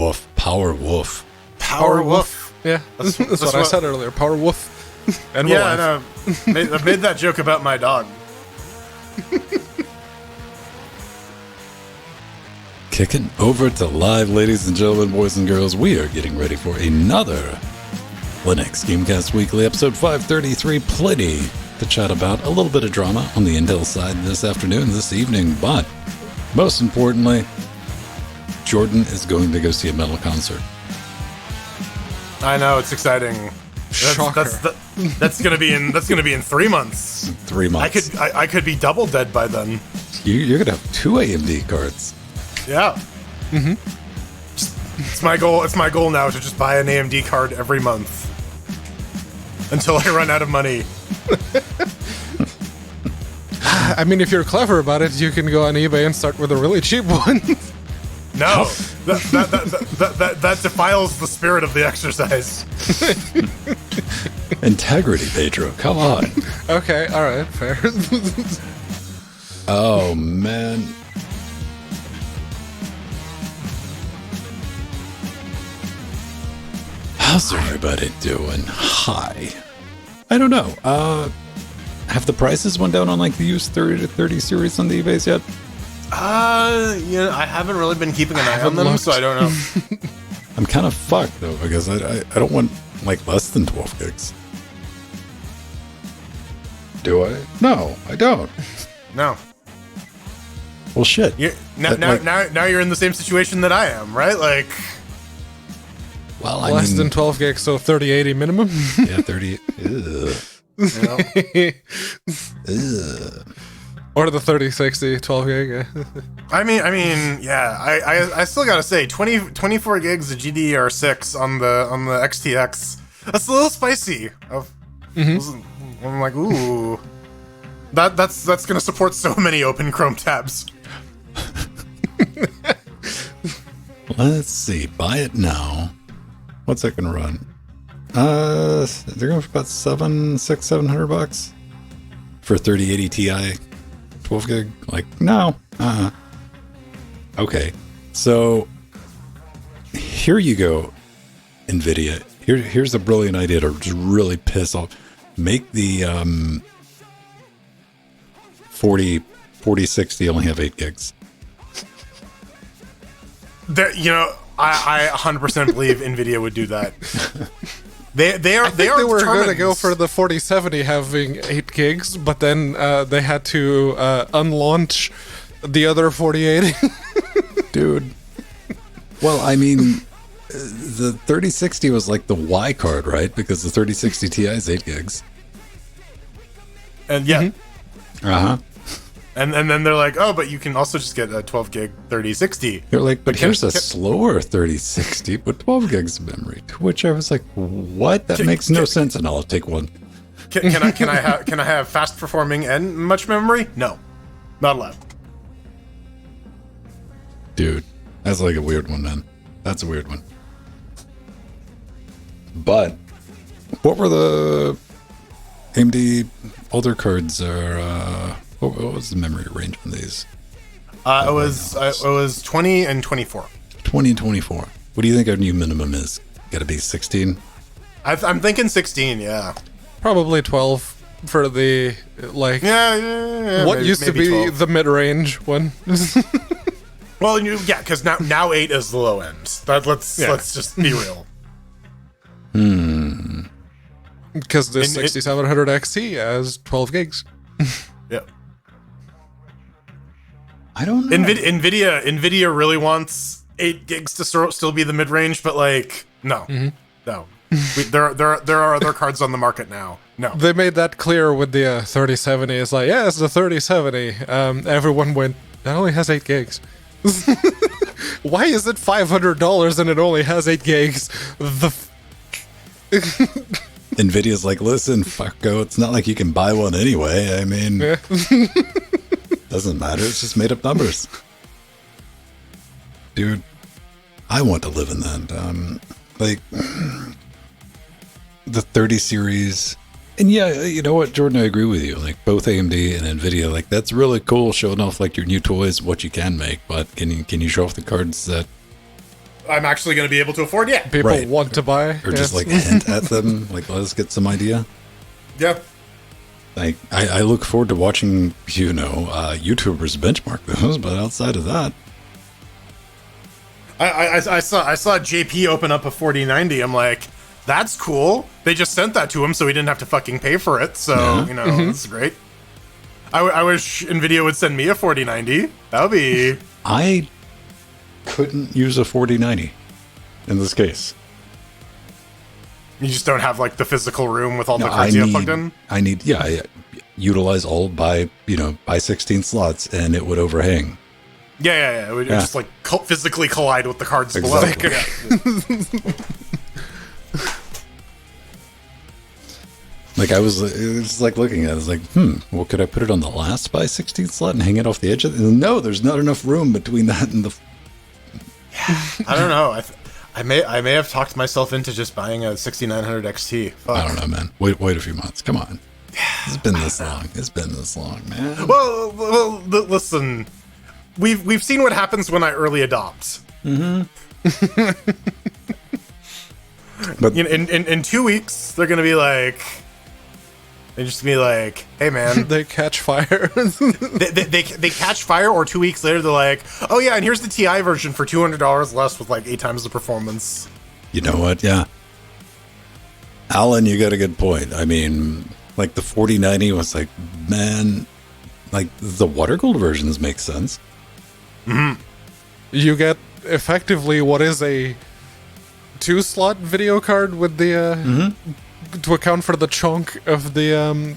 Woof. Power woof. Power woof. Yeah, that's what I said earlier. Power woof. And yeah, and I've made that joke about my dog. Kicking over to live, ladies and gentlemen, boys and girls. We are getting ready for another Linux Gamecast Weekly, episode 533. Plenty to chat about. A little bit of drama on the Intel side this afternoon, this evening, but most importantly, Jordan is going to go see a metal concert. I know, it's exciting. Shocker. That's gonna be in 3 months. 3 months. I could be double dead by then. You're gonna have 2 AMD cards. Yeah. Mm-hmm. It's my goal. It's my goal now to just buy an AMD card every month until I run out of money. I mean, if you're clever about it, you can go on eBay and start with a really cheap one. No, that defiles the spirit of the exercise. Integrity, Pedro. Come on. Okay, all right, fair. Oh man. How's everybody doing? Hi. I don't know. Have the prices went down on like the used 30 to 30 series on the eBays yet? I haven't really been keeping an eye on them, so I don't know. I'm kind of fucked though because I don't want like less than 12 gigs. Do I? No, I don't. No. Well, shit. Now you're in the same situation that I am, right? Like. Well, less than 12 gigs, so 3080 minimum. Yeah, 30. Ugh. Ugh. Or the 3060, 12 gig. Yeah. I mean, yeah. I still gotta say, 24 gigs of GDDR6 on the XTX. That's a little spicy. I'm like, ooh, that's gonna support so many open Chrome tabs. Let's see. Buy it now. What's that gonna run? They're going for about $700 for 3080 Ti, 12 gig. Like, no. Okay, so here you go, NVIDIA. Here's a brilliant idea to just really piss off. Make the 4060 only have 8 gigs. I 100% believe NVIDIA would do that. They were going to go for the 4070 having 8 gigs, but then they had to unlaunch the other 4080. Dude. Well, I mean, the 3060 was like the Y card, right? Because the 3060 Ti is 8 gigs. And yeah. Mm-hmm. Uh-huh. And then they're like, oh, but you can also just get a 12 gig 3060. They're like, but here's a slower 3060, but 12 gigs of memory. To which I was like, what? That makes no sense, and I'll take one. Can I have fast performing and much memory? No, not allowed. Dude, that's like a weird one, man. That's a weird one. But what were the AMD older cards? Or what was the memory range on these? It was 20 and 24. 20 and 24. What do you think our new minimum is? Got to be 16? I'm thinking 16. Yeah. Probably 12 for the like. Yeah. What used to be 12. the mid-range one? Well, because now 8 is the low end. Let's just be real. Because the 6700 XT has 12 gigs. Yeah. I don't know. NVIDIA really wants 8 gigs to still be the mid range, but like no. There are other cards on the market now. No, they made that clear with the 3070. It's like, yeah, it's the 3070. Everyone went, that only has 8 gigs. Why is it $500 and it only has 8 gigs? NVIDIA's like, listen, fucko, it's not like you can buy one anyway. I mean, doesn't matter. It's just made up numbers. Dude, I want to live in that. Like, the 30 series. And yeah, you know what, Jordan, I agree with you. Like, both AMD and NVIDIA, like, that's really cool showing off, like, your new toys, what you can make. But can you show off the cards that I'm actually going to be able to afford. Yeah. People Right. want to buy. Or just like hint at them, like let us get some idea. Yeah. Like I look forward to watching, YouTubers benchmark those, but outside of that, I saw JP open up a 4090. I'm like, that's cool. They just sent that to him, so he didn't have to fucking pay for it. So this is great. I wish Nvidia would send me a 4090. That would be. I couldn't use a 4090 in this case. You just don't have like the physical room with all the cards you have plugged in. I utilize all by 16 slots, and it would overhang. Yeah. It would just like physically collide with the cards below. Exactly. Like it was like looking at it, I was like, well, could I put it on the last by 16 slot and hang it off the edge of it? No, there's not enough room between that and the. I don't know. I may have talked myself into just buying a 6900 XT. Fuck. I don't know, man. Wait a few months. Come on. It's been this long. It's been this long, man. Well, listen. We've seen what happens when I early adopt. But in 2 weeks, they're gonna be like, hey man, They catch fire. they catch fire, or 2 weeks later they're like, oh yeah, and here's the TI version for $200 less with like 8 times the performance. you know what? Yeah. Alan, you got a good point. I mean, like the 4090 was like, man, like the water cooled versions make sense. You get effectively what is a 2-slot video card with the to account for the chunk of the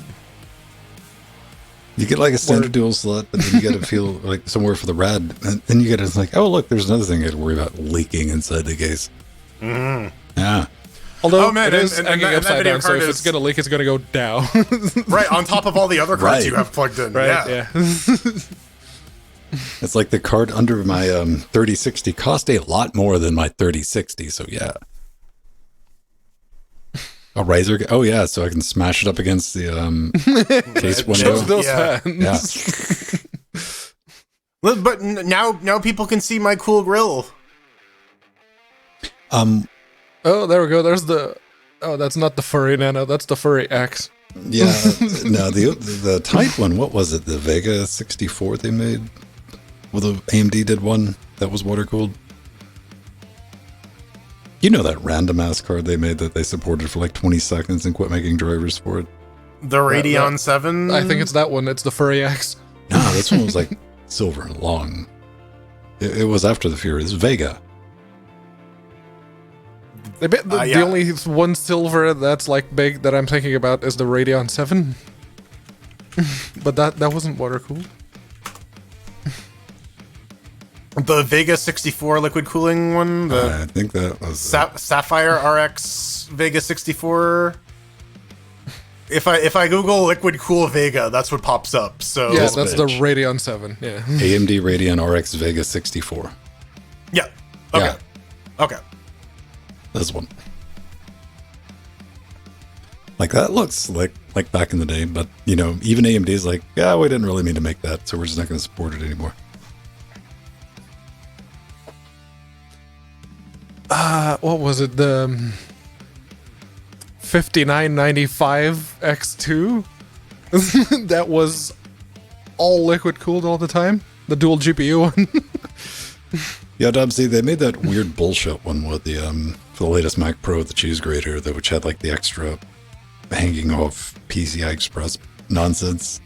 You get like a standard dual slot, but then you got to feel like somewhere for the rad. And then you get it's like, oh look, there's another thing I got to worry about leaking inside the case. Yeah. although Oh, man, it is and hanging that upside video down, so card if is- it's gonna leak, it's gonna go down. Right on top of all the other cards Right. you have plugged in. Right? Yeah. It's like the card under my 3060 cost a lot more than my 3060, so yeah. A razor. Oh yeah, so I can smash it up against the case window. Just those Yeah. hands. Yeah. But now people can see my cool grill. Oh, there we go. There's the. Oh, that's not the furry Nano. That's the furry X. Yeah. No, the type one. What was it? The Vega 64 they made. Well, the AMD did one that was water cooled. You know that random ass card they made that they supported for like 20 seconds and quit making drivers for it. The Radeon 7. I think it's that one. It's the furry X. Nah, this one was like silver and long. It was after the Fury. It's Vega. The Yeah. only one silver that's like big that I'm thinking about is the Radeon 7. But that wasn't water cooled. The Vega 64 liquid cooling one. The I think that was Sapphire RX Vega 64. If I Google liquid cool Vega, that's what pops up. So Yeah, that's the bitch. Radeon 7. Yeah. AMD Radeon RX Vega 64. yeah. Okay. Yeah. Okay. This one. Like that looks like back in the day, but even AMD is like, yeah, we didn't really mean to make that, so we're just not going to support it anymore. What was it? The 5995 X2? That was all liquid cooled all the time? The dual GPU one? Yeah, Dubsy, they made that weird bullshit one with the for the latest Mac Pro, the cheese grater, that which had like the extra hanging off PCI Express nonsense.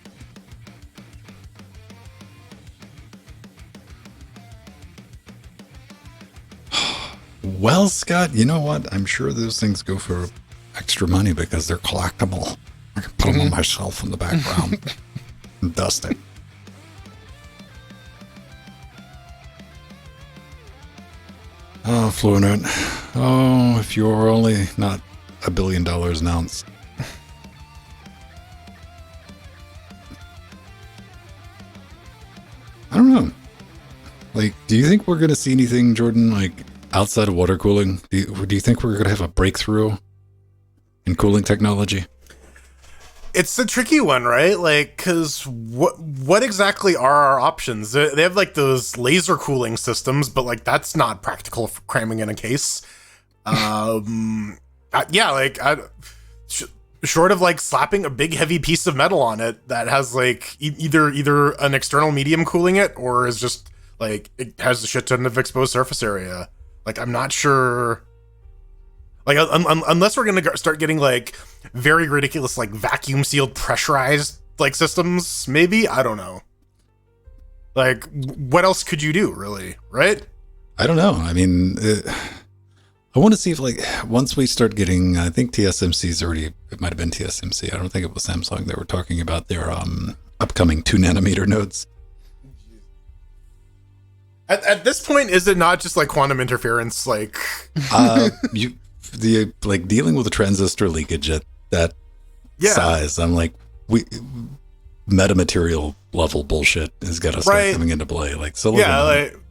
Well, Scott, you know what? I'm sure those things go for extra money because they're collectible. I can put them on my shelf in the background and dust it. Oh, Fluent. Oh, if you were only not $1 billion an ounce. I don't know. Like, do you think we're going to see anything, Jordan, like outside of water cooling? Do you think we're going to have a breakthrough in cooling technology? It's a tricky one, right? Like, because what exactly are our options? They have like those laser cooling systems, but like that's not practical for cramming in a case. Yeah, like short of like slapping a big heavy piece of metal on it that has like either an external medium cooling it, or is just like it has a shit ton of exposed surface area. Like, I'm not sure. Like, unless we're gonna start getting like very ridiculous, like vacuum sealed pressurized like systems, maybe, I don't know. Like, what else could you do, really? Right? I don't know. I mean, I want to see if like once we start getting, I think TSMC's already. It might have been TSMC. I don't think it was Samsung. They were talking about their upcoming 2 nanometer nodes. At this point, is it not just like quantum interference? Like, like dealing with a transistor leakage at that size, I'm like, metamaterial level bullshit has got to start coming into play. Like silicon.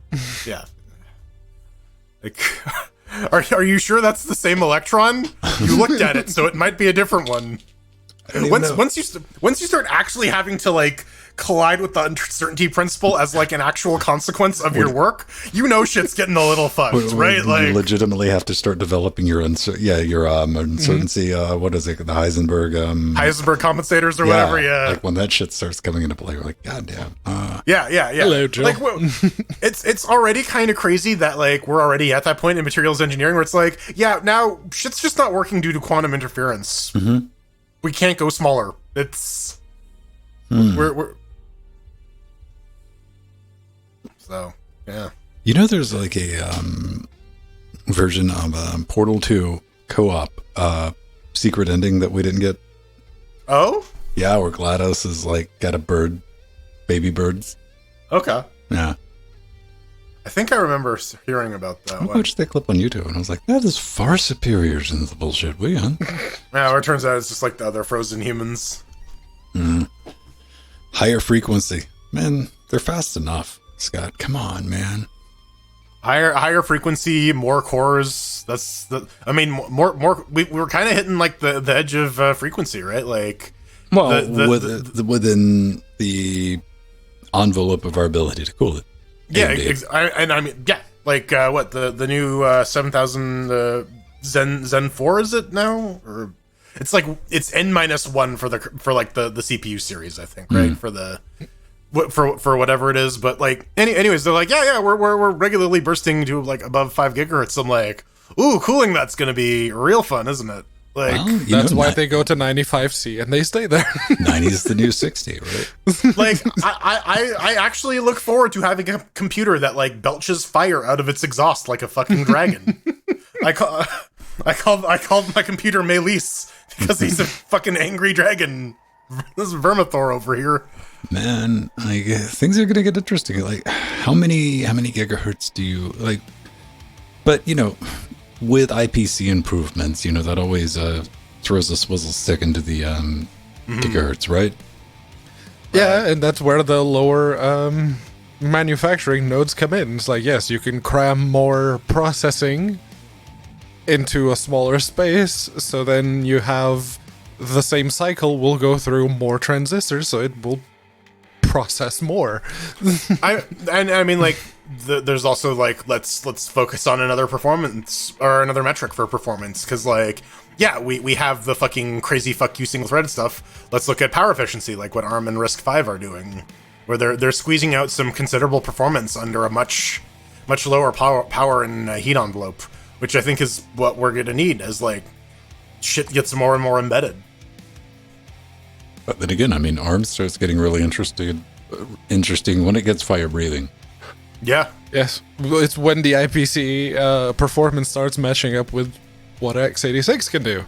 Like, are you sure that's the same electron? You looked at it, so it might be a different one. Once you start actually having to like collide with the uncertainty principle as like an actual consequence of your work, you know shit's getting a little fucked, right? Like, you legitimately have to start developing your uncertainty. What is it? The Heisenberg compensators or whatever. Yeah, like when that shit starts coming into play, we're like, God damn. Yeah. Hello, Joe. Like, it's already kind of crazy that like we're already at that point in materials engineering where it's like, yeah, now shit's just not working due to quantum interference. Mm-hmm. We can't go smaller. It's we're so yeah. You know, there's like a version of Portal 2 co-op secret ending that we didn't get. Oh? Yeah, where GLaDOS is like got a bird, baby birds. Okay. Yeah. I think I remember hearing about that I watched that clip on YouTube and I was like, that is far superior to the bullshit we on. Yeah, it turns out it's just like the other frozen humans. Higher frequency. Man, they're fast enough. Scott, come on, man. Higher frequency, more cores. That's the. I mean, more. We were kind of hitting like the edge of frequency, right? Like, well, within the envelope of our ability to cool it. Yeah, I mean, yeah, like what the new 7000 Zen 4 is it now, or it's like it's N-1 for like the CPU series, I think, right? For whatever it is, but like anyways, they're like, yeah, we're regularly bursting to like above 5 gigahertz. I'm like, ooh, cooling that's gonna be real fun, isn't it? Like, well, that's why they go to 95C and they stay there. 90 is the new 60, right? Like, I actually look forward to having a computer that like belches fire out of its exhaust like a fucking dragon. I called my computer Melis because he's a fucking angry dragon. This is Vermithor over here. Man, like things are gonna get interesting. Like, how many gigahertz do you like? But you know, with IPC improvements, you know that always throws a swizzle stick into the gigahertz, right? Yeah, and that's where the lower manufacturing nodes come in. It's like, yes, you can cram more processing into a smaller space, so then you have the same cycle will go through more transistors, so it will process more. I mean, like, there's also like let's focus on another performance or another metric for performance, because like, yeah, we have the fucking crazy fuck you single threaded stuff. Let's look at power efficiency, like what ARM and RISC-V are doing, where they're squeezing out some considerable performance under a much lower power and heat envelope, which I think is what we're gonna need as like shit gets more and more embedded. But then again, I mean, ARM starts getting really interesting when it gets fire breathing. Yeah. Yes. It's when the IPC performance starts matching up with what x86 can do.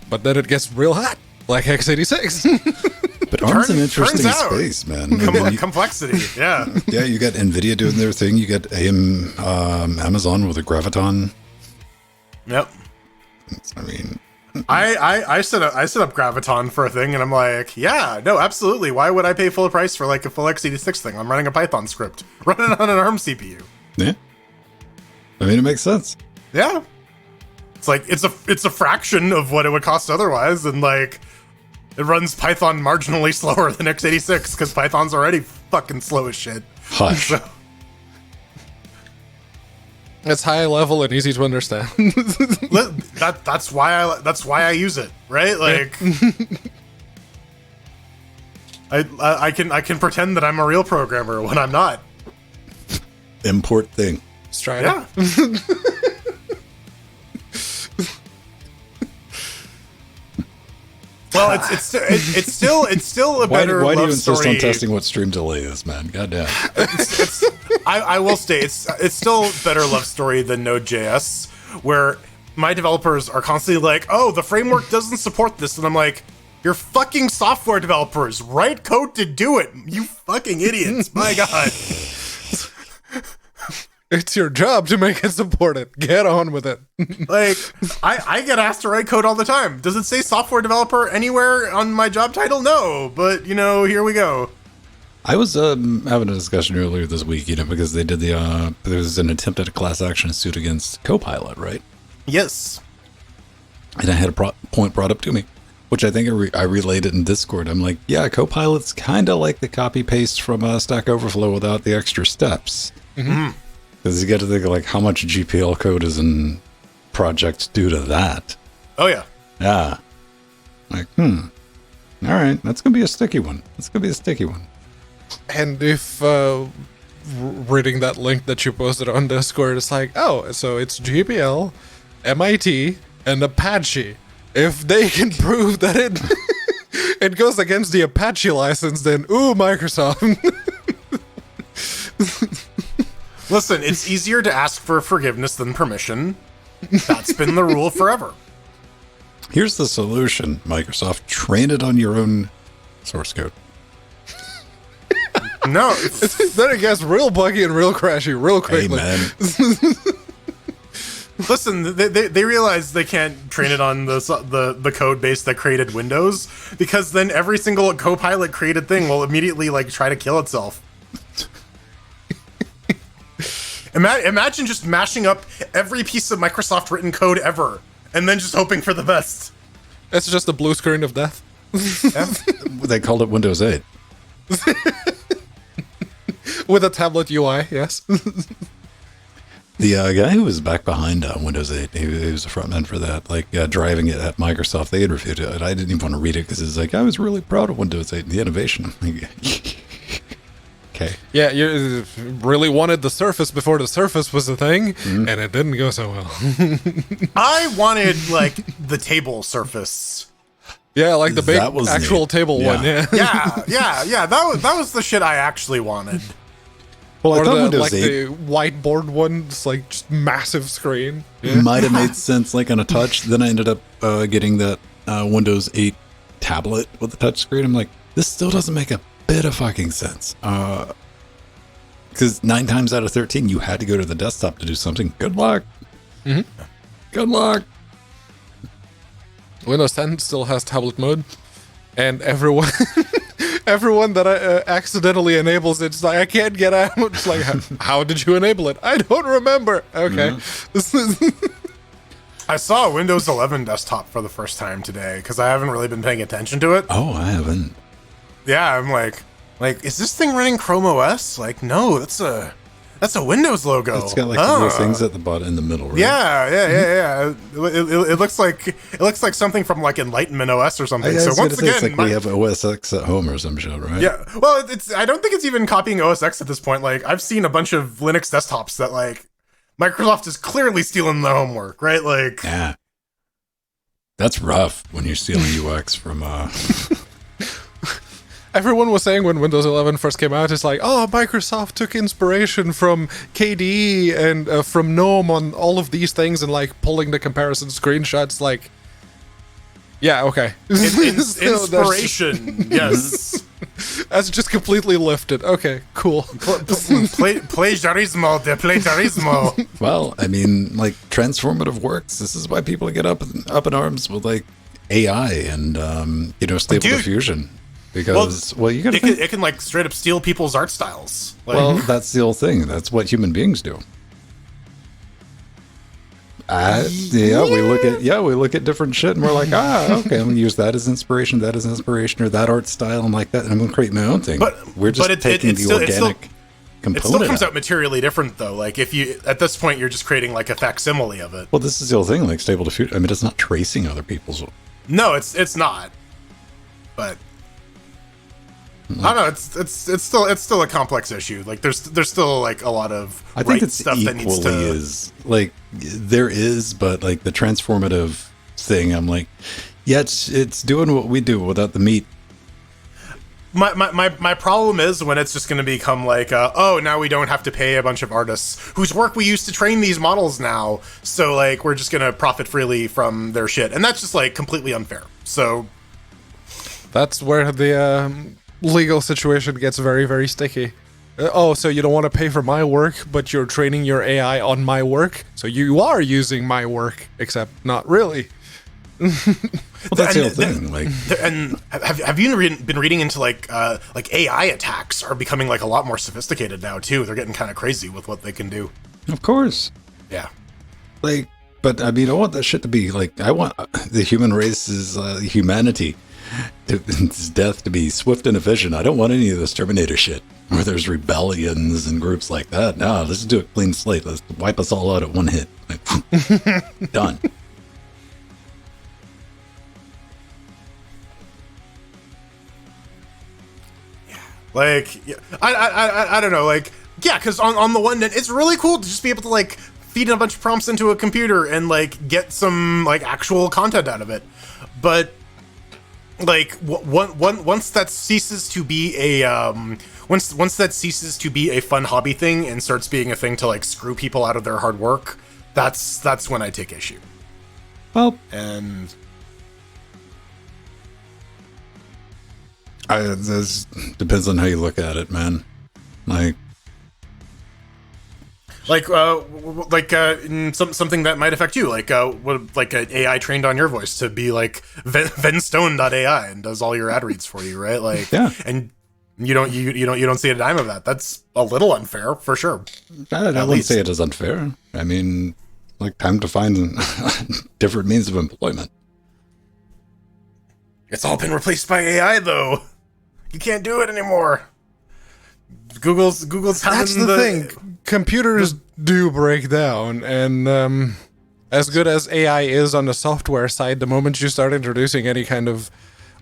But then it gets real hot, like x86. But ARM's an interesting space, man. Complexity, yeah. Yeah, you got NVIDIA doing their thing. You got Amazon with a Graviton. Yep. I mean... I set up Graviton for a thing, and I'm like, yeah, no, absolutely. Why would I pay full price for like a full x86 thing? I'm running a Python script, running on an ARM CPU. Yeah, I mean, it makes sense. Yeah, it's like it's a fraction of what it would cost otherwise, and like It runs Python marginally slower than x86 because Python's already fucking slow as shit. Hush. So, It's high level and easy to understand. that's why I use it, right? Like, I can pretend that I'm a real programmer when I'm not. Import thing. Strata. Yeah. Well, it's still a better Why do you love insist story. on testing what stream delay is, man? Goddamn. I will say it's still better love story than Node.js, where my developers are constantly like, "Oh, the framework doesn't support this," and I'm like, "You're fucking software developers. Write code to do it. You fucking idiots. My God." It's your job to make it support it. Get on with it. Like, I get asked to write code all the time. Does it say software developer anywhere on my job title? No, but, here we go. I was having a discussion earlier this week, because they did there was an attempt at a class action suit against Copilot, right? Yes. And I had a point brought up to me, which I think I relayed it in Discord. I'm like, yeah, Copilot's kind of like the copy-paste from Stack Overflow without the extra steps. Mm-hmm. Because you get to think, like, how much GPL code is in projects due to that. Oh, yeah. Yeah. Like, all right, that's going to be a sticky one. And if reading that link that you posted on Discord, it's like, oh, so it's GPL, MIT, and Apache. If they can prove that it goes against the Apache license, then Microsoft. Listen, it's easier to ask for forgiveness than permission. That's been the rule forever. Here's the solution, Microsoft. Train it on your own source code. No. Then it gets real buggy and real crashy real quickly. Hey, man. Listen, they realize they can't train it on the code base that created Windows, because then every single Copilot created thing will immediately try to kill itself. Imagine just mashing up every piece of Microsoft written code ever, and then just hoping for the best. It's just a blue screen of death. Yeah. They called it Windows 8. With a tablet UI, yes. The guy who was back behind Windows 8, he was a frontman for that, driving it at Microsoft. They interviewed it. I didn't even want to read it because it's like, I was really proud of Windows 8 and the innovation. Okay. Yeah, you really wanted the Surface before the Surface was a thing, and it didn't go so well. I wanted, the table Surface. Yeah, like the big actual neat. table one, yeah. Yeah. That was the shit I actually wanted. Well, I Or thought the, Windows 8 the whiteboard one, it's just massive screen. Yeah. might have made sense, on a touch. Then I ended up getting that Windows 8 tablet with a touch screen. I'm like, this still doesn't make a bit of fucking sense. Because 9 times out of 13, you had to go to the desktop to do something. Good luck. Mm-hmm. Good luck. Windows 10 still has tablet mode, and everyone that accidentally enables it, it's like, I can't get out. It's like, how did you enable it? I don't remember. Okay. I saw a Windows 11 desktop for the first time today, because I haven't really been paying attention to it. Oh, I haven't. Yeah, I'm like, is this thing running Chrome OS? No, that's a Windows logo. It's got little things at the bottom in the middle, right? Yeah. It looks like something from Enlightenment OS or something. So once again, it's we have OS X at home or some shit, right? Yeah. Well, I don't think it's even copying OS X at this point. I've seen a bunch of Linux desktops that Microsoft is clearly stealing the homework, right? Yeah. That's rough when you're stealing UX from Everyone was saying when Windows 11 first came out, it's like, oh, Microsoft took inspiration from KDE and from GNOME on all of these things, and pulling the comparison screenshots. Yeah, okay. Inspiration, yes. That's just completely lifted. Okay, cool. Plagiarismo de plagiarismo. Well, I mean, transformative works. This is why people get up in arms with AI and Stable Diffusion. Because you gotta think, it can straight up steal people's art styles. Well, that's the whole thing. That's what human beings do. we look at different shit, and we're like, okay, I'm gonna use that as inspiration, or that art style, and like that, and I'm gonna create my own thing. But we're just taking the organic component. It still comes out materially different, though. Like, if you, at this point, you're just creating like a facsimile of it. Well, this is the whole thing. Like Stable Diffusion, I mean, it's not tracing other people's. No, it's not. But I don't know. It's still a complex issue. Like, there's still like a lot of I think it's stuff that needs to. is like there is, but like the transformative thing, I'm like, yeah, it's doing what we do without the meat. My problem is when it's just going to become like, oh, now we don't have to pay a bunch of artists whose work we used to train these models now, so like we're just going to profit freely from their shit, and that's just like completely unfair. So that's where the legal situation gets very, very sticky. So you don't want to pay for my work, but you're training your AI on my work, so you are using my work, except not really. Well, that's the whole thing. Like, and have you been reading into like AI attacks are becoming like a lot more sophisticated now too? They're getting kind of crazy with what they can do. Of course. Yeah. Like, but I mean, I want that shit to be like, I want the human race's humanity, its death to be swift and efficient. I don't want any of this Terminator shit where there's rebellions and groups like that. No, let's do a clean slate. Let's wipe us all out at one hit. Like, done. Like, I don't know, like, yeah, because on the one hand, it's really cool to just be able to, like, feed a bunch of prompts into a computer and, like, get some, like, actual content out of it. But, like, once that ceases to be a, once that ceases to be a fun hobby thing and starts being a thing to, like, screw people out of their hard work, that's when I take issue. Well, and this depends on how you look at it, man. Like something that might affect you, like an AI trained on your voice to be like venstone.ai and does all your ad reads for you, right? Like, yeah. And you don't see a dime of that. That's a little unfair for sure. I wouldn't say it is unfair. I mean, like, time to find different means of employment. It's all been replaced by AI, though. You can't do it anymore. Google's having That's the thing. Computers do break down, and as good as AI is on the software side, the moment you start introducing any kind of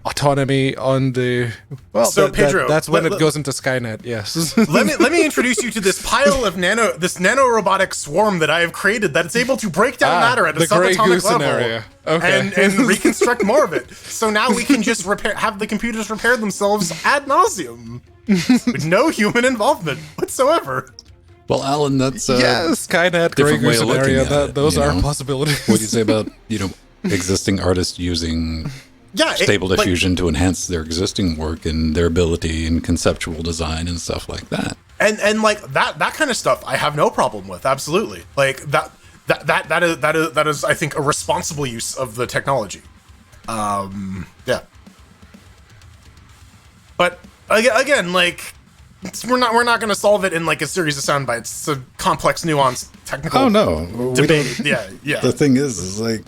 autonomy on the Pedro, that's when it goes into Skynet. Yes. let me introduce you to this pile of nanorobotic swarm that I have created that is able to break down matter at a subatomic level area. Okay. and reconstruct more of it. So now we can just have the computers repair themselves ad nauseum with no human involvement whatsoever. Well, Alan, that's Skynet, Grey Goose area. Those are possibilities. What do you say about existing artists using Stable Diffusion to enhance their existing work and their ability in conceptual design and stuff like that? And like that kind of stuff, I have no problem with. Absolutely, like that is I think a responsible use of the technology. Yeah. But again, like, we're not going to solve it in like a series of sound bites. It's a complex, nuanced, technical debate. Yeah. The thing is like,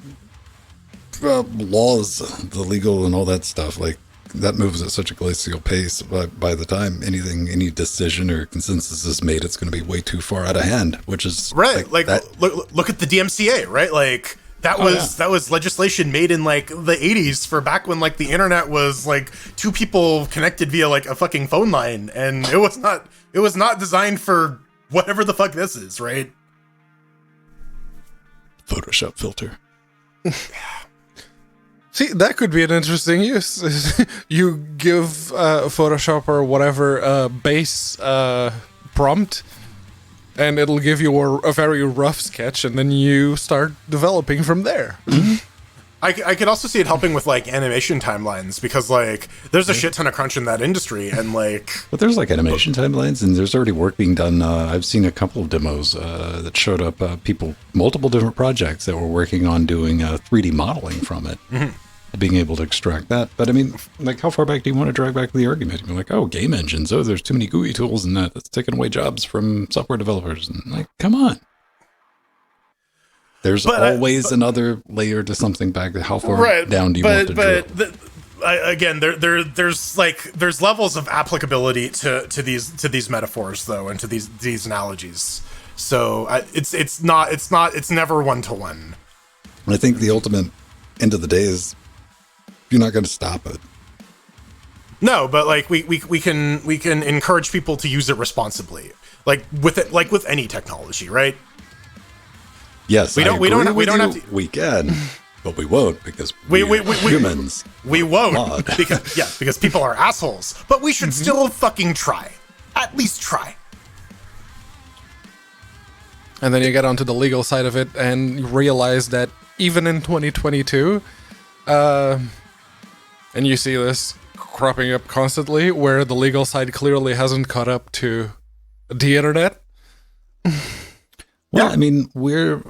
laws, the legal and all that stuff, like, that moves at such a glacial pace. But by the time any decision or consensus is made, it's going to be way too far out of hand. Which is right. Like look at the DMCA, right? Like that was legislation made in like the 80s for back when like the internet was like two people connected via like a fucking phone line, and it was not designed for whatever the fuck this is, right? Photoshop filter. See, that could be an interesting use. You give Photoshop or whatever a base prompt, and it'll give you a very rough sketch, and then you start developing from there. Mm-hmm. I could also see it helping with like animation timelines, because like there's a shit ton of crunch in that industry, and like. But there's like animation timelines, and there's already work being done. I've seen a couple of demos that showed up multiple different projects that were working on doing 3D modeling from it, being able to extract that. But I mean, like, how far back do you want to drag back the argument? You're like, oh, game engines. Oh, there's too many GUI tools and that's taking away jobs from software developers. And like, come on. There's always another layer to something back. How far down do you want to drill? Again, there's levels of applicability to these metaphors though, and to these analogies. So it's never one to one. I think the ultimate end of the day is you're not going to stop it. No, but like we can encourage people to use it responsibly, like with any technology, right? Yes, we don't have to. We can, but we won't because we humans. We won't because people are assholes. But we should still fucking try, at least try. And then you get onto the legal side of it and you realize that even in 2022, and you see this cropping up constantly, where the legal side clearly hasn't caught up to the internet. Well, I mean, we're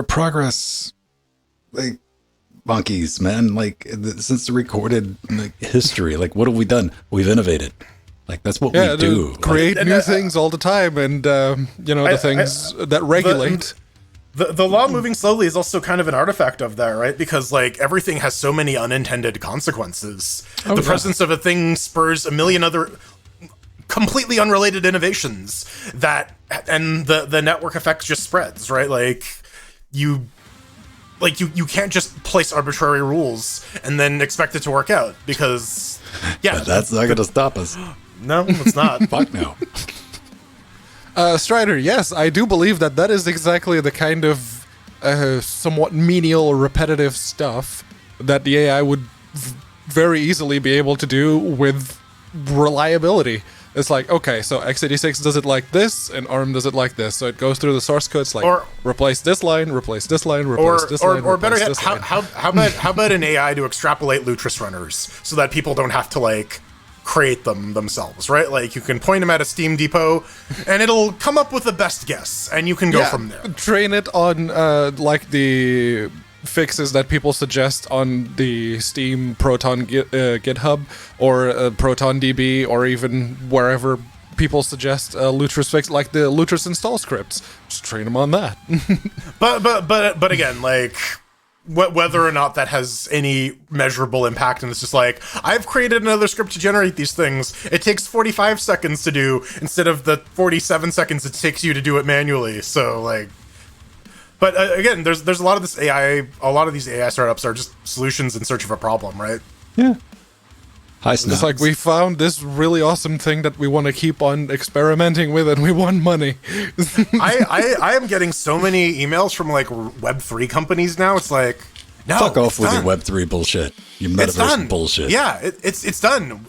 progress, like monkeys, man. Like since the recorded history, like what have we done? We've innovated. Like that's what we do. Create new things all the time, and the things that regulate. The law moving slowly is also kind of an artifact of that, right? Because like everything has so many unintended consequences. The presence of a thing spurs a million other completely unrelated innovations and the network effect just spreads, right? Like you can't just place arbitrary rules and then expect it to work out because but that's not going to stop us. No, it's not. Fuck no. Strider, yes, I do believe that is exactly the kind of somewhat menial or repetitive stuff that the AI would very easily be able to do with reliability. It's like, okay, so x86 does it like this, and ARM does it like this. So it goes through the source code. It's like, replace this line, replace this line, replace this line, or better yet, how about an AI to extrapolate Lutris runners so that people don't have to like create them themselves, right? Like you can point them at a Steam depot, and it'll come up with the best guess, and you can go from there. Train it on like the fixes that people suggest on the Steam Proton GitHub or Proton DB, or even wherever people suggest Lutris fix, like the Lutris install scripts. Just train them on that. but again, like whether or not that has any measurable impact, and it's just like, I've created another script to generate these things. It takes 45 seconds to do instead of the 47 seconds it takes you to do it manually. So like. But again, there's a lot of this AI. A lot of these AI startups are just solutions in search of a problem, right? Yeah. Hi, Snaps. It's like we found this really awesome thing that we want to keep on experimenting with, and we want money. I am getting so many emails from like Web3 companies now. It's like, no, fuck off with your Web3 bullshit. Your metaverse bullshit. Yeah, it's done.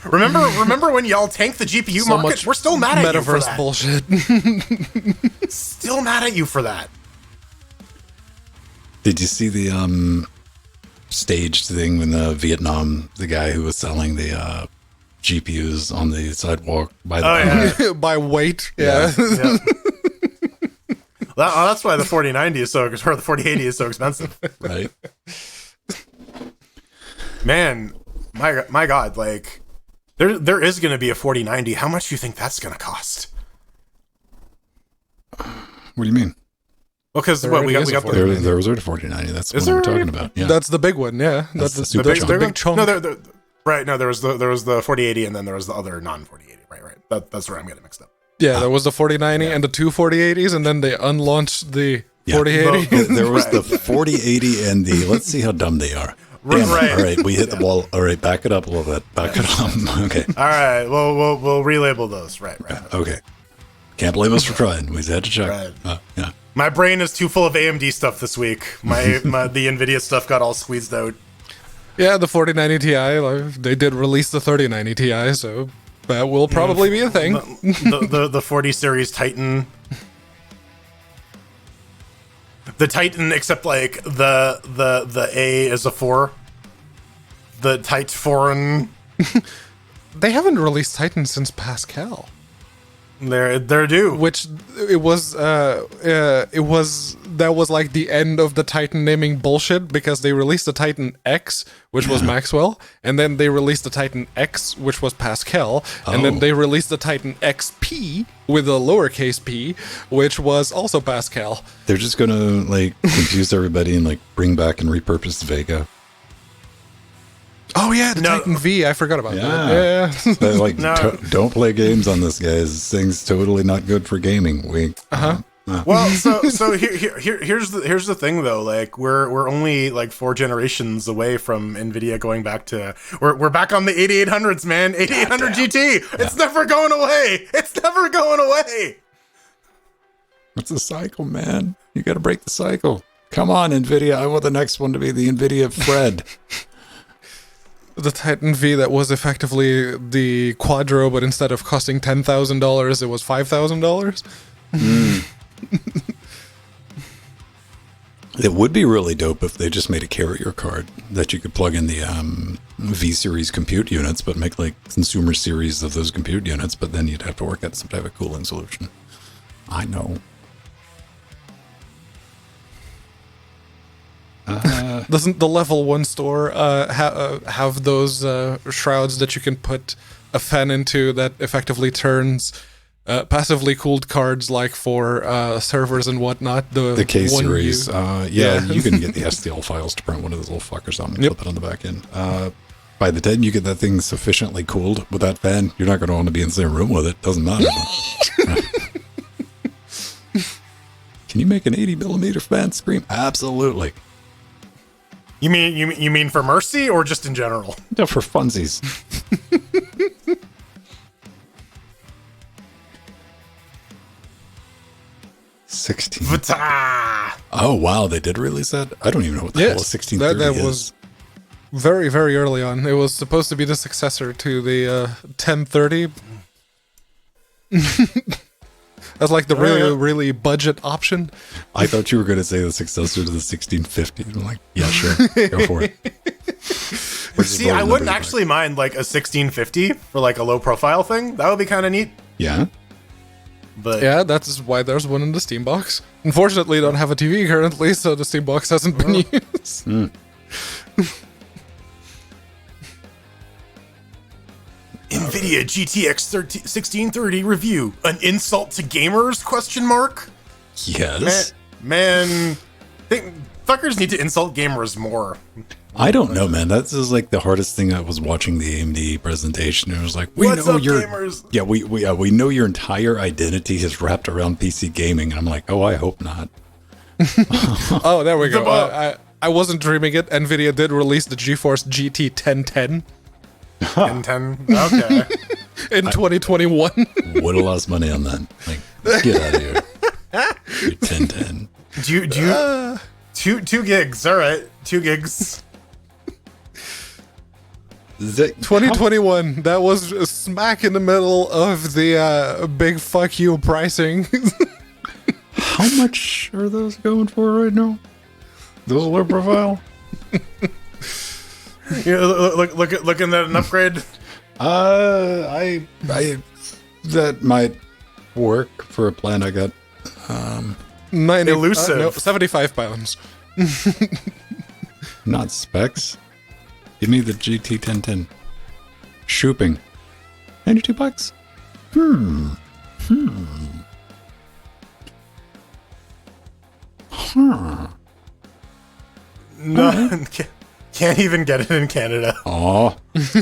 Remember when y'all tanked the GPU market? We're still mad at you for that. Metaverse bullshit. Still mad at you for that. Did you see the staged thing in Vietnam? The guy who was selling the GPUs on the sidewalk by the by weight. Yeah. That's why the 4090 is so, or the 4080 is so expensive. Right. Man. My God, like there is going to be a 4090. How much do you think that's going to cost? What do you mean? Well, because we got there was already 4090. That's what we're talking about. Yeah, that's the big one. Yeah, that's the big chunk. No, right. No, there was the 4080, and then there was the other non 4080. Right. That's where I'm getting mixed up. Yeah, there was the 4090 and the two 4080s, and then they unlaunched the 4080. There was the 4080 and the. Let's see how dumb they are. Right. All right, we hit the wall. All right, back it up a little bit. Back it up. Okay. All right. Well, we'll relabel those. Right. Okay. Can't blame us for trying. We had to check. Right. Yeah. My brain is too full of AMD stuff this week. The NVIDIA stuff got all squeezed out. Yeah, the 4090 Ti. They did release the 3090 Ti, so that will probably be a thing. The 40 series Titan. The Titan, except like the A is a 4. The Titan foreign. They haven't released Titan since Pascal. They're due. Which it was that was like the end of the Titan naming bullshit, because they released the Titan X, which was Maxwell, and then they released the Titan X, which was Pascal, and then they released the Titan XP with a lowercase p, which was also Pascal. They're just gonna like confuse everybody and like bring back and repurpose Vega. Oh yeah, the Titan V. I forgot about that. Yeah. They're like, don't play games on this, guys. This thing's totally not good for gaming. Well, so here's the thing though. Like we're only like 4 generations away from Nvidia going back to we're back on the 8800s, man. 8800 GT. It's never going away. It's never going away. It's a cycle, man. You got to break the cycle. Come on, Nvidia. I want the next one to be the Nvidia Fred. The Titan V that was effectively the Quadro, but instead of costing $10,000, it was $5,000. It would be really dope if they just made a carrier card that you could plug in the V series compute units, but make like consumer series of those compute units, but then you'd have to work out some type of cooling solution. I know. Doesn't the level 1 store have those shrouds that you can put a fan into that effectively turns passively cooled cards, like for servers and whatnot? The K series. Yeah. You can get the STL files to print one of those little fuckers on and flip it on the back end. By the time you get that thing sufficiently cooled with that fan, you're not going to want to be in the same room with it. Doesn't matter. Can you make an 80 millimeter fan scream? Absolutely. You mean for Mercy or just in general? No, for funsies. $16. Vata! Oh wow, they did release that? I don't even know what the hell a 1630 that is. was very, very early on. It was supposed to be the successor to the 1030. That's like the really budget option. I thought you were going to say the successor to the 1650. I'm like, yeah, sure, go for it. See, I wouldn't actually mind like a 1650 for like a low profile thing. That would be kind of neat. Yeah. But yeah, that's why there's one in the Steam box. Unfortunately, I don't have a TV currently, so the Steam box hasn't been used. NVIDIA GTX 1630 review. An insult to gamers? Question mark. Yes. Man, fuckers need to insult gamers more. I don't know, man. That's just like the hardest thing. I was watching the AMD presentation. It was like, What's up, gamers? Yeah, we know your entire identity is wrapped around PC gaming, and I'm like, oh, I hope not. Oh, there we go. I wasn't dreaming it. NVIDIA did release the GeForce GT 1010. 1010. Okay. In 2021. Would have lost money on that. Like, get out of here. Your 1010. Do you 2 gigs? All right, 2 gigs. 2021. That was smack in the middle of the big fuck you pricing. How much are those going for right now? Those low profile? Looking at an upgrade. I that might work for a plan I got. 90, Elusive. no, 75 pounds. Not specs. Give me the GT 1010. Shooping. $92. No, can't even get it in Canada. Aw. It's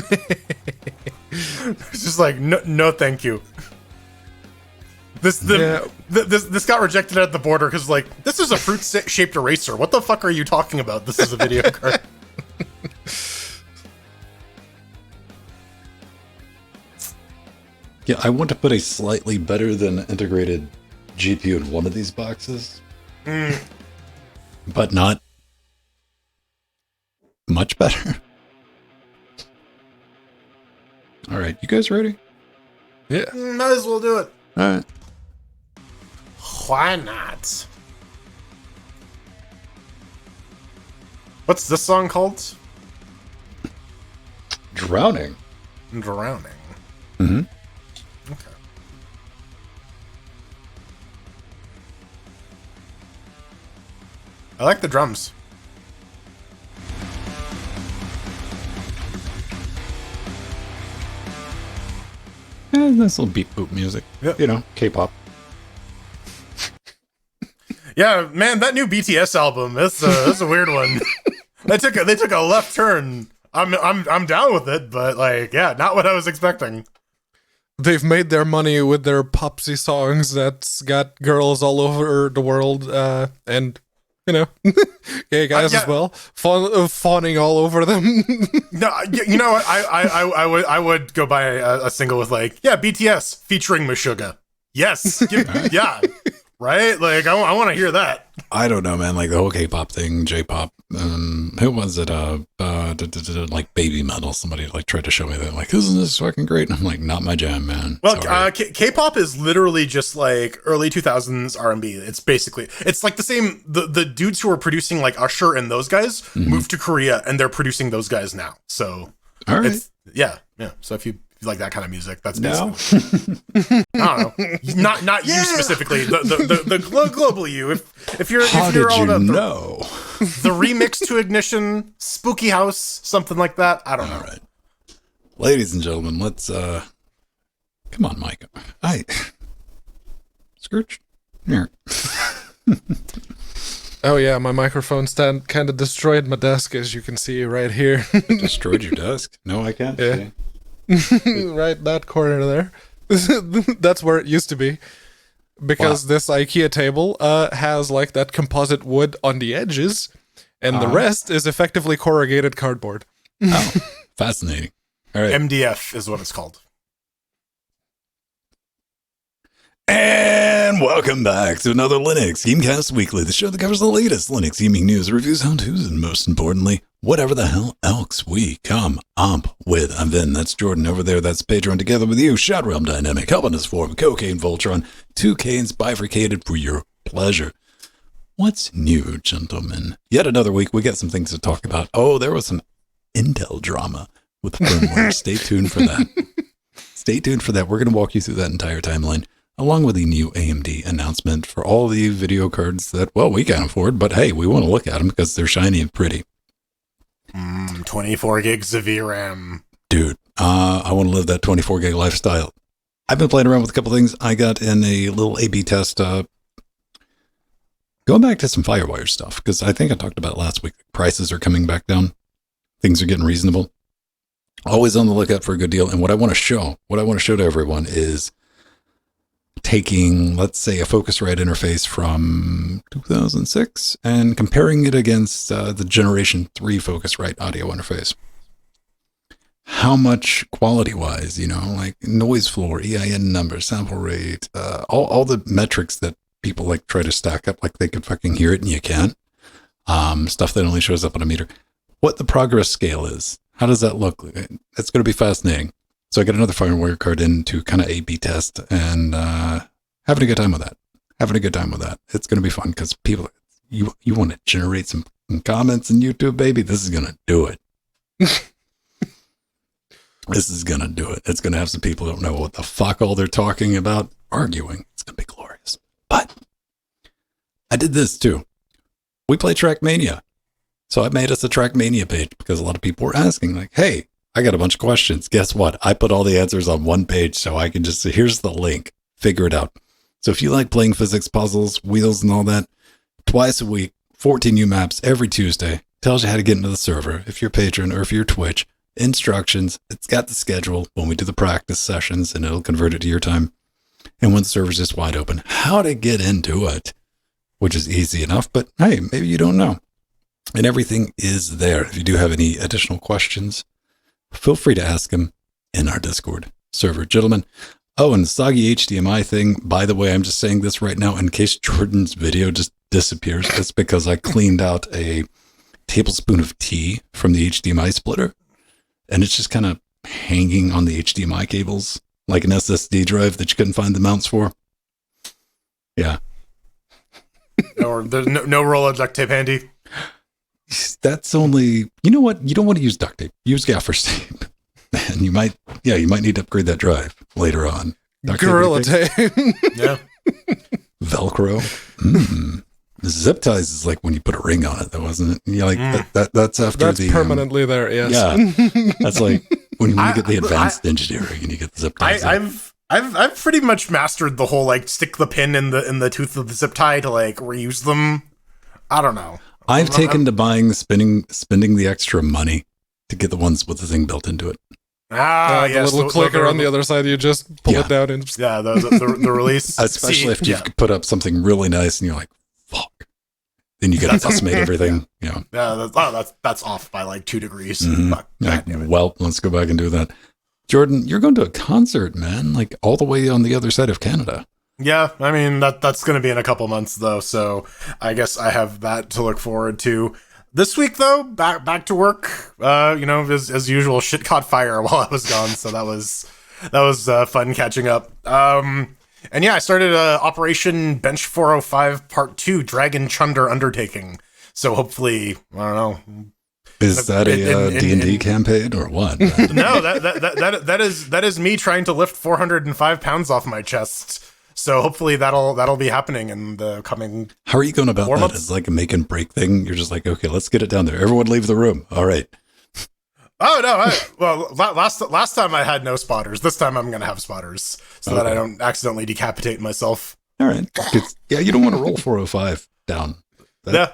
just like no, thank you. This got rejected at the border because like this is a fruit-shaped eraser. What the fuck are you talking about? This is a video card. Yeah, I want to put a slightly better than integrated GPU in one of these boxes. But not much better. All right, you guys ready? Yeah. Might as well do it. All right. Why not? What's this song called? Drowning. Drowning. Mm-hmm. Okay. I like the drums. Nice little beat boop music. Yep. You know, K-pop. Yeah, man, that new BTS album, that's a weird one. They took a left turn. I'm down with it, but like, yeah, not what I was expecting. They've made their money with their popsy songs that's got girls all over the world, and you know, gay guys as well, fawning all over them. No, you know what? I would go buy a single with like, yeah, BTS featuring Meshuggah. Yes, yeah, right. Like I want to hear that. I don't know, man. Like the whole K-pop thing, J-pop. Who was it? Like Baby Metal. Somebody like tried to show me that. Like, isn't this fucking great? And I'm like, not my jam, man. Well, K-pop is literally just like early 2000s R&B. It's like the same. The dudes who are producing like Usher and those guys moved to Korea, and they're producing those guys now. So, all right, yeah. So if you like that kind of music, that's no. basically. I don't know. Not you specifically. The global you. If you're How if you're did all you about know? the remix to Ignition, Spooky House, something like that. I don't know. All right, ladies and gentlemen, let's come on, Mike. Scourge here. Oh yeah, my microphone stand kind of destroyed my desk, as you can see right here. Destroyed your desk? No, I can't. Yeah. See. Right, that corner there. That's where it used to be. Because this IKEA table has like that composite wood on the edges, and the rest is effectively corrugated cardboard. Oh, fascinating. All right. MDF is what it's called. And welcome back to another Linux Gamecast Weekly, the show that covers the latest Linux gaming news, reviews, how-tos, and most importantly, whatever the hell else we come up with. I'm Vin, that's Jordan over there, that's Patreon, together with you, Shot Realm Dynamic, helping us form Cocaine Voltron, 2 Canes bifurcated for your pleasure. What's new, gentlemen? Yet another week, we got some things to talk about. Oh, there was some Intel drama with firmware. Stay tuned for that. Stay tuned for that. We're going to walk you through that entire timeline, along with the new AMD announcement for all the video cards that, well, we can't afford, but hey, we want to look at them because they're shiny and pretty. 24 gigs of VRAM. Dude, I want to live that 24 gig lifestyle. I've been playing around with a couple things. I got in a little A/B test, going back to some Firewire stuff, because I think I talked about it last week. Prices are coming back down. Things are getting reasonable. Always on the lookout for a good deal. And what I want to show to everyone is taking, let's say, a Focusrite interface from 2006 and comparing it against the Generation 3 Focusrite audio interface. How much quality-wise, like noise floor, EIN number, sample rate, all the metrics that people like try to stack up like they can fucking hear it and you can't. Stuff that only shows up on a meter. What the progress scale is. How does that look? It's going to be fascinating. So I got another Firewire card in to kind of A/B test and having a good time with that. It's going to be fun because people, you want to generate some comments in YouTube, baby. This is going to do it. This is going to do it. It's going to have some people who don't know what the fuck all they're talking about arguing. It's going to be glorious. But I did this too. We play Trackmania. So I made us a Trackmania page because a lot of people were asking like, hey, I got a bunch of questions. Guess what? I put all the answers on one page so I can just say, here's the link. Figure it out. So if you like playing physics puzzles, wheels and all that, twice a week, 14 new maps every Tuesday, tells you how to get into the server. If you're a patron or if you're Twitch, instructions, it's got the schedule when we do the practice sessions and it'll convert it to your time. And when the server's just wide open, how to get into it, which is easy enough, but hey, maybe you don't know. And everything is there. If you do have any additional questions, feel free to ask them in our Discord server. Gentlemen, oh, and the soggy HDMI thing, by the way, I'm just saying this right now in case Jordan's video just disappears. It's because I cleaned out a tablespoon of tea from the HDMI splitter, and it's just kind of hanging on the HDMI cables like an SSD drive that you couldn't find the mounts for. Yeah. Or there's no roll of duct tape handy. That's only, you know what? You don't want to use duct tape. Use gaffer's tape. And you might need to upgrade that drive later on. Gorilla tape. Yeah. Velcro. The zip ties is like when you put a ring on it, though, wasn't it? You're like that's after That's permanently there. Yes. Yeah, that's like when you get the advanced engineering and you get the zip ties. I've pretty much mastered the whole like stick the pin in the tooth of the zip tie to like reuse them. I don't know. I've taken to buying the spending the extra money to get the ones with the thing built into it. The little clicker on the other side, you just pull it down and the release. Especially if you've put up something really nice and you're like, fuck. Then you get to decimate everything. Yeah. That's off by like 2 degrees. Mm-hmm. Fuck, well, let's go back and do that. Jordan, you're going to a concert, man, like all the way on the other side of Canada. Yeah, I mean that's going to be in a couple months though, so I guess I have that to look forward to. This week though, back to work. As usual, shit caught fire while I was gone, so that was fun catching up. And yeah, I started Operation Bench 405 Part 2 Dragon Chunder Undertaking. So hopefully, I don't know. Is that a D&D campaign or what? No, that is me trying to lift 405 pounds off my chest. So hopefully that'll be happening in the coming. How are you going about that? months? It's like a make and break thing. You're just like, okay, let's get it down there. Everyone leave the room. All right. Oh no! Last time I had no spotters. This time I'm gonna have spotters so that I don't accidentally decapitate myself. All right. You don't want to roll 405 down. I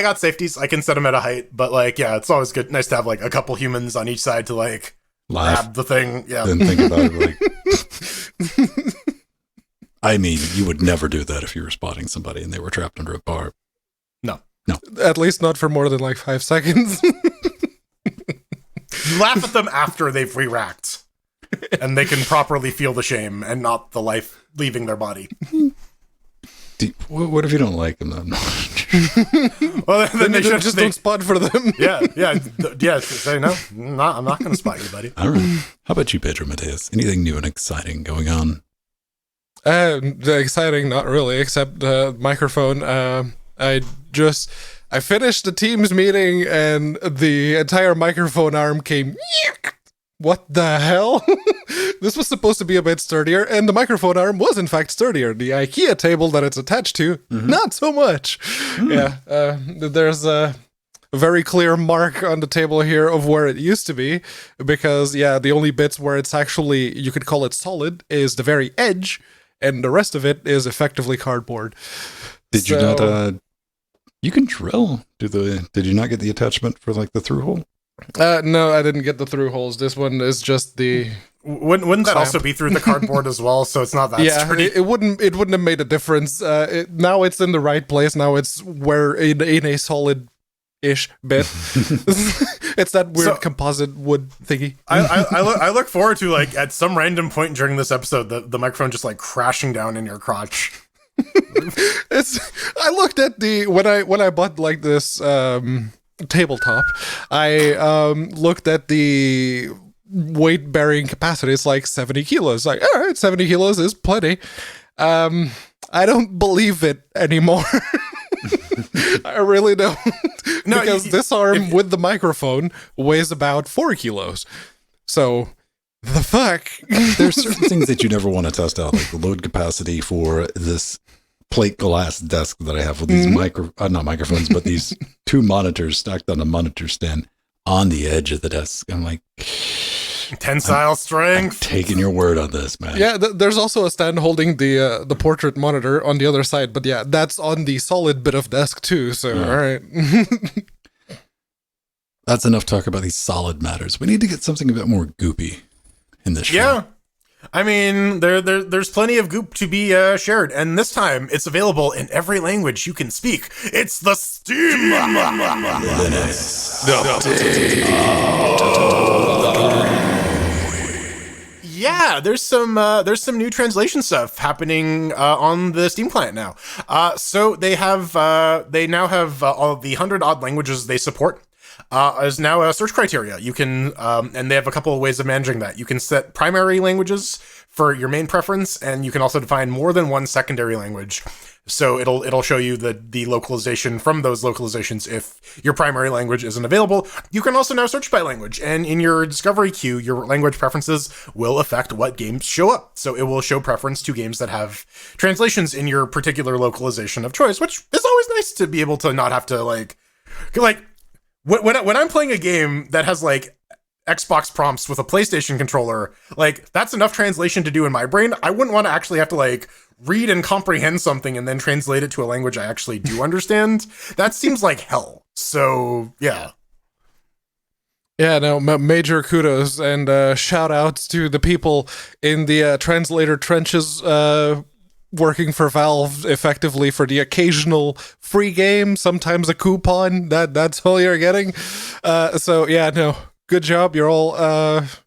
got safeties. I can set them at a height, but like, yeah, it's always nice to have like a couple humans on each side to like grab the thing. Yeah. Then think about it like. I mean, you would never do that if you were spotting somebody and they were trapped under a bar. No. At least not for more than like 5 seconds. You laugh at them after they've re-racked. And they can properly feel the shame and not the life leaving their body. What if you don't like them then? Well, then they just don't spot for them. Yeah. Say no. I'm not going to spot you, buddy. All right. How about you, Pedro Mateus? Anything new and exciting going on? Exciting, not really, except microphone. I finished the Teams meeting and the entire microphone arm came. What the hell? This was supposed to be a bit sturdier, and the microphone arm was in fact sturdier. The IKEA table that it's attached to, not so much. Yeah, there's a very clear mark on the table here of where it used to be, because the only bits where it's actually, you could call it solid, is the very edge, and the rest of it is effectively cardboard. Did you not? You can drill. Did you not get the attachment for like the through hole? No, I didn't get the through holes. This one is just the. Wouldn't that also be through the cardboard as well? So it's not that sturdy. It wouldn't have made a difference. Now it's in the right place. Now it's where in a solid-ish bit. It's that weird composite wood thingy. I look forward to like at some random point during this episode the microphone just like crashing down in your crotch. I looked at when I bought like this tabletop, I looked at the weight bearing capacity. It's like 70 kilos. Like, all right, 70 kilos is plenty. I don't believe it anymore. I really don't. No, because this arm with the microphone weighs about 4 kilos. So the fuck? There's certain things that you never want to test out, like the load capacity for this plate glass desk that I have with these not microphones, but these 2 monitors stacked on a monitor stand on the edge of the desk. I'm like, tensile strength. I'm taking your word on this, man. Yeah, there's also a stand holding the portrait monitor on the other side, but yeah, that's on the solid bit of desk too. So all right. That's enough talk about these solid matters. We need to get something a bit more goopy in this show. Yeah. I mean, there's plenty of goop to be shared, and this time it's available in every language you can speak. It's the Steam Yeah, there's some new translation stuff happening on the Steam client now. So they now have all the 100 odd languages they support. is now a search criteria. You can, and they have a couple of ways of managing that. You can set primary languages for your main preference, and you can also define more than one secondary language. So it'll show you the localization from those localizations if your primary language isn't available. You can also now search by language, and in your discovery queue, your language preferences will affect what games show up. So it will show preference to games that have translations in your particular localization of choice, which is always nice to be able to not have to like when I'm playing a game that has like Xbox prompts with a PlayStation controller, like that's enough translation to do in my brain. I wouldn't want to actually have to like read and comprehend something and then translate it to a language I actually do understand. That seems like hell. So yeah. Yeah, no, major kudos and shout outs to the people in the translator trenches working for Valve effectively for the occasional free game, sometimes a coupon. That's all you're getting. So yeah, no, good job. You're all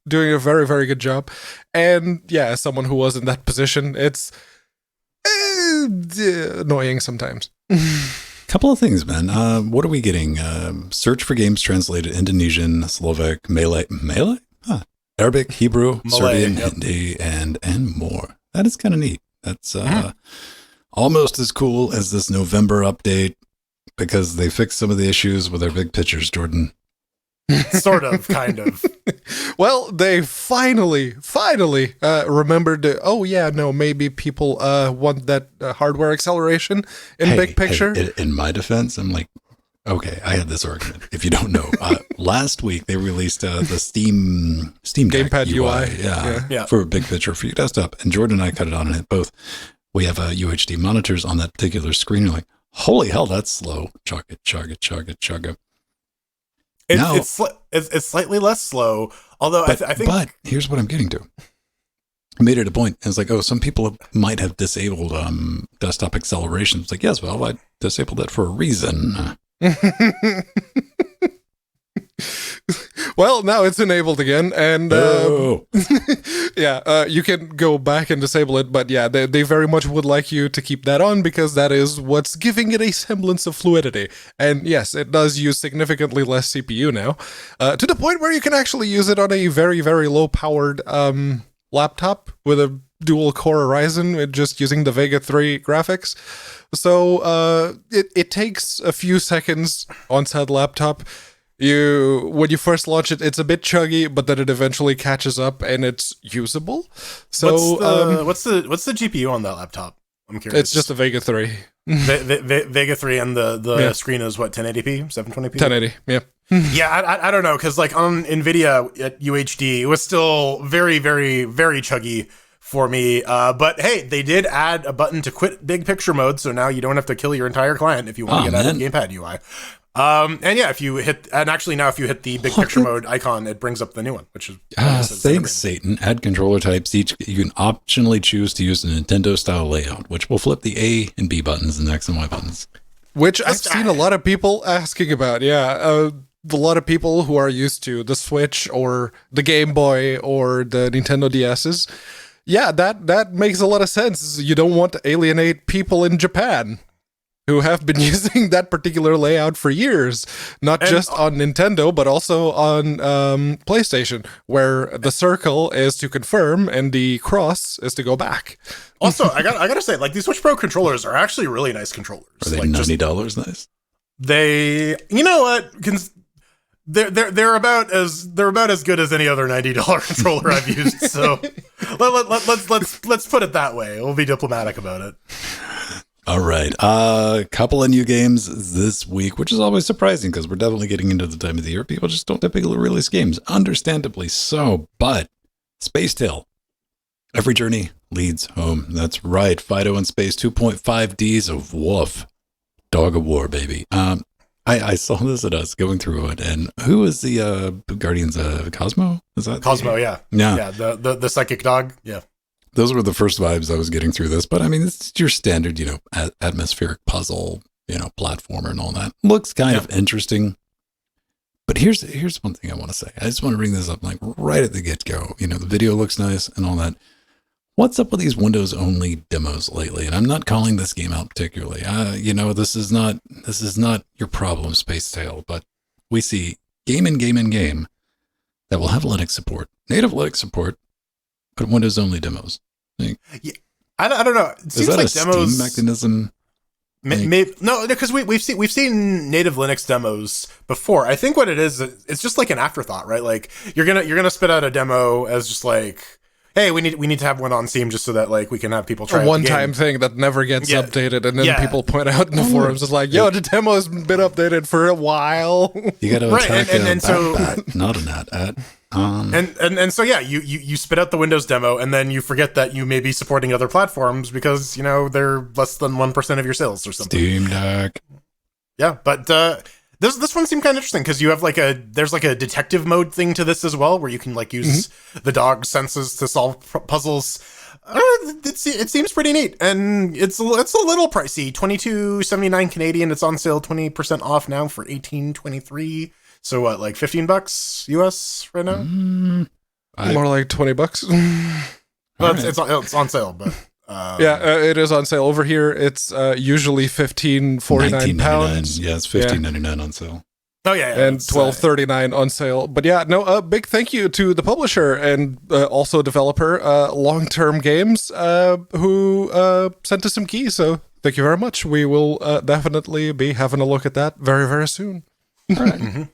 doing a very, very good job. And yeah, as someone who was in that position, it's annoying sometimes. Couple of things, man. What are we getting? Search for games translated Indonesian, Slovak, Malay, huh. Arabic, Hebrew, Malay, Serbian, Hindi, and more. That is kind of neat. That's almost as cool as this November update because they fixed some of the issues with our big pictures, Jordan. Sort of, kind of. Well, they finally remembered oh yeah, no, maybe people want that hardware acceleration in big picture. Hey, in my defense, I'm like, okay, I had this argument. If you don't know, last week they released the Steam Gamepad UI. Yeah, for big picture for your desktop. And Jordan and I cut it on and hit both. We have UHD monitors on that particular screen. You're like, holy hell, that's slow. Chug it. It's slightly less slow, although I think. But here's what I'm getting to. I made it a point. It's like, oh, some people might have disabled desktop acceleration. It's like, yes, well, I disabled it for a reason. Well, now it's enabled again, and you can go back and disable it, but yeah, they very much would like you to keep that on because that is what's giving it a semblance of fluidity. And yes, it does use significantly less CPU now, to the point where you can actually use it on a very, very low-powered laptop with a dual-core Ryzen, with just using the Vega 3 graphics. So it takes a few seconds on said laptop. When you first launch it, it's a bit chuggy, but then it eventually catches up and it's usable. So what's the GPU on that laptop? I'm curious. It's just a Vega 3. Vega 3 and the screen is what, 1080p, 720p? 1080, yeah. Yeah, I don't know, because like on NVIDIA at UHD, it was still very, very, very chuggy for me. But hey, they did add a button to quit big picture mode, so now you don't have to kill your entire client if you want to get out of Gamepad UI. And yeah, if you hit the big picture mode icon, it brings up the new one, which is thanks, Satan. Add controller types. Each you can optionally choose to use a Nintendo style layout, which will flip the A and B buttons and the X and Y buttons. Which I've seen a lot of people asking about. Yeah, a lot of people who are used to the Switch or the Game Boy or the Nintendo DS's. Yeah, that makes a lot of sense. You don't want to alienate people in Japan who have been using that particular layout for years, not just on Nintendo, but also on PlayStation, where the circle is to confirm and the cross is to go back. Also, I gotta say, like, these Switch Pro controllers are actually really nice controllers. Are they like, $90 nice? They, you know what? They're about as good as any other $90 controller I've used. So let's put it that way. We'll be diplomatic about it. All right. A couple of new games this week, which is always surprising because we're definitely getting into the time of the year. People just don't typically release games, understandably so. But Space Tale. Every journey leads home. That's right. Fido in Space, 2.5Ds of woof. Dog of War, baby. I saw this at us going through it, and who is the Guardians of Cosmo? Is that Cosmo? Yeah. The psychic dog. Yeah. Those were the first vibes I was getting through this, but I mean, it's your standard, atmospheric puzzle, platformer and all that. Looks kind of interesting. But here's one thing I want to say. I just want to bring this up like right at the get-go. The video looks nice and all that. What's up with these Windows-only demos lately? And I'm not calling this game out particularly. This is not your problem, Space Tale, but we see game that will have Linux support, native Linux support, but Windows-only demos. Like, Yeah, I don't know. It is seems that like a demos. Steam mechanism? No, because we've seen native Linux demos before. I think what it is, it's just like an afterthought, right? Like you're gonna spit out a demo as just like, hey, we need to have one on Steam just so that like we can have people try A out the one-time game. thing that never gets updated, and then Yeah. people point out in the forums, it's like, yo, the demo has been updated for a while. You got to Right, attack and so- not an at. And so yeah, you spit out the Windows demo, and then you forget that you may be supporting other platforms because they're less than 1% of your sales or something. Steam Deck. Yeah, but this one seemed kind of interesting because you have there's a detective mode thing to this as well, where you can like use the dog's senses to solve puzzles. It seems pretty neat, and it's a little pricey. $22.79 Canadian. It's on sale 20% off now for $18.23. So what, like $15 US right now? More like $20. Well, Right. it's on sale, but It is on sale over here. It's usually £15.49. $19.99. Yeah, it's $15.99 on sale. oh yeah, And it's, $12.39 on sale. But yeah, no, big thank you to the publisher and also developer, Long Term Games, who sent us some keys. So thank you very much. We will definitely be having a look at that very, very soon. All right.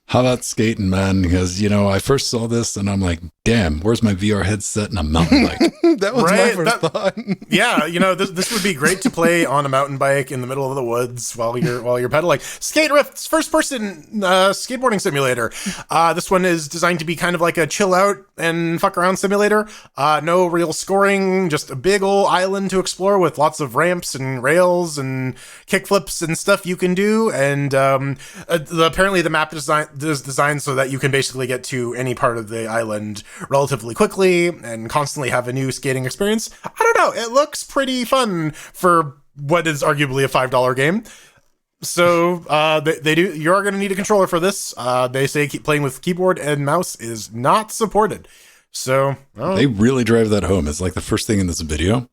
How about skating, man? Because, I first saw this and I'm like, damn, where's my VR headset and a mountain bike? That was my Right, first thought. yeah, this would be great to play on a mountain bike in the middle of the woods while you're pedaling. Skate Rift's first person skateboarding simulator. This one is designed to be kind of like a chill out and fuck around simulator. No real scoring, just a big old island to explore with lots of ramps and rails and kickflips and stuff you can do. And apparently the map is designed so that you can basically get to any part of the island relatively quickly and constantly have a new skating experience. I don't know. It looks pretty fun for what is arguably a $5 game. So they do. You are going to need a controller for this. They say keep playing with keyboard and mouse is not supported. So They really drive that home. It's like the first thing in this video.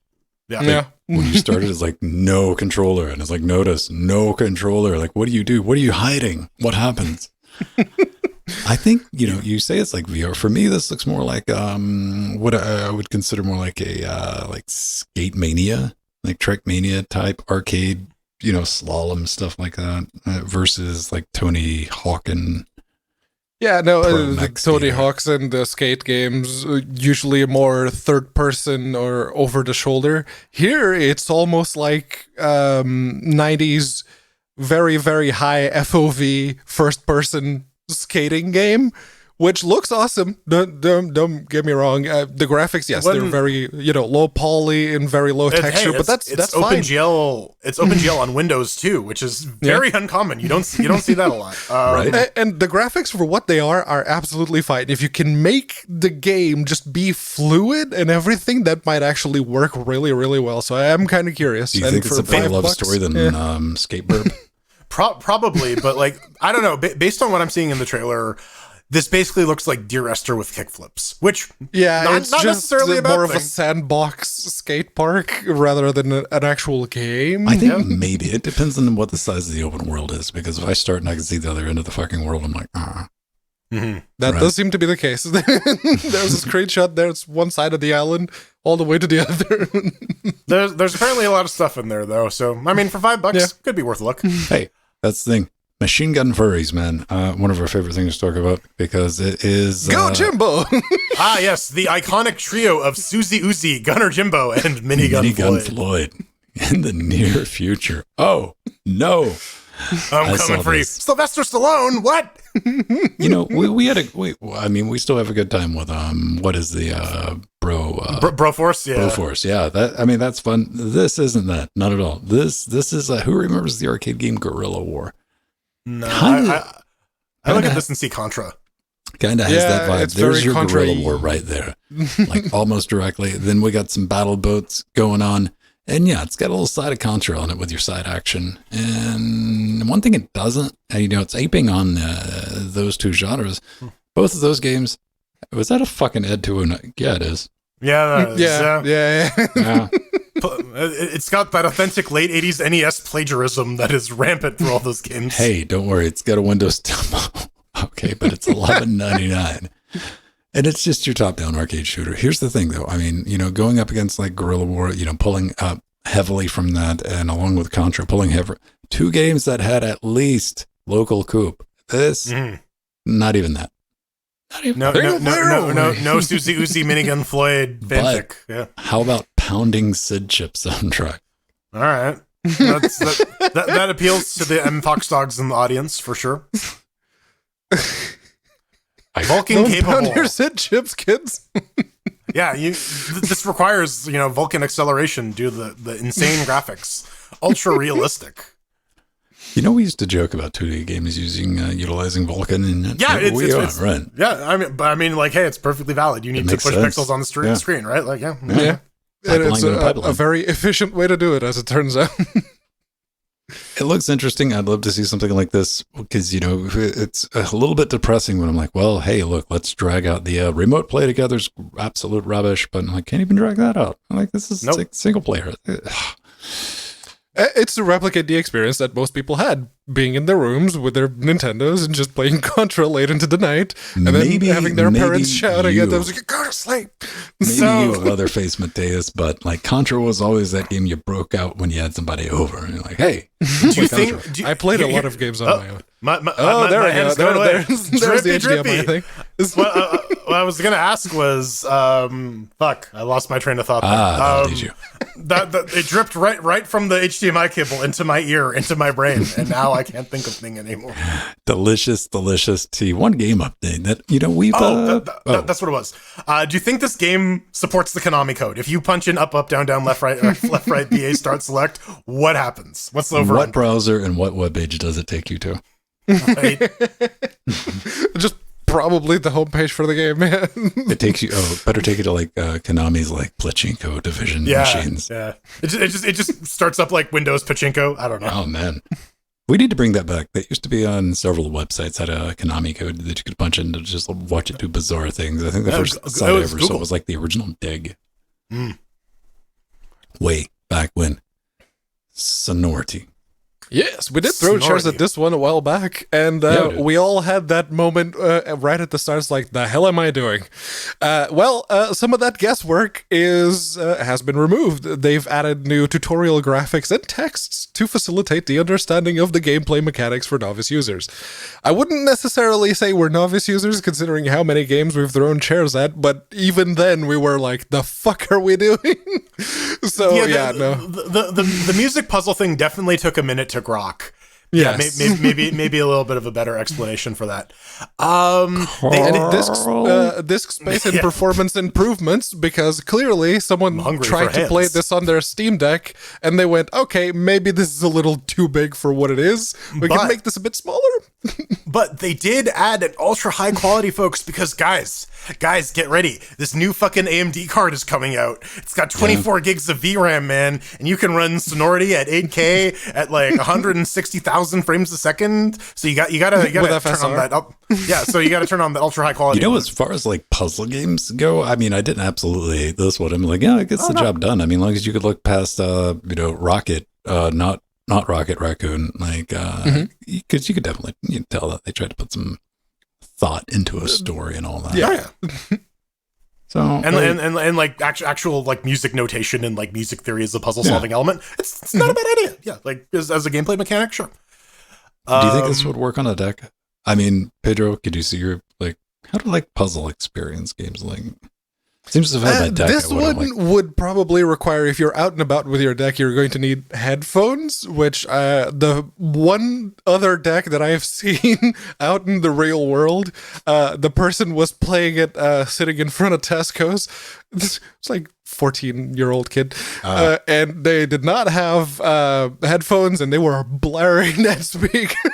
Yeah. When you started, it's like no controller, and it's like notice no controller. Like, what do you do? What are you hiding? What happens? I think you say it's like VR. For me, this looks more like what I would consider more like a like Skate Mania, like Trek Mania type arcade, slalom stuff like that, versus like Tony Hawk and Yeah, no, Pro the Max Tony skater. Hawk's and the skate games, usually more third person or over the shoulder. Here, it's almost like 90s very, very high FOV first person skating game, which looks awesome. Don't get me wrong. The graphics, yes, they're very low poly and very low texture, but that's fine. OpenGL. It's OpenGL on Windows too, which is very uncommon. You don't see that a lot. Right. And the graphics for what they are absolutely fine. If you can make the game just be fluid and everything, that might actually work really, really well. So I am kind of curious. Do you And think it's for a better love $5, story than Skatebird? Probably, but like I don't know. Based on what I'm seeing in the trailer, this basically looks like Dear Esther with kickflips, which it's not just necessarily a bad more of a thing. sandbox skate park rather than an actual game. I think maybe it depends on what the size of the open world is. Because if I start and I can see the other end of the fucking world, I'm like, That Right. does seem to be the case. There's a screenshot. There's one side of the island all the way to the other. There's apparently a lot of stuff in there though. So I mean, for $5, could be worth a look. hey, that's the thing. Machine gun furries, man. One of our favorite things to talk about because it is Go Jimbo! Ah, yes, the iconic trio of Susie Uzi, Gunner Jimbo, and Minigun Floyd. in the near future. Oh no! I'm I saw coming for you, this. Sylvester Stallone. What? We still have a good time with what is the Broforce, yeah. Broforce? Yeah, that's fun. This isn't that, not at all. This is who remembers the arcade game Guerrilla War? No, Kinda- I look at this and see Contra. Kind of has Yeah, that vibe. it's There's very your Contra-y. Guerrilla War right there, like almost directly. Then we got some battle boats going on, and yeah, it's got a little side of Contra on it with your side action. And one thing it doesn't, and it's aping on those two genres. Both of those games. Was that a fucking Ed to an? Yeah, it is. Yeah, yeah. Yeah. It's got that authentic late 80s NES plagiarism that is rampant through all those games. Hey, don't worry. It's got a Windows demo. Okay, but it's $11.99. And it's just your top-down arcade shooter. Here's the thing, though. I mean, going up against like Guerrilla War, pulling up heavily from that, and along with Contra, pulling heavily. 2 games that had at least local coop. This, not even that. Not even no Susie Uzi Minigun Floyd fanfic. Yeah. How about pounding Sid Chip soundtrack? All right. That appeals to the M Fox dogs in the audience for sure. Vulcan capable. Pound your Sid Chips, kids. Yeah, this requires Vulcan acceleration due to the insane graphics, ultra realistic. We used to joke about 2D games utilizing Vulkan, and yeah, it's right. Yeah, I mean, like, hey, it's perfectly valid. You need to push pixels on the screen, right? Like, yeah. And it's a very efficient way to do it, as it turns out. It looks interesting. I'd love to see something like this because, it's a little bit depressing when I'm like, well, hey, look, let's drag out the remote play together is absolute rubbish, but I can't even drag that out. I'm like, this is single player. It's to replicate the experience that most people had, being in their rooms with their Nintendos and just playing Contra late into the night, and then having their parents shouting at them, like, "Go to sleep." Maybe you, Leatherface Mateus, but like Contra was always that game you broke out when you had somebody over, and you're like, "Hey, I played a lot of games on my own." There we go. There's the HDMI thing. What I was gonna ask was, fuck, I lost my train of thought. Did you? That it dripped right from the HDMI cable into my ear, into my brain, and now I can't think of thing anymore. Delicious tii. One game update that we've. That's what it was. Do you think this game supports the Konami code? If you punch in up, down, left, right, BA, start, select, what happens? What's the overrun? What browser and what web page does it take you to? Right. Just probably the homepage for the game, man. It takes you. Better take it to like Konami's like Pachinko division machines. Yeah, it just starts up like Windows Pachinko. I don't know. Oh man, we need to bring that back. That used to be on several websites. Had a Konami code that you could punch in to just watch it do bizarre things. I think the first site I ever saw was like the original Dig. Way back when. Sonority. Yes, we did throw chairs at this one a while back, and we all had that moment right at the start. It's like, the hell am I doing? Some of that guesswork has been removed. They've added new tutorial graphics and texts to facilitate the understanding of the gameplay mechanics for novice users. I wouldn't necessarily say we're novice users, considering how many games we've thrown chairs at, but even then we were like, the fuck are we doing? The music puzzle thing definitely took a minute to grok. Yes. Yeah, maybe a little bit of a better explanation for that. They added disk space and performance improvements because clearly someone tried to play this on their Steam Deck and they went, okay, maybe this is a little too big for what it is. We can make this a bit smaller. But they did add an ultra high quality, folks, because guys, get ready. This new fucking AMD card is coming out. It's got 24 gigs of VRAM, man, and you can run Sonority at 8K at like 160,000 frames a second. So you gotta turn on that up. Yeah, so you gotta turn on the ultra high quality. As far as like puzzle games go, I mean, I didn't absolutely hate this one. I'm like, yeah, it gets the job done. I mean, as long as you could look past Rocket, not Rocket Raccoon, like because you could definitely tell that they tried to put some thought into a story and all that. Yeah. So and like actual like music notation and like music theory as a puzzle solving element. It's not a bad idea. Yeah, like as a gameplay mechanic, sure. Do you think this would work on a deck? I mean, Pedro, could you see your how do puzzle experience games like? Seems to have had that deck. This one would probably require, if you're out and about with your deck, you're going to need headphones, which the one other deck that I have seen out in the real world, the person was playing it sitting in front of Tesco's. It's like 14-year-old kid. And they did not have headphones, and they were blaring that speaker.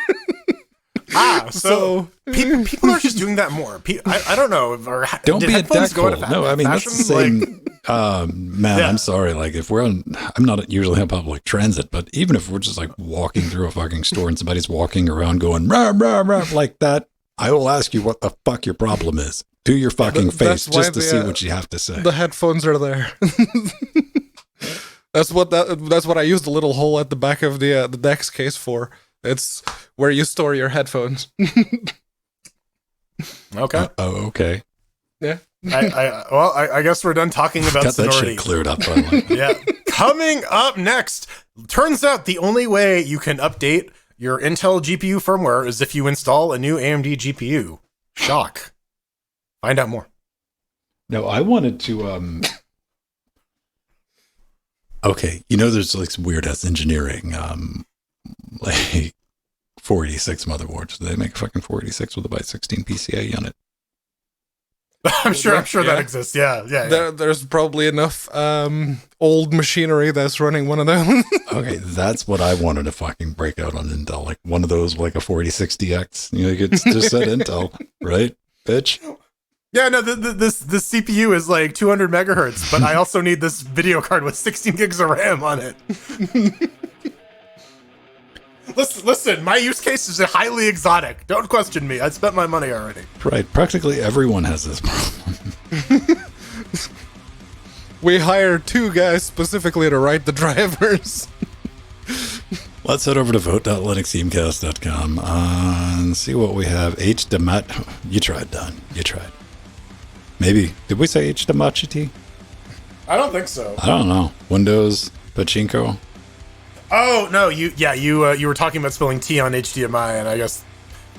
So people are just doing that more. I don't know. Don't be a deckhole. No, I mean, that's the same. Man, I'm sorry. Like, if I'm not usually on public transit, but even if we're just like walking through a fucking store and somebody's walking around going rah, rah, rah, like that, I will ask you what the fuck your problem is to your fucking face just to see what you have to say. The headphones are there. That's what I use the little hole at the back of the Dex case for. It's where you store your headphones. Okay. Okay. Yeah. I guess we're done talking about Got that sonority. shit cleared up finally. Yeah. Coming up next, turns out the only way you can update your Intel GPU firmware is if you install a new AMD GPU. Shock. Find out more. No, I wanted to okay, there's like some weird ass engineering like 486 motherboards. Do they make a fucking 486 with a by 16 PCIe unit? I'm sure Yeah. that exists. Yeah. There's probably enough old machinery that's running one of those. Okay, that's what I wanted to fucking break out on Intel. Like one of those, like a 4060X. It's just said Intel, right, bitch? Yeah, no, this CPU is like 200 megahertz, but I also need this video card with 16 gigs of RAM on it. Listen, my use case is highly exotic. Don't question me. I spent my money already. Right, practically everyone has this problem. We hired 2 guys specifically to write the drivers. Let's head over to vote.linuxgamecast.com and see what we have. HDMAT. You tried, Don. You tried. Maybe. Did we say HDMAT? I don't think so. I don't know. Windows, Pachinko. Oh no, you were talking about spelling T on HDMI, and I guess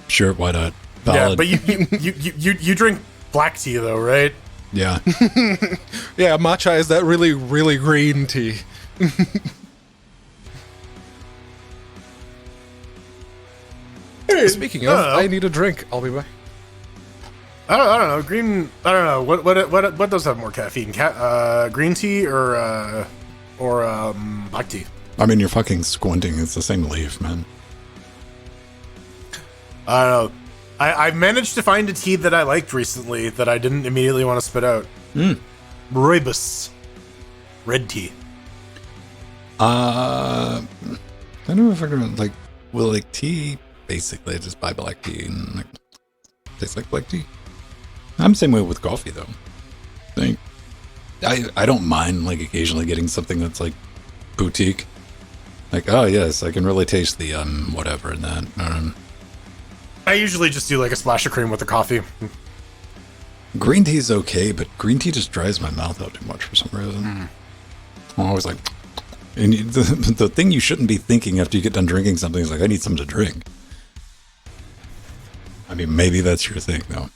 Sure, why not? yeah, Valid. but you drink black tea though, right? Yeah. Yeah, matcha is that really, really green tea. Speaking of, I need a drink. I'll be back. I don't know. Green. I don't know. What does have more caffeine? Green tea or black tea? I mean, you're fucking squinting. It's the same leaf, man. I don't know. I managed to find a tea that I liked recently that I didn't immediately want to spit out. Rooibos. Red tea. I don't know if I can, like tea, basically, I just buy black tea and, like, tastes like black tea. I'm the same way with coffee, though. I don't mind, like, occasionally getting something that's, like, boutique. Like, oh, yes, I can really taste the, whatever in that. I usually just do, like, a splash of cream with the coffee. Green tea is okay, but green tea just dries my mouth out too much for some reason. I'm always like... And the thing you shouldn't be thinking after you get done drinking something is like, I need something to drink. I mean, maybe that's your thing, though.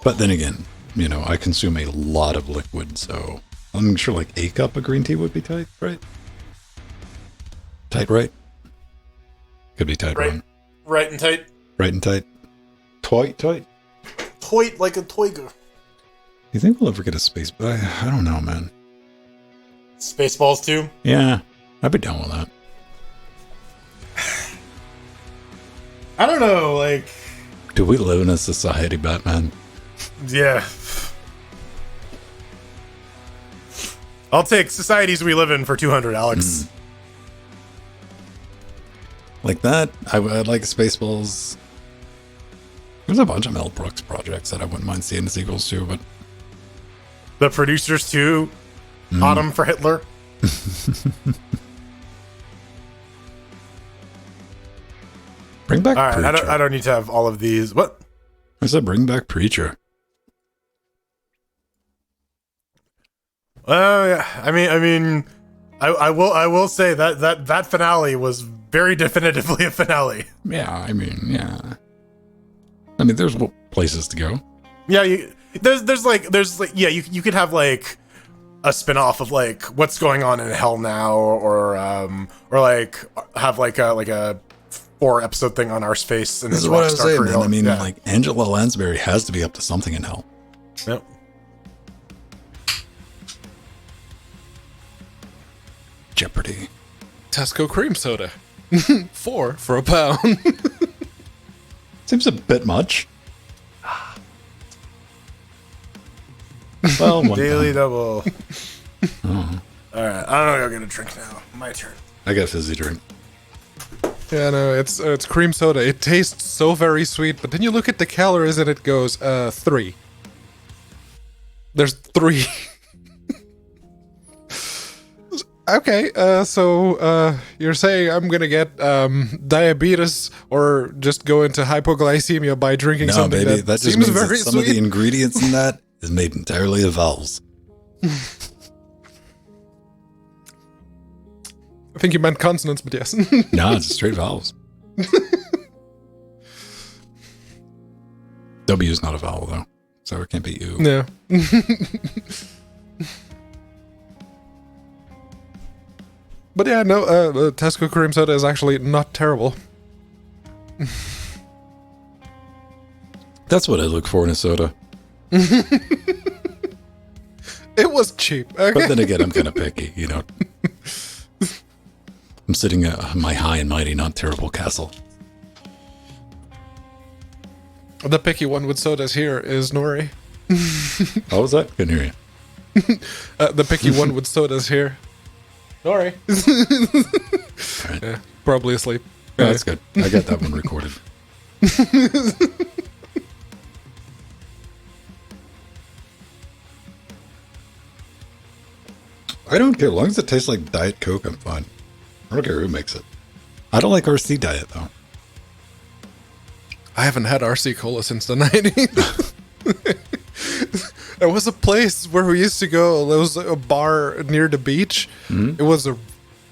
But then again, I consume a lot of liquid, so I'm sure like a cup of green tea would be tight, right? Tight, right? Could be tight, Right. wrong. Right and tight. Right and tight. Tight. Toit like a toiga. You think we'll ever get a space? But I don't know, man. Spaceballs too. Yeah, I'd be down with that. I don't know, like... Do we live in a society, Batman? Yeah. I'll take societies we live in for 200, Alex. Like that, I'd like Spaceballs. There's a bunch of Mel Brooks projects that I wouldn't mind seeing the sequels to, but... The Producers too. Autumn for Hitler. Bring back All right, Preacher. I don't need to have all of these. What? I said bring back Preacher. Yeah. I mean, I will say that finale was very definitively a finale. Yeah, I mean, yeah. I mean, there's places to go. Yeah, there's yeah, you could have like a spin-off of like what's going on in hell now, or like have like a 4-episode thing on our space. And This is what I was saying, man. I mean, like Angela Lansbury has to be up to something in hell. Yep. Jeopardy. Tesco cream soda. 4 for £1. Seems a bit much. Well, one Daily time. double. All right, I don't know. I'm gonna drink now. My turn. I got a fizzy drink. Yeah, no, it's cream soda. It tastes so very sweet, but then you look at the calories and it goes 3. There's 3. Okay, so you're saying I'm gonna get diabetes or just go into hypoglycemia by drinking No, something baby, that that just seems means very that some of the sweet? ingredients in that is made entirely of vowels. I think you meant consonants, but yes. No, it's straight vowels. W is not a vowel, though, so it can't be U. Yeah. But yeah, no, Tesco cream soda is actually not terrible. That's what I look for in a soda. It was cheap. Okay. But then again, I'm kind of picky, you know. I'm sitting at my high and mighty, not terrible castle. The picky one with sodas here is Nori. What was that? Couldn't hear you. The picky one with sodas here. Nori. All right. Yeah, probably asleep. Oh, that's good. I got that one recorded. I don't care. As long as it tastes like Diet Coke, I'm fine. I don't care who makes it. I don't like RC Diet, though. I haven't had RC Cola since the 90s. There was a place where we used to go. There was a bar near the beach. Mm-hmm. It was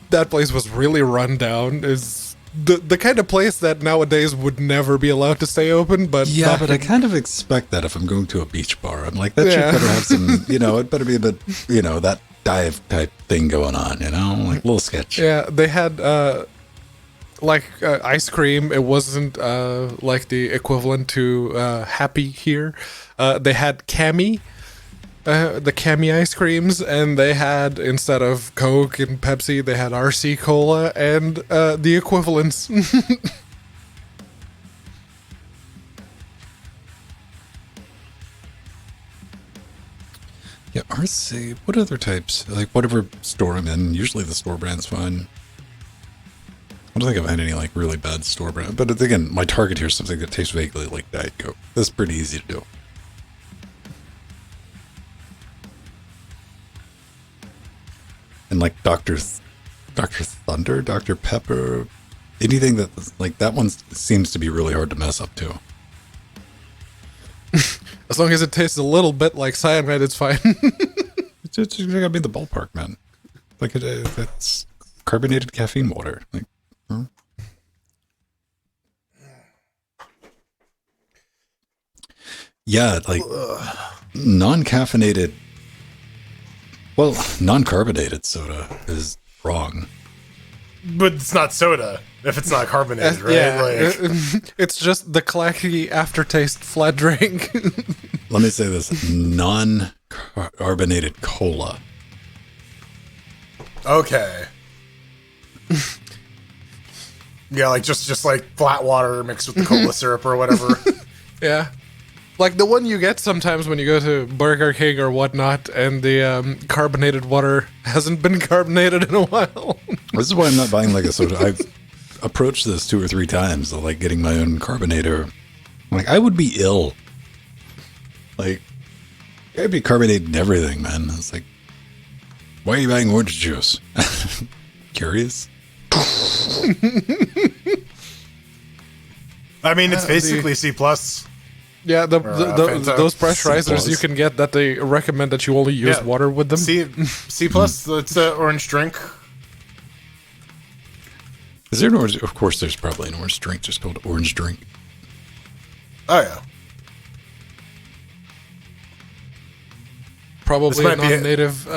that place was really run down. Is the kind of place that nowadays would never be allowed to stay open. But Yeah, but I kind of expect that if I'm going to a beach bar. I'm like, that Yeah. should better have some, it better be a bit, that dive type thing going on, like a little sketch. yeah, they had ice cream. It wasn't like the equivalent to Happy here. They had Cami. The Cami ice creams, and they had, instead of Coke and Pepsi, they had RC Cola and the equivalents. Yeah, RC, what other types? Like, whatever store I'm in, usually the store brand's fine. I don't think I've had any, really bad store brand. But again, my target here is something that tastes vaguely like Diet Coke. That's pretty easy to do. And Dr. Thunder, Dr. Pepper, anything that one seems to be really hard to mess up too. As long as it tastes a little bit like cyanide, it's fine. It's just gotta be in the ballpark, man. It's carbonated caffeine water. Yeah, non-caffeinated. Well, non-carbonated soda is wrong. But it's not soda if it's not carbonated, right? Yeah, it's just the clacky aftertaste flat drink. Let me say this: non-carbonated cola. Okay. Yeah, just like flat water mixed with the cola syrup or whatever. Yeah. Like the one you get sometimes when you go to Burger King or whatnot, and the carbonated water hasn't been carbonated in a while. This is why I'm not buying a soda. I've approached this 2 or 3 times, getting my own carbonator. I would be ill. I'd be carbonated in everything, man. It's why are you buying orange juice? Curious? I mean, it's basically C+. Yeah, Fanta. those pressurizers you can get that they recommend that you only use water with them. C+, it's an orange drink. Is there an orange? Of course, there's probably an orange drink just called orange drink. Oh, yeah. Probably a non-native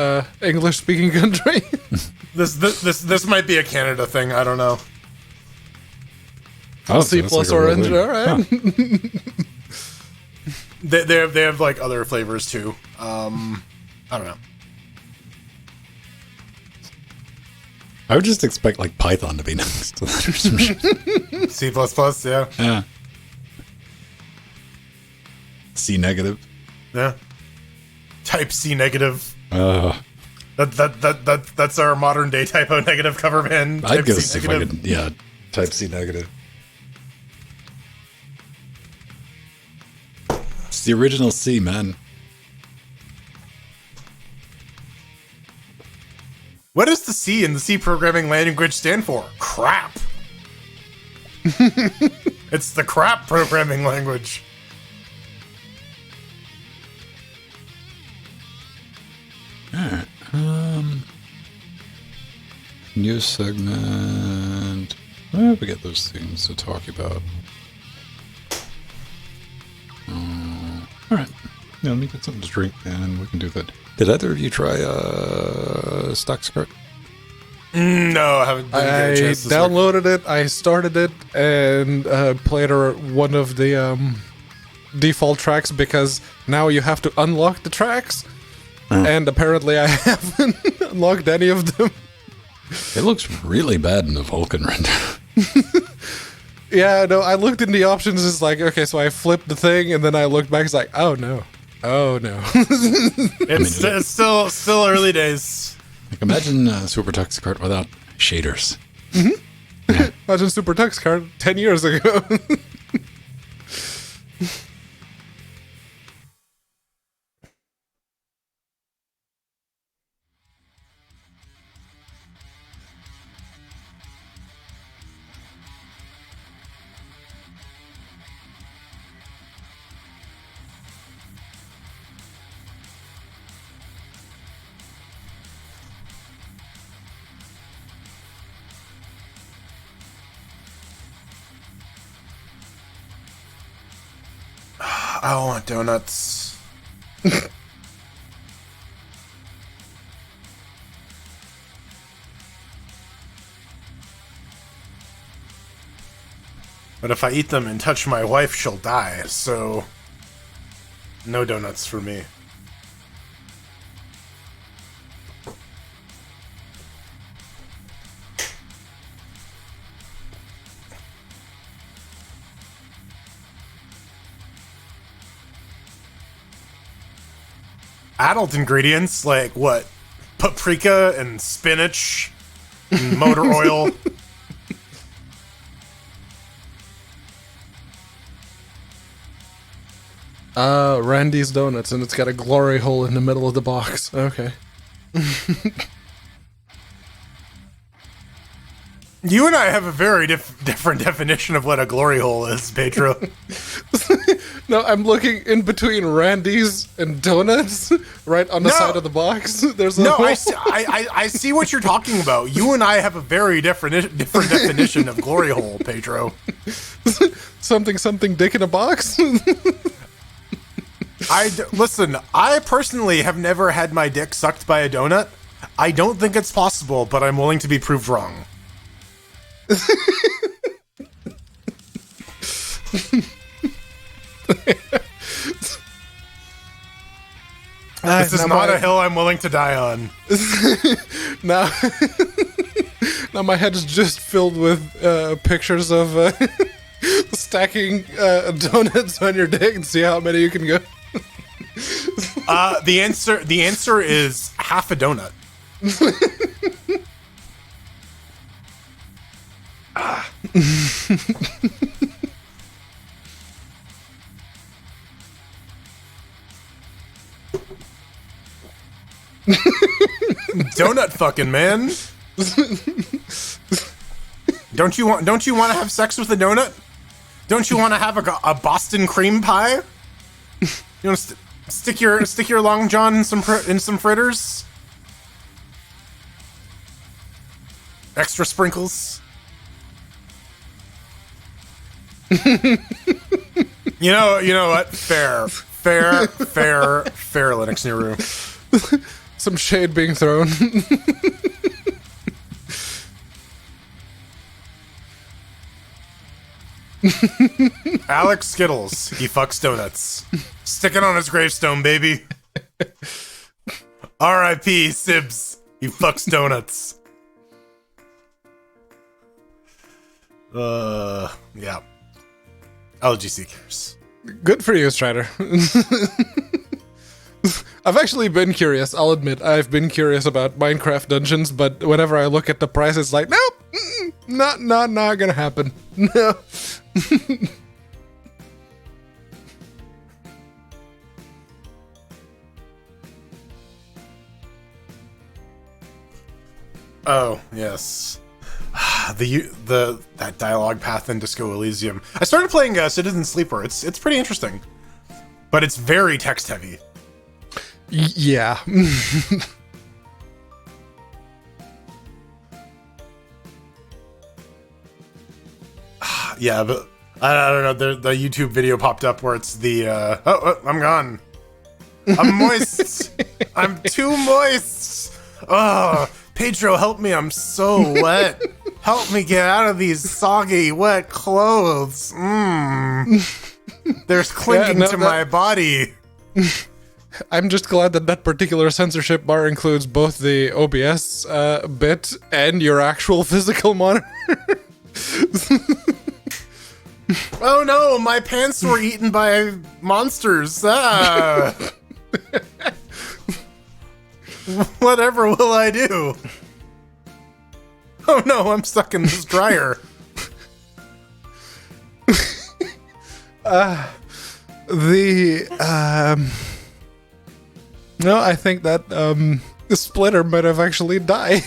English-speaking country. This might be a Canada thing. I don't know. Oh, C plus orange, all right. Huh. They have other flavors too. I don't know. I would just expect Python to be next to that or some shit. C++, yeah. Yeah. C negative. Yeah. Type C negative. Uh, That's our modern day typo negative cover band. I'd Type go C see if I negative. could, type C negative. It's the original C, man. What does the C in the C programming language stand for? Crap. It's the crap programming language. Alright. New segment. Well, we got those things to talk about. Alright. Yeah, let me get something to drink and we can do that. Did either of you try Stocks Cart? No, I haven't. I downloaded it, I started it, and played one of the default tracks because now you have to unlock the tracks, and apparently I haven't unlocked any of them. It looks really bad in the Vulkan render. Yeah, no, I looked in the options, it's like, okay, so I flipped the thing, and then I looked back, it's like, oh no. Oh no. It's still early days. Like, imagine Super Tux Cart without shaders. Imagine Super Tux Card 10 years ago. I want donuts. But if I eat them and touch my wife, she'll die, so no donuts for me. Adult ingredients like what? Paprika and spinach and motor oil. Randy's Donuts, and it's got a glory hole in the middle of the box. Okay. You and I have a very different definition of what a glory hole is, Pedro. No, I'm looking in between Randy's and Donuts, right on the side of the box. There's a hole. I see what you're talking about. You and I have a very different definition of glory hole, Pedro. something dick in a box. Listen, I personally have never had my dick sucked by a donut. I don't think it's possible, but I'm willing to be proved wrong. This is not a hill I'm willing to die on. now, now my head is just filled with pictures of stacking donuts on your dick and see how many you can go. The answer is half a donut. Donut fucking, man. Don't you want to have sex with a donut? Don't you want to have a Boston cream pie? You want to stick your long john in some fritters? Extra sprinkles. You know what? Fair, Linux Nero. Some shade being thrown. Alex Skittles, he fucks donuts. Stick it on his gravestone, baby. R.I.P. Sibs, he fucks donuts. Yeah. LGC cares. Good for you, Strider. I've actually been curious. I'll admit, I've been curious about Minecraft Dungeons, but whenever I look at the price, it's like, nope, not gonna happen. No. Oh, yes. That dialogue path in Disco Elysium. I started playing Citizen Sleeper. It's pretty interesting, but it's very text heavy. Yeah. Yeah, but I don't know. The YouTube video popped up where it's the I'm gone. I'm moist. I'm too moist. Oh, Pedro, help me. I'm so wet. Help me get out of these soggy, wet clothes. There's clinging to my body. I'm just glad that that particular censorship bar includes both the OBS bit and your actual physical monitor. Oh no, my pants were eaten by monsters. Whatever will I do? Oh no, I'm stuck in this dryer. No, I think that the splitter might have actually died.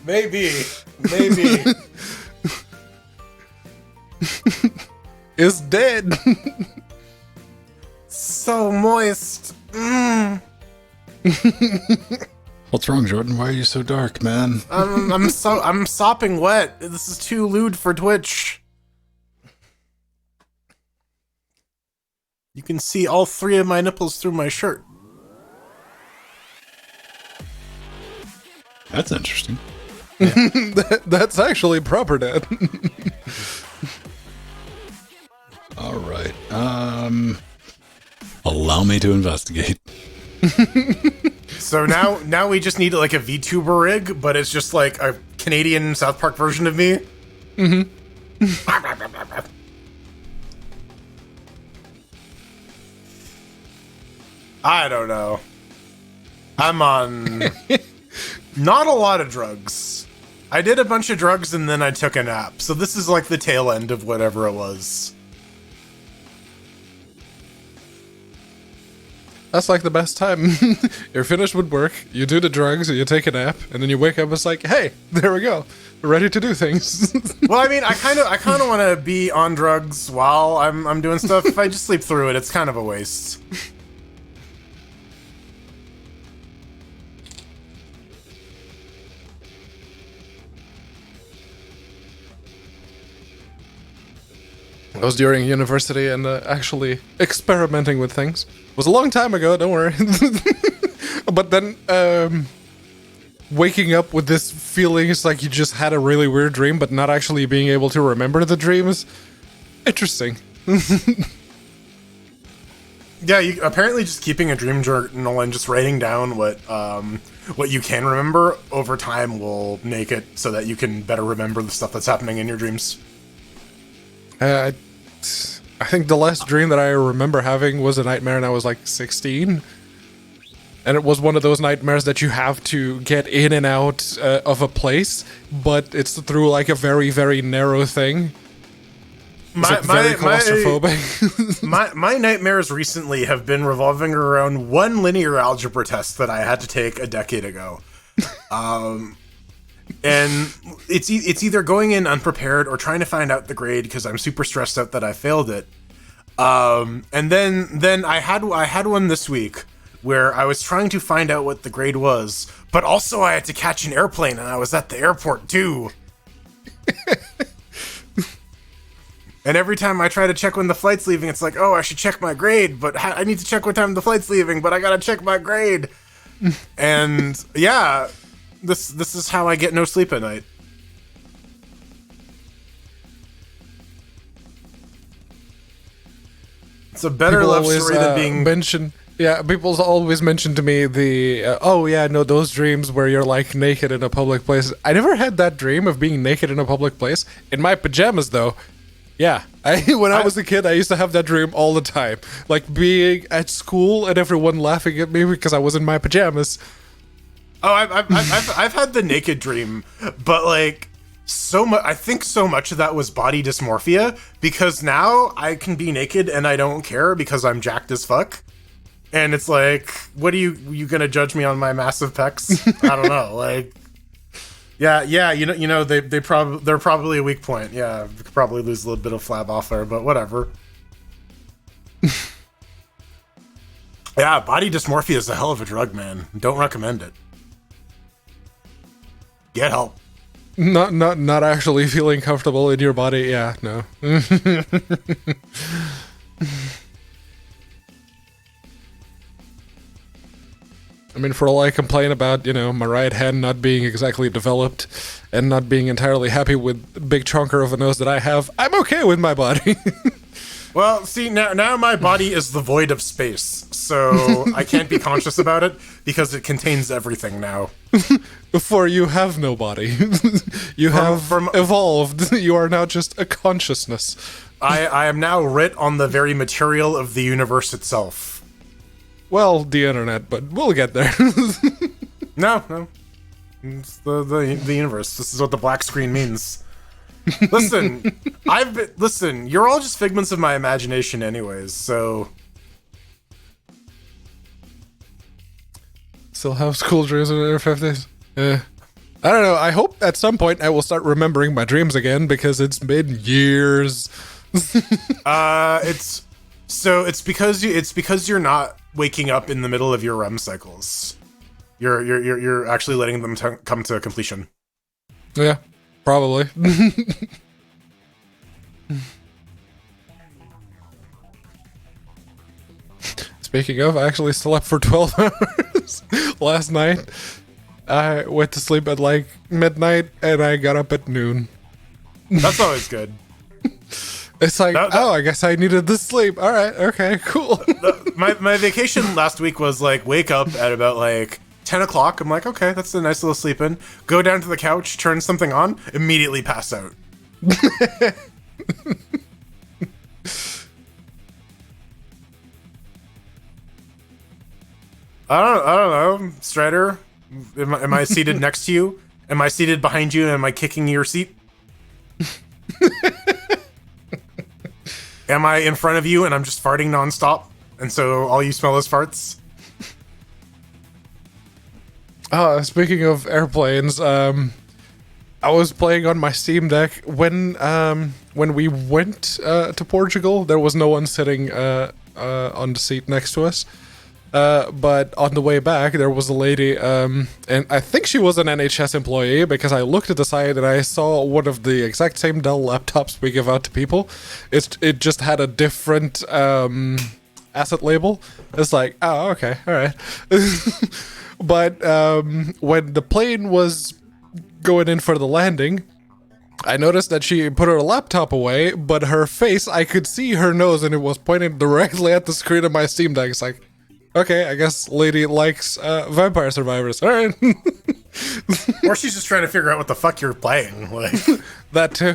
Maybe. Is dead. So moist. What's wrong, Jordan? Why are you so dark, man? I'm sopping wet. This is too lewd for Twitch. You can see all 3 of my nipples through my shirt. That's interesting. That's actually proper, Dad. All right. Allow me to investigate. So now we just need like a VTuber rig, but it's just like a Canadian South Park version of me. Mm-hmm. I don't know. I'm on not a lot of drugs. I did a bunch of drugs and then I took a nap. So this is like the tail end of whatever it was. That's like the best time. You're finished with work, you do the drugs, you take a nap, and then you wake up, it's like, hey, there we go. We're ready to do things. Well, I mean, I kind of want to be on drugs while I'm doing stuff. If I just sleep through it, it's kind of a waste. I was during university and actually experimenting with things. It was a long time ago, don't worry. But then waking up with this feeling, it's like you just had a really weird dream, but not actually being able to remember the dreams. Interesting. Yeah, apparently just keeping a dream journal and just writing down what you can remember over time will make it so that you can better remember the stuff that's happening in your dreams. I think the last dream that I remember having was a nightmare, and I was like 16. And it was one of those nightmares that you have to get in and out of a place, but it's through like a very, very narrow thing. Very claustrophobic. My nightmares recently have been revolving around one linear algebra test that I had to take a decade ago. And it's either going in unprepared or trying to find out the grade because I'm super stressed out that I failed it. And then I had one this week where I was trying to find out what the grade was, but also I had to catch an airplane and I was at the airport too. And every time I try to check when the flight's leaving, it's like, oh, I should check my grade, but I need to check what time the flight's leaving, but I gotta check my grade. And yeah, this is how I get no sleep at night. It's a better People love always, story than being... Yeah, people's always mention to me the, oh yeah, no, those dreams where you're like naked in a public place. I never had that dream of being naked in a public place. In my pajamas, though. Yeah, when I was a kid, I used to have that dream all the time. Like being at school and everyone laughing at me because I was in my pajamas. Oh, I've had the naked dream, but like so much. I think so much of that was body dysmorphia because now I can be naked and I don't care because I'm jacked as fuck. And it's like, what are you gonna judge me on my massive pecs? I don't know. Like, Yeah. They're probably a weak point. Yeah, we could probably lose a little bit of flab off there, but whatever. Yeah, body dysmorphia is a hell of a drug, man. Don't recommend it. Get help. Not actually feeling comfortable in your body. Yeah, no. I mean, for all I complain about, my right hand not being exactly developed and not being entirely happy with the big chunker of a nose that I have, I'm okay with my body. Well, see, now my body is the void of space, so I can't be conscious about it because it contains everything now. Before you have no body. You have evolved. You are now just a consciousness. I am now writ on the very material of the universe itself. Well, the internet, but we'll get there. No. It's the universe. This is what the black screen means. Listen, you're all just figments of my imagination anyways, so... Still have school dreams in their 50s? I don't know, I hope at some point I will start remembering my dreams again, because it's been years. It's because you're not waking up in the middle of your REM cycles. You're actually letting them come to completion. Yeah, probably. Speaking of, I actually slept for 12 hours last night. I went to sleep at like midnight and I got up at noon. That's always good. It's like, I guess I needed the sleep. All right, okay, cool. My vacation last week was like wake up at about like 10 o'clock. I'm like, okay, that's a nice little sleep in. Go down to the couch, turn something on, immediately pass out. I don't know, Strider. Am I seated next to you? Am I seated behind you? And am I kicking your seat? Am I in front of you and I'm just farting nonstop? And so all you smell is farts? Speaking of airplanes, I was playing on my Steam Deck when we went to Portugal. There was no one sitting on the seat next to us. But on the way back, there was a lady, and I think she was an NHS employee because I looked at the side and I saw one of the exact same Dell laptops we give out to people. It just had a different asset label. It's like, oh, okay, all right. But when the plane was going in for the landing, I noticed that she put her laptop away, but her face, I could see her nose, and it was pointing directly at the screen of my Steam Deck. It's like, okay, I guess lady likes Vampire Survivors. All right. Or she's just trying to figure out what the fuck you're playing. Like that too.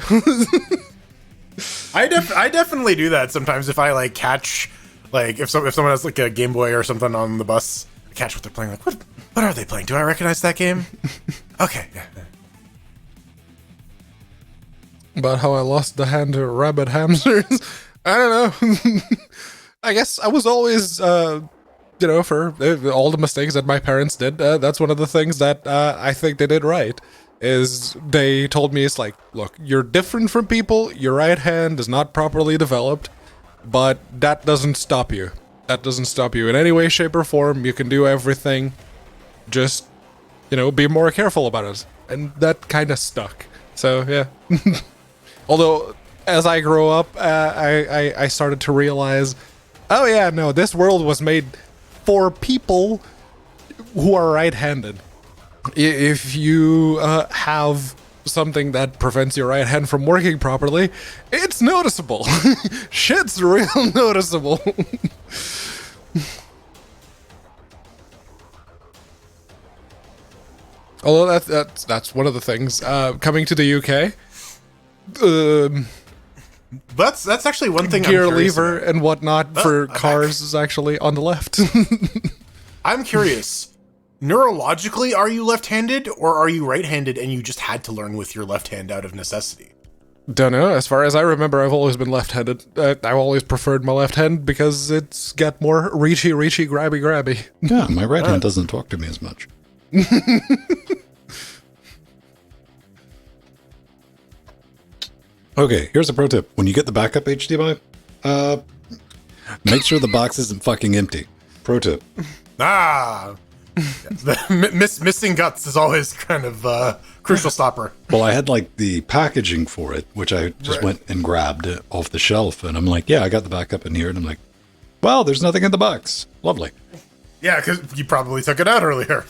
I definitely do that sometimes if I like catch, like if someone has like a Game Boy or something on the bus, I catch what they're playing. Like what are they playing? Do I recognize that game? Okay. Yeah. About how I lost the hand to rabbit hamsters. I don't know. I guess I was always, for all the mistakes that my parents did, that's one of the things that I think they did right. Is they told me, it's like, look, you're different from people, your right hand is not properly developed, but that doesn't stop you. That doesn't stop you in any way, shape, or form. You can do everything. Just, be more careful about it. And that kind of stuck. So, yeah. Although, as I grow up, I started to realize, oh yeah, no, this world was made for people who are right-handed. If you have something that prevents your right hand from working properly, it's noticeable. Shit's real noticeable. Although that's one of the things. Coming to the UK, that's actually one thing. Gear lever and whatnot for cars is actually on the left. I'm curious. Neurologically, are you left-handed or are you right-handed and you just had to learn with your left hand out of necessity? Don't know. As far as I remember, I've always been left-handed. I've always preferred my left hand because it's got more reachy, grabby. Yeah, my right hand doesn't talk to me as much. Okay, here's a pro tip. When you get the backup HDMI, make sure the box isn't fucking empty. Pro tip. Ah, missing guts is always kind of crucial stopper. Well, I had like the packaging for it, which I just went and grabbed off the shelf, and I'm like, yeah, I got the backup in here, and I'm like, well, there's nothing in the box. Lovely. Yeah, because you probably took it out earlier.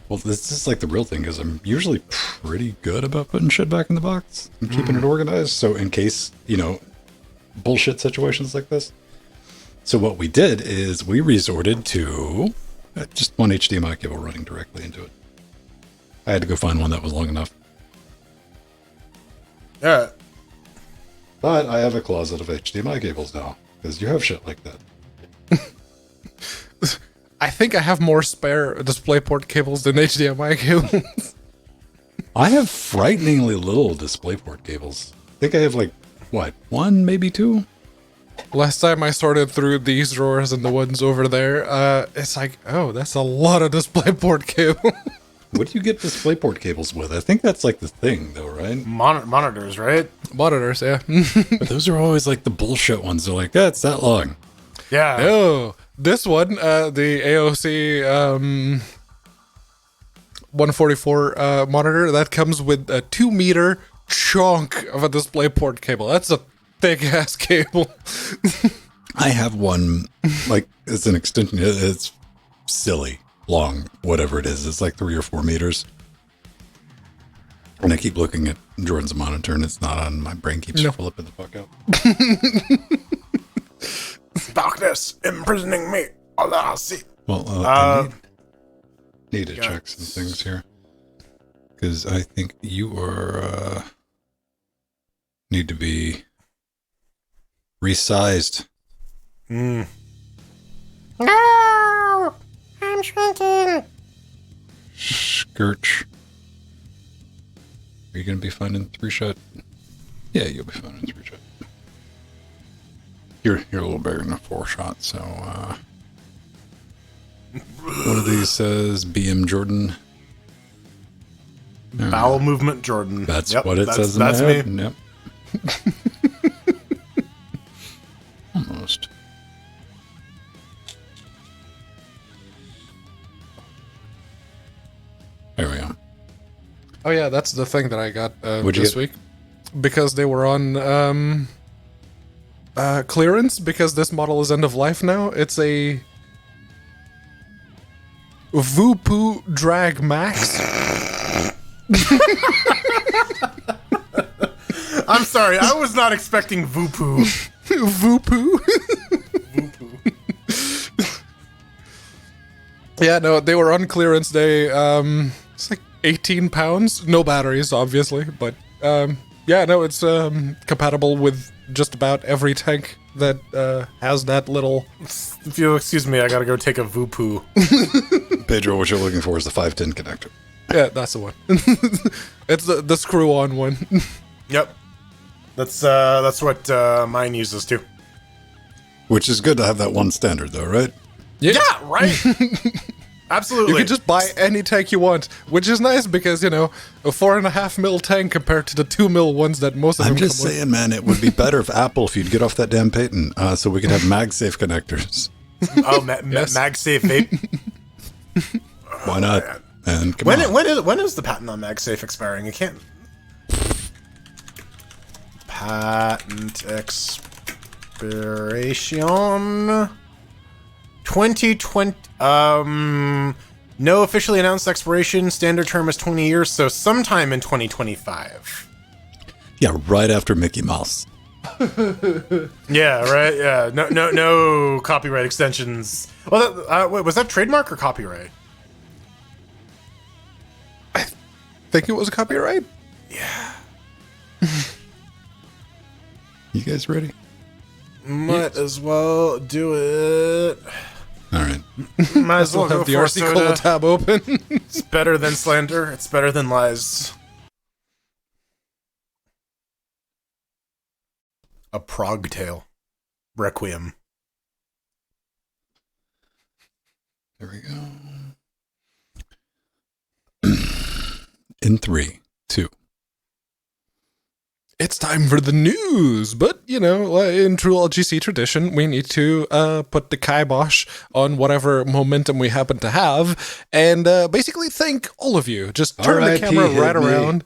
Well, this is like the real thing, because I'm usually pretty good about putting shit back in the box and keeping it organized. So in case, bullshit situations like this. So what we did is we resorted to just one HDMI cable running directly into it. I had to go find one that was long enough. Yeah. But I have a closet of HDMI cables now, because you have shit like that. I think I have more spare DisplayPort cables than HDMI cables. I have frighteningly little DisplayPort cables. I think I have like, one, maybe two? Last time I sorted through these drawers and the ones over there, it's like, oh, that's a lot of DisplayPort cable. What do you get DisplayPort cables with? I think that's like the thing, though, right? Monitors, right? Monitors, yeah. But those are always like the bullshit ones. They're like, it's that long. Yeah. Oh, this one, the AOC 144 monitor, that comes with a 2-meter chunk of a DisplayPort cable. That's a thick-ass cable. I have one, like, it's an extension. It's silly, long, whatever it is. It's like 3 or 4 meters. And I keep looking at Jordan's monitor, and it's not on. My brain keeps flipping the fuck out. Darkness imprisoning me. All that I see. Well, I need to check some things here. Because I think you are, need to be resized. No! I'm shrinking. Skirch. Are you going to be fine in 3-shot? Yeah, you'll be fine in 3-shot. You're a little bigger than a 4-shot, so, one of these says BM Jordan. Bowel movement Jordan. That's what it says in that's my head. me. Yep. Almost. There we go. Oh yeah, that's the thing that I got What'd you this get? week. Because they were on clearance, because this model is end of life now. It's a Voopoo Drag Max. I'm sorry, I was not expecting Voopoo. Voopoo. Yeah, no, they were on clearance day. It's like 18 pounds. No batteries, obviously, but yeah, no, it's compatible with just about every tank that has that little. If you'll excuse me, I gotta go take a Voopoo. Pedro, what you're looking for is the 510 connector. Yeah, that's the one. It's the screw-on one. Yep. That's what mine uses too. Which is good to have that one standard, though, right? Yeah, right. Absolutely. You can just buy any tank you want, which is nice because, a 4.5 mil tank compared to the 2 mil ones that most of them I'm just come with. saying, man, it would be better if Apple, if you'd get off that damn patent, so we could have MagSafe connectors. Oh, Yes. MagSafe vape. Why not? man. And come on. When is the patent on MagSafe expiring? You can't. Patent expiration 2020. No officially announced expiration. Standard term is 20 years, so sometime in 2025. Yeah, right after Mickey Mouse. Yeah, right. Yeah, no copyright extensions. Well, wait, was that trademark or copyright? Think it was a copyright? Yeah. You guys ready? Might as well do it. All right. Might as well go Have the for RC soda. Cola tab open. It's better than slander. It's better than lies. A Prague Tale. Requiem. There we go. In 3, 2. It's time for the news, but, in true LGC tradition, we need to put the kibosh on whatever momentum we happen to have, and basically thank all of you. Just turn the camera right around.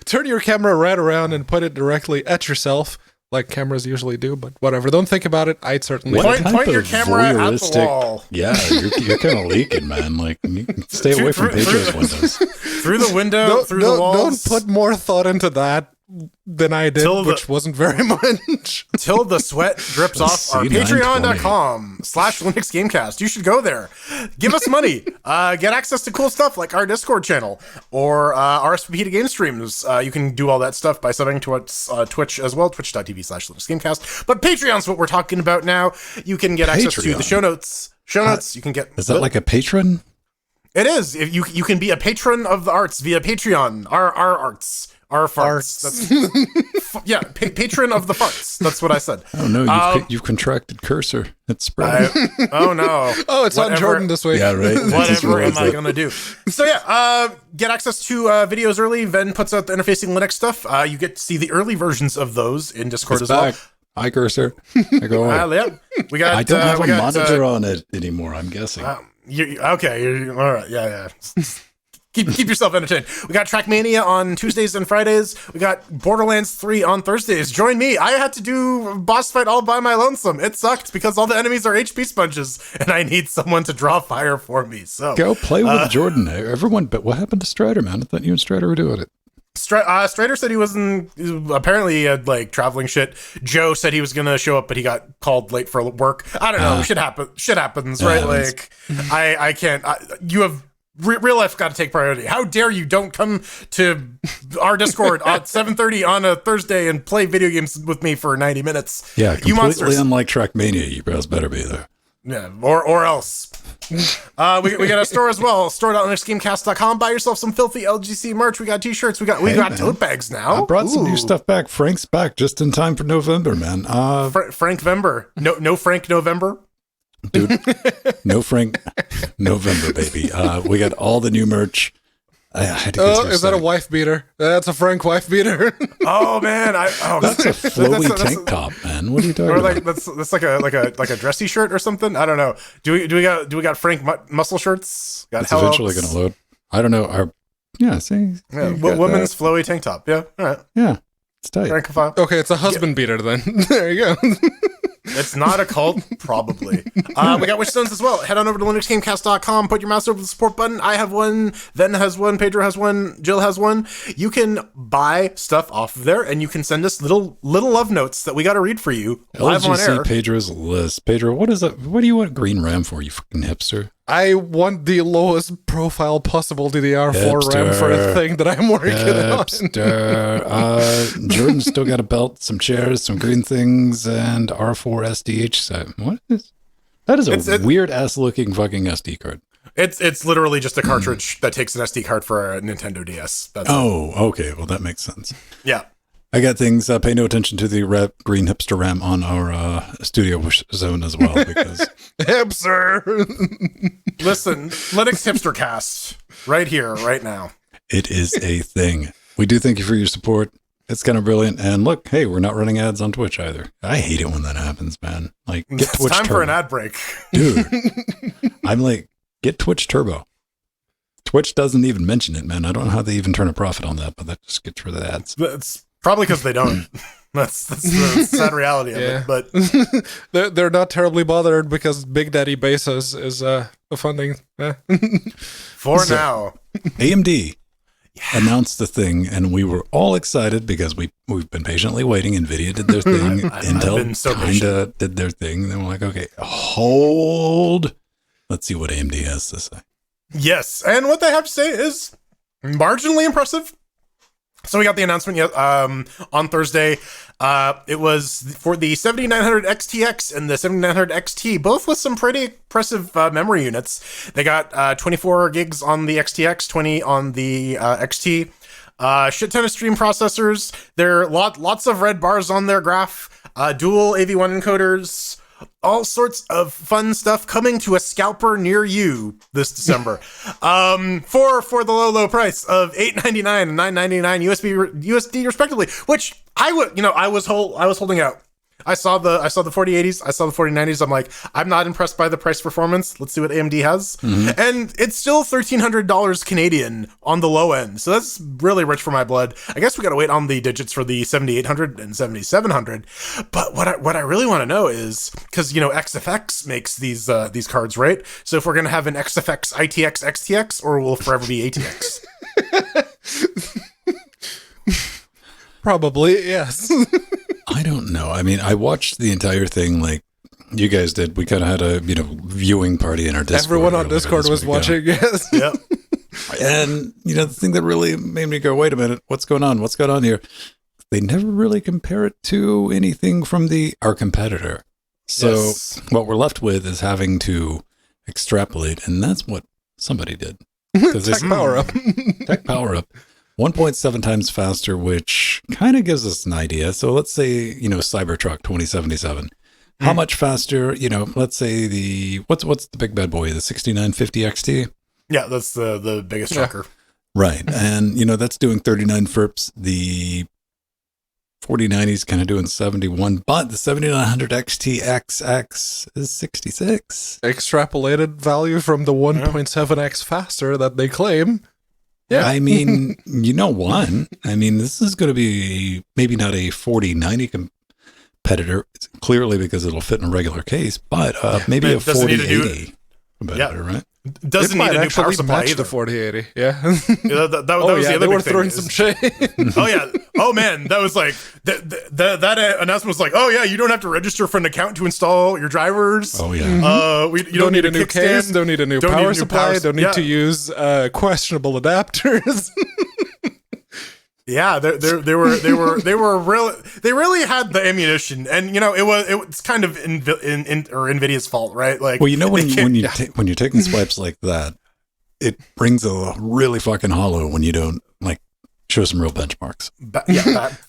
Turn your camera right around and put it directly at yourself, like cameras usually do, but whatever. Don't think about it. I'd certainly... Point your camera at the wall. Yeah, you're kind of leaking, man. Like, you can stay away from Pedro's windows. Through the window, through the walls. Don't put more thought into that than I did, which wasn't very much. Till the sweat drips off our patreon.com/Linux Gamecast. You should go there. Give us money. Get access to cool stuff like our Discord channel or RSVP to game streams. You can do all that stuff by subbing to us Twitch as well, twitch.tv/Linux Gamecast. But Patreon's what we're talking about now. You can get access to the show notes. You can get... Is that like a patron? It is. If you can be a patron of the arts via Patreon. Our arts. Our farts. Patron of the farts. That's what I said. Oh no, you've contracted cursor. It's spreading. Oh no. Oh, it's on Jordan this week. Yeah, right. Whatever am I gonna do? So get access to videos early. Ven puts out the interfacing Linux stuff. You get to see the early versions of those in Discord as well. Hi, cursor. I go yeah. We got. I don't have a monitor on it anymore. I'm guessing. You're all right. Yeah. Keep yourself entertained. We got Trackmania on Tuesdays and Fridays. We got Borderlands 3 on Thursdays. Join me. I had to do a boss fight all by my lonesome. It sucked because all the enemies are HP sponges, and I need someone to draw fire for me. So go play with Jordan. Everyone, but what happened to Strider, man? I thought you and Strider were doing it. Strider said he wasn't. Apparently, like traveling shit. Joe said he was gonna show up, but he got called late for work. I don't know. Shit happens, right? Like I can't. You have. Real life got to take priority. How dare you don't come to our Discord at 7:30 on a Thursday and play video games with me for 90 minutes? Yeah, completely unlike Trackmania. You guys better be there. Yeah, or else. We got a store as well. Store.linuxgamecast.com. Buy yourself some filthy LGC merch. We got t-shirts. We got tote bags now. I brought some new stuff back. Frank's back just in time for November, man. Frank Vember. No Frank November. Dude, no Frank November, baby. We got all the new merch. I had to get is that a wife beater? That's a Frank wife beater. Oh man, that's a flowy tank top, man. What are you talking about? That's like a dressy shirt or something. I don't know. Do we got Frank muscle shirts? Got it's eventually gonna load. I don't know. Women's flowy tank top. Yeah, all right. Yeah, it's tight. Okay, it's a husband beater then. There you go. It's not a cult, probably. We got Wishstones as well. Head on over to linuxgamecast.com, put your mouse over the support button. I have one, Ven has one, Pedro has one, Jill has one. You can buy stuff off of there, and you can send us little love notes that we got to read for you live on air. Pedro's list. Pedro, what is that? What do you want green RAM for, you fucking hipster? I want the lowest profile possible DDR4 RAM for a thing that I'm working on. Jordan's still got a belt, some chairs, some green things, and R4 SDH set. What is that? Is a weird ass looking fucking SD card. It's literally just a cartridge that takes an SD card for a Nintendo DS. That's it. Okay. Well, that makes sense. Yeah. I got things. Pay no attention to the green hipster RAM on our studio zone as well, because hipster. Listen, Linux Hipster Cast right here, right now. It is a thing. We do thank you for your support. It's kind of brilliant. And look, hey, we're not running ads on Twitch either. I hate it when that happens, man. Like, get it's Twitch time Turbo. for an ad break, dude. I'm like, get Twitch Turbo. Twitch doesn't even mention it, man. I don't know how they even turn a profit on that, but that just gets rid of the ads. It's probably because they don't. That's the sad reality of it. But they're not terribly bothered because Big Daddy Bezos is funding. For now. AMD announced the thing, and we were all excited because we've been patiently waiting. NVIDIA did their thing. Intel kind of did their thing. Then we're like, okay, hold. Let's see what AMD has to say. Yes, and what they have to say is marginally impressive. So we got the announcement on Thursday. It was for the 7900 XTX and the 7900 XT, both with some pretty impressive memory units. They got 24 gigs on the XTX, 20 on the XT. Shit ton of stream processors. There are lots of red bars on their graph. Dual AV1 encoders. all sorts of fun stuff coming to a scalper near you this December. For the low price of $8.99 and $9.99 USD respectively, which I was holding out. I saw the 4080s, I saw the 4090s. I'm like, I'm not impressed by the price performance. Let's see what AMD has. And it's still $1,300 Canadian on the low end. So that's really rich for my blood. I guess we got to wait on the digits for the 7800 and 7700. But what I really want to know is, because XFX makes these cards, right? So if we're going to have an XFX ITX XTX, or will it forever be ATX? Probably, yes. I don't know. I mean, I watched the entire thing like you guys did. We kind of had a viewing party in our Discord. Everyone on Discord was watching, yes. Yep. And, the thing that really made me go, wait a minute, what's going on? What's going on here? They never really compare it to anything from our competitor. So what we're left with is having to extrapolate, and that's what somebody did. Tech power up. Tech power up. 1.7 times faster, which kind of gives us an idea. So let's say, Cybertruck 2077. How much faster, let's say what's the big bad boy, the 6950 XT? Yeah, that's the biggest trucker. Right. And, that's doing 39 FERPs. The 4090 is kind of doing 71, but the 7900 XT XX is 66. Extrapolated value from the 1.7x faster that they claim. Yeah. I mean, this is going to be maybe not a 4090 competitor, clearly because it'll fit in a regular case, but maybe a 4080 competitor, right? Doesn't need a new power supply either. The 4080, yeah. That was the other they were big thing throwing some shade. Oh yeah. Oh man, that was like that announcement was like, oh yeah, you don't have to register for an account to install your drivers. Oh yeah. You don't need a new case. Don't need a new power supply. Don't need to use questionable adapters. Yeah, they really had the ammunition, and it's kind of Nvidia's fault, right? Like, well, when you're taking swipes like that, it brings a really fucking hollow when you don't show some real benchmarks.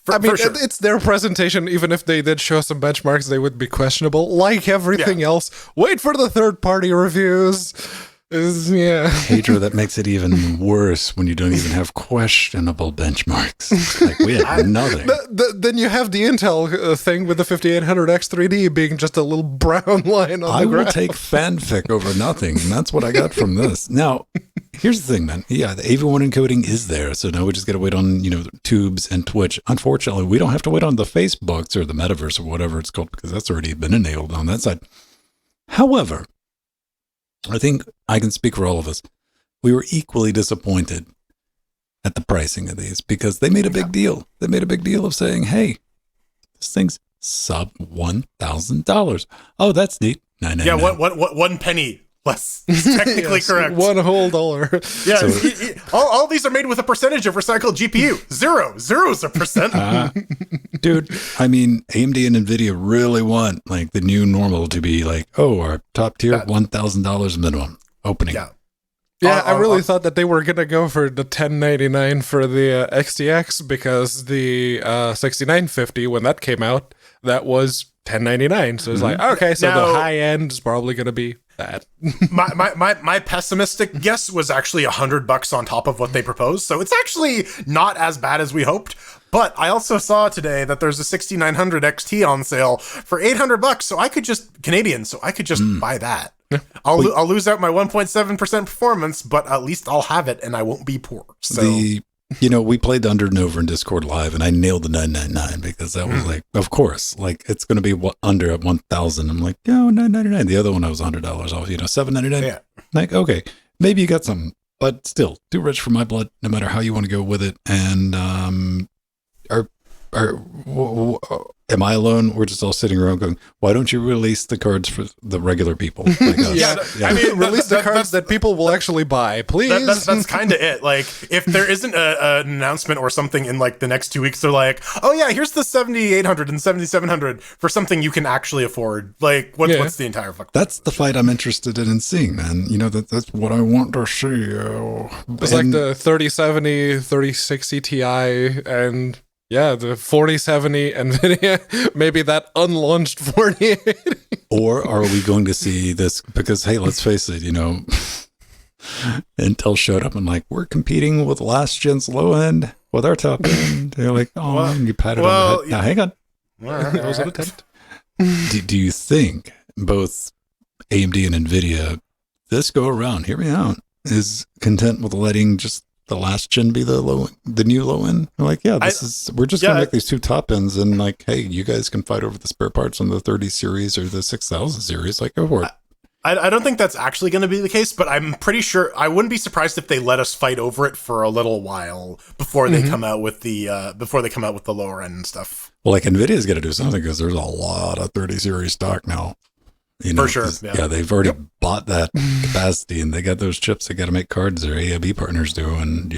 For sure. It's their presentation. Even if they did show some benchmarks, they would be questionable, like everything else. Wait for the third-party reviews. Pedro, that makes it even worse when you don't even have questionable benchmarks. Like, we have nothing. Then you have the Intel thing with the 5800X3D being just a little brown line on I the graph. will take fanfic over nothing, and that's what I got from this. Now, here's the thing, man. Yeah, the AV1 encoding is there, so now we just got to wait on, Tubes and Twitch. Unfortunately, we don't have to wait on the Facebooks or the Metaverse or whatever it's called, because that's already been enabled on that side. However, I think I can speak for all of us. We were equally disappointed at the pricing of these because they made a big deal. They made a big deal of saying, hey, this thing's sub $1,000. Oh, that's neat. $9.99. Yeah, what 1 penny less. Technically correct. $1 whole dollar. Yeah, so, all these are made with a percentage of recycled GPU. Zero's a percent. Dude, I mean, AMD and NVIDIA really want the new normal to be our top tier, $1,000 minimum opening. Yeah. Yeah, I really thought that they were going to go for the $1099 for the XTX because the 6950, when that came out, that was $1099. So it's okay, so the high end is probably going to be that. my pessimistic guess was actually $100 on top of what they proposed. So it's actually not as bad as we hoped. But I also saw today that there's a 6900 XT on sale for $800. So I could just buy that. I'll lose out my 1.7% performance, but at least I'll have it and I won't be poor. So we played the Under and Over in Discord live, and I nailed the 999 because that was of course, it's going to be under at 1,000. I'm like, no, 999. The other one I was $100 off. $799. Yeah. Okay, maybe you got something, but still too rich for my blood. No matter how you want to go with it, and am I alone? We're just all sitting around going, why don't you release the cards for the regular people like us? I mean, release the cards that people will actually buy, please. That's kind of it. If there isn't an announcement or something in the next 2 weeks, they're like, oh yeah, here's the 7800 and 7700 for something you can actually afford. What's the entire fuck? That's the fight I'm interested in seeing, man. That's what I want to see. It's like the 3070, 3060 Ti, and the 4070 NVIDIA, maybe that unlaunched 4080. Or are we going to see this? Because, hey, let's face it, Intel showed up and like, we're competing with last gen's low end with our top end. They're like, oh, well, and you pat it on the head. Now, hang on. That was an attempt. Do you think both AMD and NVIDIA, this go around, hear me out, is content with letting just the last gen be the new low end? They're like, yeah, we're just going to make these two top ends and like, hey, you guys can fight over the spare parts on the 30 series or the 6000 series. Like, go for it. I don't think that's actually going to be the case, but I'm pretty sure I wouldn't be surprised if they let us fight over it for a little while before they come out with the lower end stuff. Well, like NVIDIA's got to do something because there's a lot of 30 series stock now. For sure. Yeah, they've already bought that capacity and they got those chips they got to make cards their AIB partners do. And,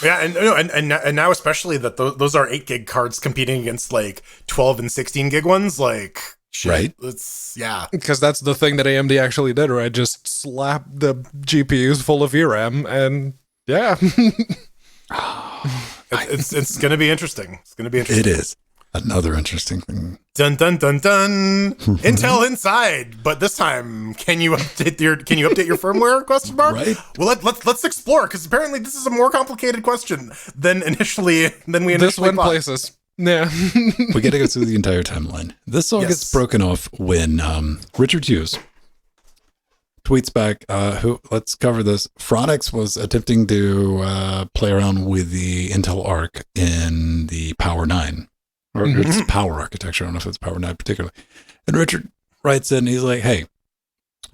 Yeah, and now especially that those are 8 gig cards competing against like 12 and 16 gig ones, like... Shit, right? Because that's the thing that AMD actually did, right? Just slap the GPUs full of VRAM, and yeah, it's going to be interesting. It's going to be interesting. It is another interesting thing. Dun dun dun dun. Intel Inside, but this time, can you update your firmware? Question mark. Right. Well, let's explore because apparently this is a more complicated question than we initially this went thought. Places. Yeah. We got to go through the entire timeline. This all gets broken off when Richard Hughes tweets back, let's cover this. Phronix was attempting to play around with the Intel Arc in the Power 9. Or it's Power architecture. I don't know if it's Power 9 particularly. And Richard writes in, he's like, hey,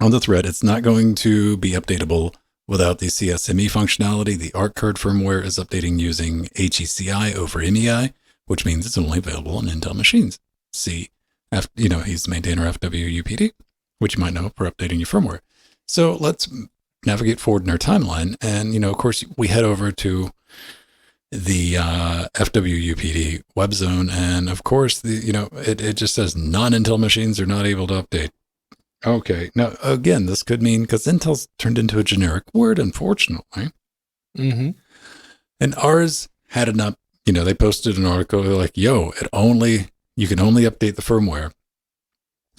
on the thread, it's not going to be updatable without the CSME functionality. The Arc card firmware is updating using HECI over MEI, which means it's only available on Intel machines. He's the maintainer of FWUPD, which you might know for updating your firmware. So let's navigate forward in our timeline. And, of course, we head over to the FWUPD web zone. And, of course, it just says non-Intel machines are not able to update. Okay. Now, again, this could mean, because Intel's turned into a generic word, unfortunately. Mm-hmm. And ours had enough. They posted an article like, you can only update the firmware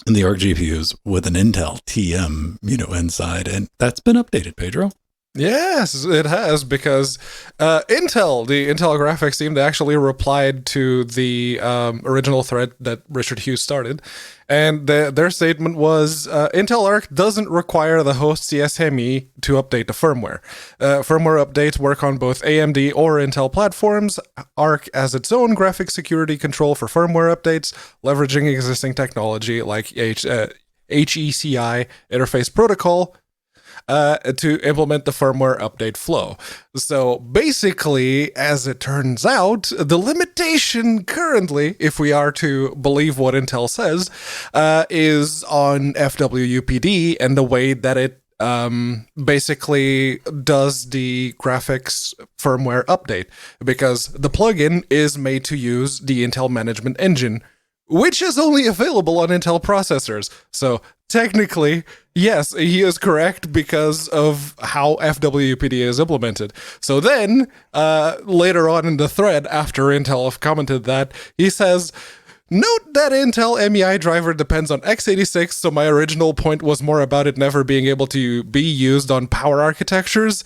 in the Arc GPUs with an Intel TM, inside. And that's been updated, Pedro. Yes, it has, because the Intel graphics team, they actually replied to the original thread that Richard Hughes started, and their statement was, Intel Arc doesn't require the host CSME to update the firmware. Firmware updates work on both AMD or Intel platforms. Arc has its own graphic security control for firmware updates, leveraging existing technology like HECI interface protocol, to implement the firmware update flow. So basically, as it turns out, the limitation currently, if we are to believe what Intel says, is on FWUPD and the way that it basically does the graphics firmware update, because the plugin is made to use the Intel Management Engine, which is only available on Intel processors. So technically, yes, he is correct because of how FWPD is implemented. So then, later on in the thread, after Intel have commented that, he says, note that Intel MEI driver depends on x86, so my original point was more about it never being able to be used on power architectures,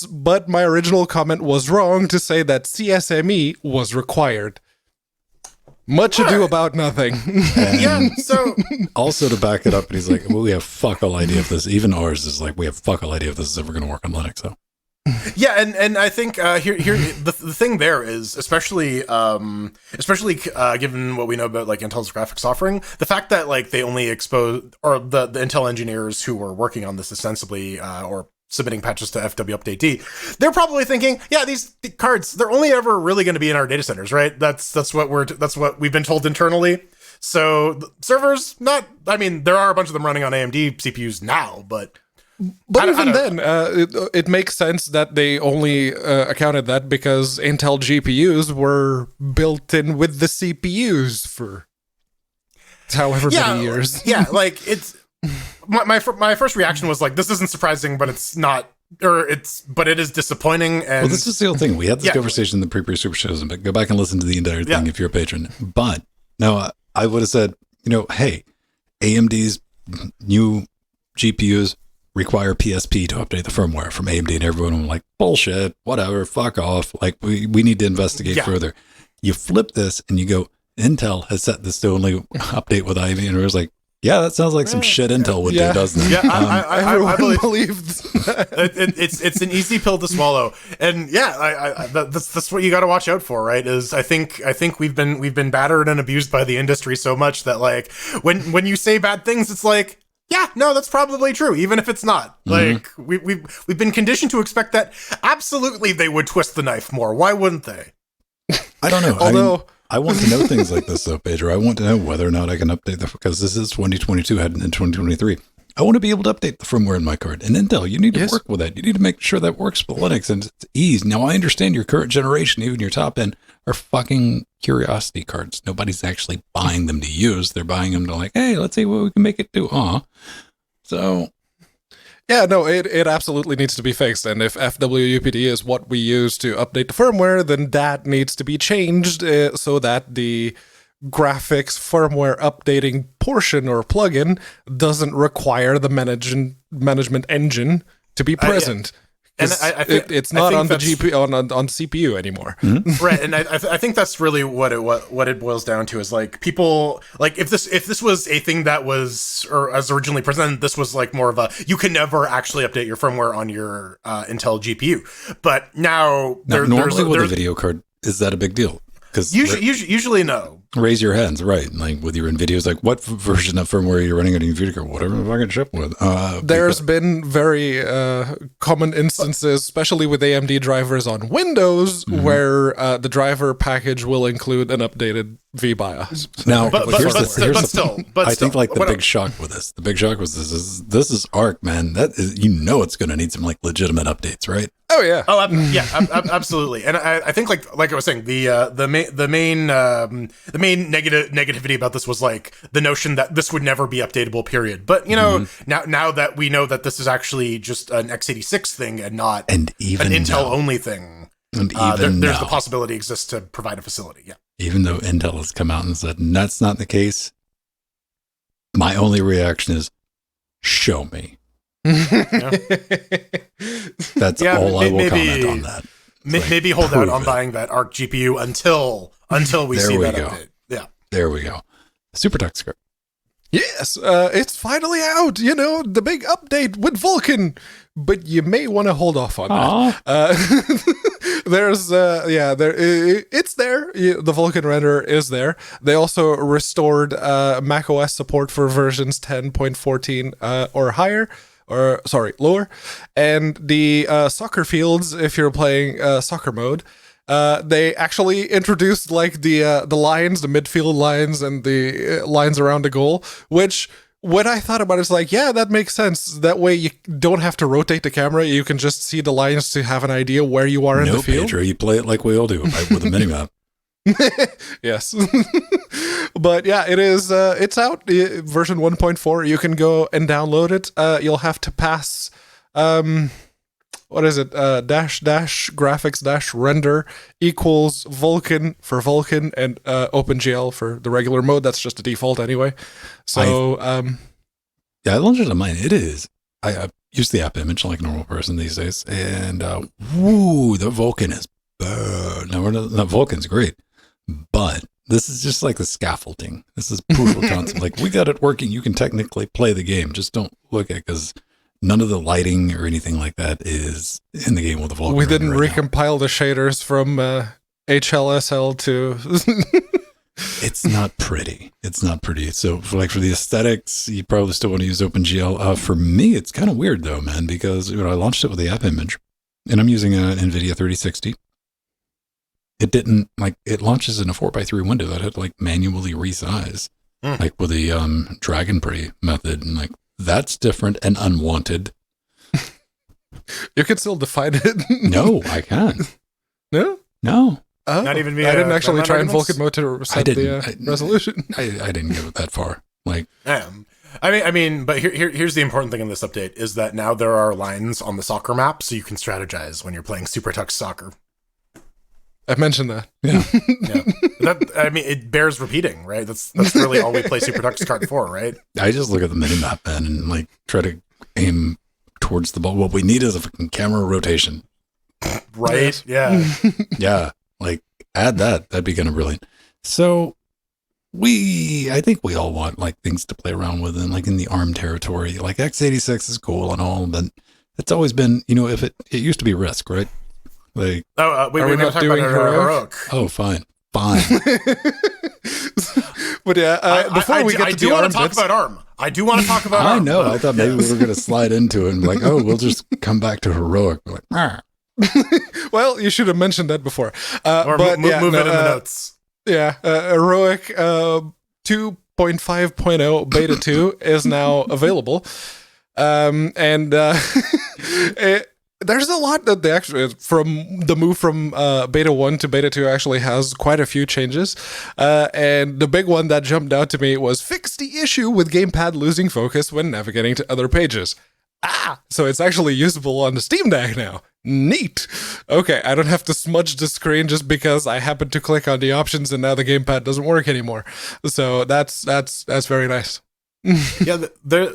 but my original comment was wrong to say that CSME was required. Much ado about nothing. Yeah, so... Also to back it up, and he's like, well, we have fuck all idea if this, even ours is like, we have fuck all idea if this is ever going to work on Linux, so. Yeah, and I think here the thing there is, especially given what we know about like Intel's graphics offering, the fact that like they only expose, or the Intel engineers who were working on this ostensibly, or submitting patches to FW Update D, they're probably thinking, yeah, these cards, they're only ever really going to be in our data centers, right? That's what we've been told internally. So servers, there are a bunch of them running on AMD CPUs now, but even then, it makes sense that they only accounted that because Intel GPUs were built in with the CPUs for however many years. Yeah, like it's my first reaction was like, this isn't surprising, but it's not, but it is disappointing. And well, this is the whole thing. We had this conversation in the pre super shows, but go back and listen to the entire thing if you're a patron. But no, I would have said, hey, AMD's new GPUs require PSP to update the firmware from AMD, and everyone was like, bullshit, whatever, fuck off. Like, we need to investigate further. You flip this and you go, Intel has set this to only update with Ivy, and it was like, yeah, that sounds like some shit Intel would do, doesn't it? Yeah, I believe it's an easy pill to swallow, and that's what you got to watch out for, right? Is I think we've been battered and abused by the industry so much that like when you say bad things, it's like, yeah, no, that's probably true, even if it's not. Like we've been conditioned to expect that absolutely they would twist the knife more. Why wouldn't they? I don't know. Although I want to know things like this, though, Pedro. I want to know whether or not I can update because this is 2022, heading in 2023. I want to be able to update the firmware in my card. And Intel, you need to work with that. You need to make sure that works with Linux and it's ease. Now, I understand your current generation, even your top end, are fucking curiosity cards. Nobody's actually buying them to use. They're buying them to like, hey, let's see what we can make it do. So... yeah, no, it absolutely needs to be fixed. And if FWUPD is what we use to update the firmware, then that needs to be changed so that the graphics firmware updating portion or plugin doesn't require the management engine to be present. And I think it's not on the GPU on CPU anymore, right? And I think that's really what it boils down to is like people like if this was a thing that was or as originally presented, this was like more of a you can never actually update your firmware on your Intel GPU, but now normally with a video card, is that a big deal? Because usually no. Raise your hands, right? Like with your NVIDIA, it's like what version of firmware are you running on your video card? Whatever the fucking chip with. There's been very common instances, especially with AMD drivers on Windows, where the driver package will include an updated VBIOS. Now, here's the big shock with this. The big shock was this is ARC, man. That is, it's going to need some like legitimate updates, right? Oh yeah. Absolutely. And I think like I was saying, the main negativity about this was like the notion that this would never be updatable, period. But now that we know that this is actually just an x86 thing and not an Intel only thing, and there's the possibility exists to provide a facility. Yeah. Even though Intel has come out and said that's not the case, my only reaction is show me. That's all I will comment on that. Maybe hold out on buying that ARC GPU until we see that update. Yeah, there we go. SuperTux script. Yes, it's finally out. The big update with Vulkan, but you may want to hold off on that. It's there. The Vulkan render is there. They also restored macOS support for versions 10.14 or higher. Lower, and the soccer fields, if you're playing soccer mode, they actually introduced like the lines, the midfield lines, and the lines around the goal, which when I thought about it, it's like, yeah, that makes sense. That way you don't have to rotate the camera. You can just see the lines to have an idea where you are in the field. Pedro, you play it like we all do, right, with a minimap. Yes. But yeah, it is it's out, version 1.4. You can go and download it. You'll have to pass what is it, dash graphics dash render equals Vulkan for Vulkan and OpenGL for the regular mode. That's just the default anyway. So I launched it on mine. It is I use the app image like a normal person these days, and the Vulkan is now Vulkan's great, but this is just like the scaffolding. This is proof of concept. Like, we got it working. You can technically play the game. Just don't look at it because none of the lighting or anything like that is in the game with the Vulkan. We didn't recompile the shaders from HLSL to... It's not pretty. It's not pretty. So, for the aesthetics, you probably still want to use OpenGL. For me, it's kind of weird, though, man, because I launched it with the app image, and I'm using an NVIDIA 3060. It didn't, it launches in a 4x3 window that I had to, manually resize, with the Dragon Prey method, and, that's different and unwanted. You can still define it. No, I can't. No? No. Oh, not even I didn't actually try in Vulkan mode to set the resolution. I didn't go that far. But here's the important thing in this update is that now there are lines on the soccer map, so you can strategize when you're playing SuperTux soccer. I mentioned that. Yeah. Yeah. I mean, it bears repeating, right? That's really all we play Super Deluxe Card for, right? I just look at the minimap, man, and like try to aim towards the ball. What we need is a fucking camera rotation. Right? Yeah. Yeah, like add that. That'd be kind of brilliant. So I think we all want like things to play around with, and like in the ARM territory, like x86 is cool and all, but it's always been, if it used to be Risk, right? Like, we're not talking about heroic. Oh, fine. But yeah, before we get to do want to talk about ARM. I do want to talk about I ARM. know. I thought maybe we were going to slide into it and like, oh, we'll just come back to heroic. We're like, ah. Well, you should have mentioned that before. Or but move yeah, it in the notes. Yeah, heroic 2.5.0 beta 2 is now available. There's a lot that they actually, from the move from beta 1 to beta 2 actually has quite a few changes. And the big one that jumped out to me was fix the issue with gamepad losing focus when navigating to other pages. So it's actually usable on the Steam Deck now. Neat. Okay, I don't have to smudge the screen just because I happen to click on the options and now the gamepad doesn't work anymore. So that's very nice. Yeah,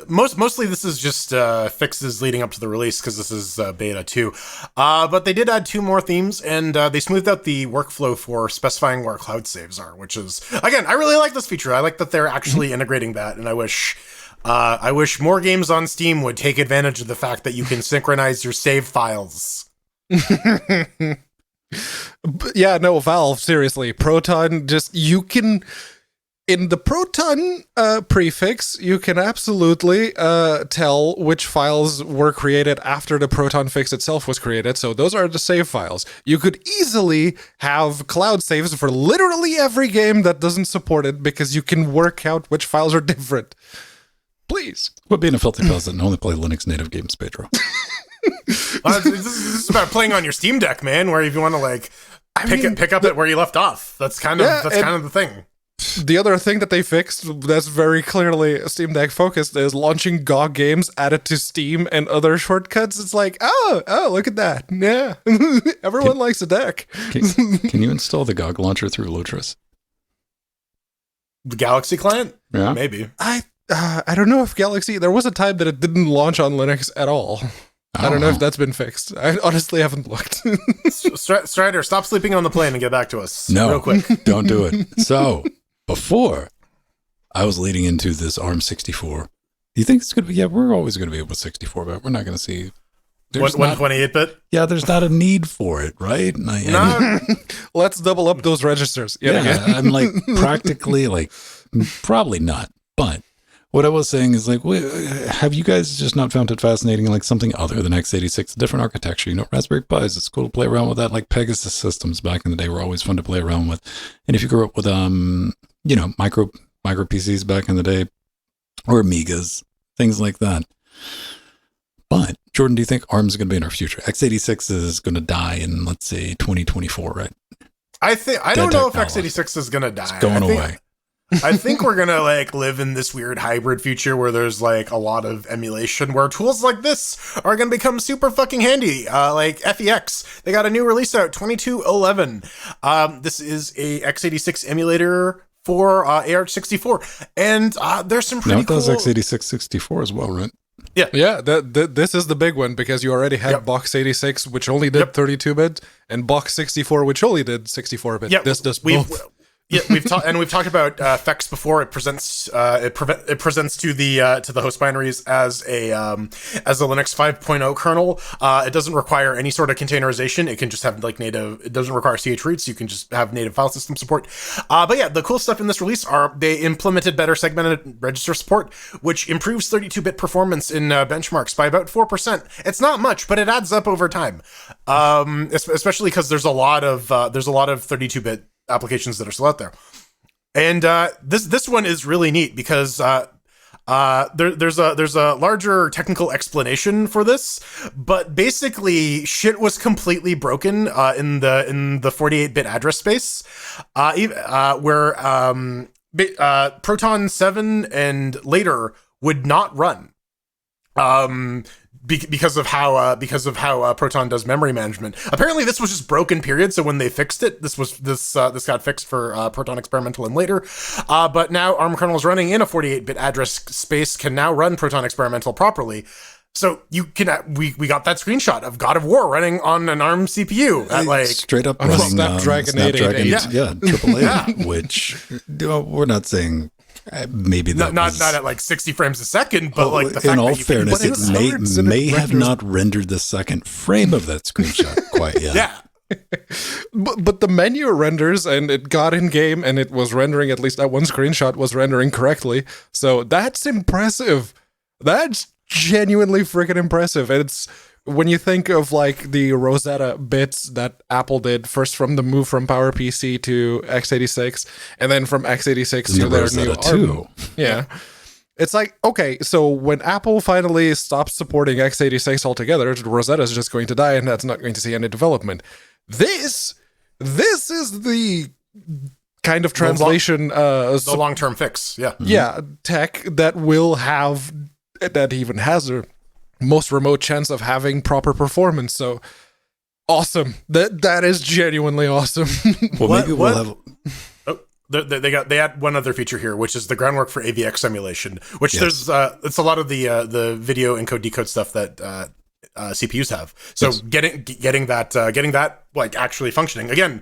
mostly this is just fixes leading up to the release because this is beta 2. But they did add 2 more themes, and they smoothed out the workflow for specifying where cloud saves are, which is, again, I really like this feature. I like that they're actually integrating that, and I wish more games on Steam would take advantage of the fact that you can synchronize your save files. Yeah, no, Valve, seriously. Proton, you can... In the Proton prefix, you can absolutely tell which files were created after the Proton fix itself was created. So those are the save files. You could easily have cloud saves for literally every game that doesn't support it because you can work out which files are different. Please. Quit being a filthy peasant and only play Linux native games, Pedro. This is about playing on your Steam Deck, man, where if you want to pick up it where you left off. That's kind of the thing. The other thing that they fixed that's very clearly Steam Deck focused is launching GOG games added to Steam and other shortcuts. It's like, oh, look at that. Yeah. Everyone likes a deck. Can you install the GOG launcher through Lotris? The Galaxy client? Yeah. Maybe. I don't know if Galaxy, there was a time that it didn't launch on Linux at all. I don't know if that's been fixed. I honestly haven't looked. Strider, stop sleeping on the plane and get back to us. No, real quick. Don't do it. So, before I was leading into this ARM 64, do you think it's going to be, we're always going to be able to 64, but we're not going to see. 128-bit? Yeah, there's not a need for it, right? Let's double up those registers. I'm like practically probably not. But what I was saying is have you guys just not found it fascinating, like something other than x86, a different architecture? Raspberry Pis, it's cool to play around with that. Like Pegasus systems back in the day were always fun to play around with. And if you grew up with, micro PCs back in the day, or Amigas, things like that. But Jordan, do you think ARM is going to be in our future? x86 is going to die in, let's say, 2024, right? I don't know if x86 is going to die. It's going away. I think we're going to live in this weird hybrid future where there's a lot of emulation where tools like this are going to become super fucking handy. Like FEX, they got a new release out, 2211. This is a x86 emulator for AR64, and there's some pretty cool... Now it does x86 64 as well, right? Yeah. This is the big one because you already had Box 86, which only did 32-bit, and Box 64, which only did 64-bit. Yep. This does both. Yeah, we've talked about FEX before. It presents it presents to the host binaries as a Linux 5.0 kernel. It doesn't require any sort of containerization. It can just have native. It doesn't require ch roots. You can just have native file system support. But yeah, the cool stuff in this release are they implemented better segmented register support, which improves 32-bit performance in benchmarks by about 4%. It's not much, but it adds up over time. Especially because there's a lot of 32-bit applications that are still out there, and this one is really neat because there's a larger technical explanation for this, but basically shit was completely broken in the 48-bit address space, where Proton 7 and later would not run. because of how Proton does memory management. Apparently, this was just broken. Period. So when they fixed it, this got fixed for Proton Experimental and later. But now ARM kernels running in a 48-bit address space can now run Proton Experimental properly. So you can we got that screenshot of God of War running on an ARM CPU at like straight up running Snapdragon 888. AAA, which we're not saying. Maybe that not at like 60 frames a second, but like the fact in all that you fairness, can, it may have not rendered the second frame of that screenshot quite yet. yeah. But the menu renders, and it got in game, and it was rendering, at least that one screenshot was rendering correctly. So that's impressive. That's genuinely freaking impressive. And it's when you think of like the Rosetta bits that Apple did, first from the move from PowerPC to x86, and then from x86 to their new ARM. Yeah. It's like, okay, so when Apple finally stops supporting x86 altogether, Rosetta is just going to die, and that's not going to see any development. This is the kind of translation, the long-term fix. Yeah. Yeah, tech that will have, that even has a most remote chance of having proper performance. So awesome. That is genuinely awesome. Well, maybe we'll have. They add one other feature here, which is the groundwork for AVX emulation. Which there's it's a lot of the video encode decode stuff that CPUs have. So getting that like actually functioning again.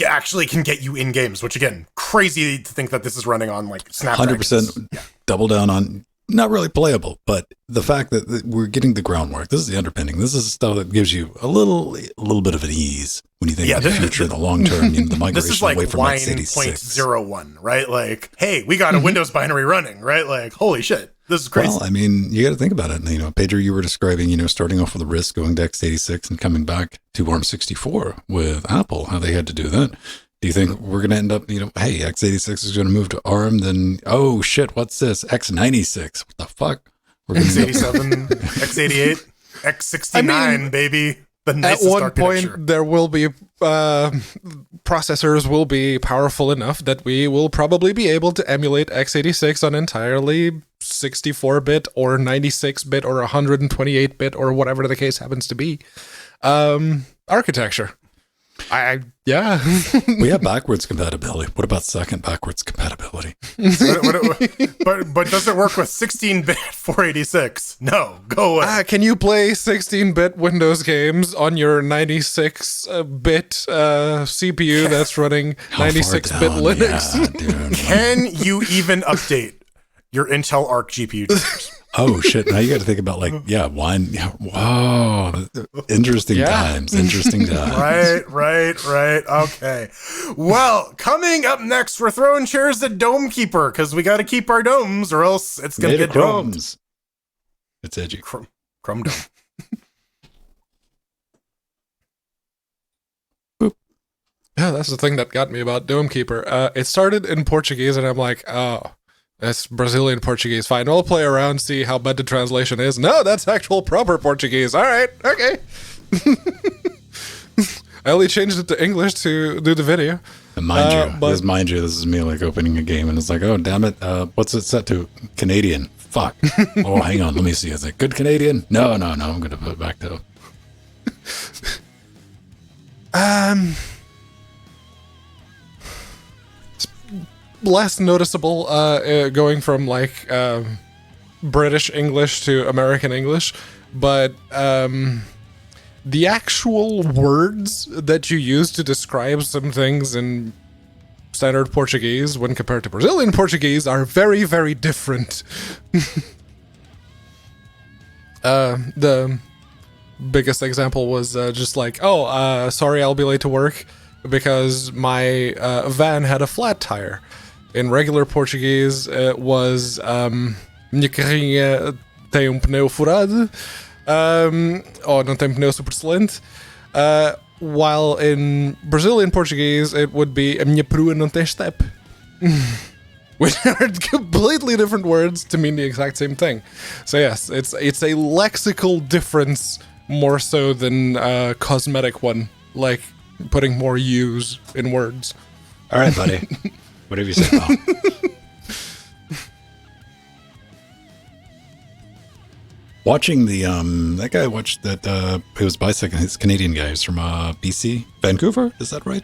Actually can get you in games, which again, crazy to think that this is running on like Snapdragon. 100% double down on. Not really playable, but the fact that we're getting the groundwork, this is the underpinning. This is stuff that gives you a little bit of an ease when you think of the future in the long term, the migration this is like away from wine x86. 0.01, right? Like, hey, we got a Windows binary running, right? Like, holy shit, this is crazy. Well, I mean, you got to think about it. Pedro, you were describing, starting off with a RISC, going to x86 and coming back to ARM64 with Apple, how they had to do that. Do you think we're going to end up, hey, x86 is going to move to ARM, then, oh shit, what's this? x96. What the fuck? We're x87, x88, x69, baby. The nicest at one architecture. point, there will be processors will be powerful enough that we will probably be able to emulate x86 on entirely 64-bit or 96-bit or 128-bit or whatever the case happens to be architecture. Yeah. We have backwards compatibility. What about second backwards compatibility? but does it work with 16-bit 486? No, go away. Can you play 16-bit Windows games on your 96-bit CPU that's running 96-bit Linux? Yeah, dude. Can you even update your Intel Arc GPU drivers? Oh shit! Now you got to think about wine. Yeah, whoa, interesting times. Right. Okay. Well, coming up next, we're throwing chairs at Dome Keeper because we got to keep our domes, or else it's gonna get domed. It's edgy. Crumb dome. Yeah, that's the thing that got me about Dome Keeper. It started in Portuguese, and I'm like, oh. That's Brazilian Portuguese. Fine, we'll play around, see how bad the translation is. No, that's actual proper Portuguese. All right, okay. I only changed it to English to do the video. And mind you, this is me like opening a game, and it's like, oh damn it, what's it set to? Canadian. Fuck. Oh, hang on, let me see. Is it good Canadian? No. I'm gonna put it back to. Less noticeable going from British English to American English, but the actual words that you use to describe some things in standard Portuguese when compared to Brazilian Portuguese are very, very different. The biggest example was just sorry, I'll be late to work because my van had a flat tire. In regular Portuguese, it was minha carrinha tem pneu furado, ou não tem pneu super excelente. While in Brazilian Portuguese, it would be a minha perua não tem step. Which are completely different words to mean the exact same thing. So yes, it's a lexical difference more so than a cosmetic one, like putting more U's in words. All right, buddy. Whatever you say, pal. Watching the that guy watched that it was bisecting his Canadian guys from BC, Vancouver. Is that right?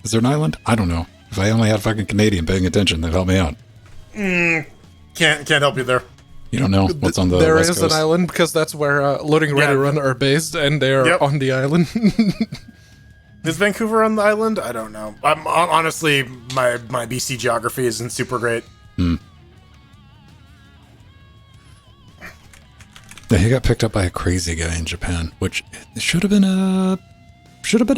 Is there an island? I don't know. If I only had fucking Canadian paying attention, that'd help me out. Can't help you there. You don't know what's on the There West is Coast? an island because that's where Loading Ready Run are based, and they are on the island. Is Vancouver on the island? I don't know. Honestly, my BC geography isn't super great. Yeah, he got picked up by a crazy guy in Japan, which should have been a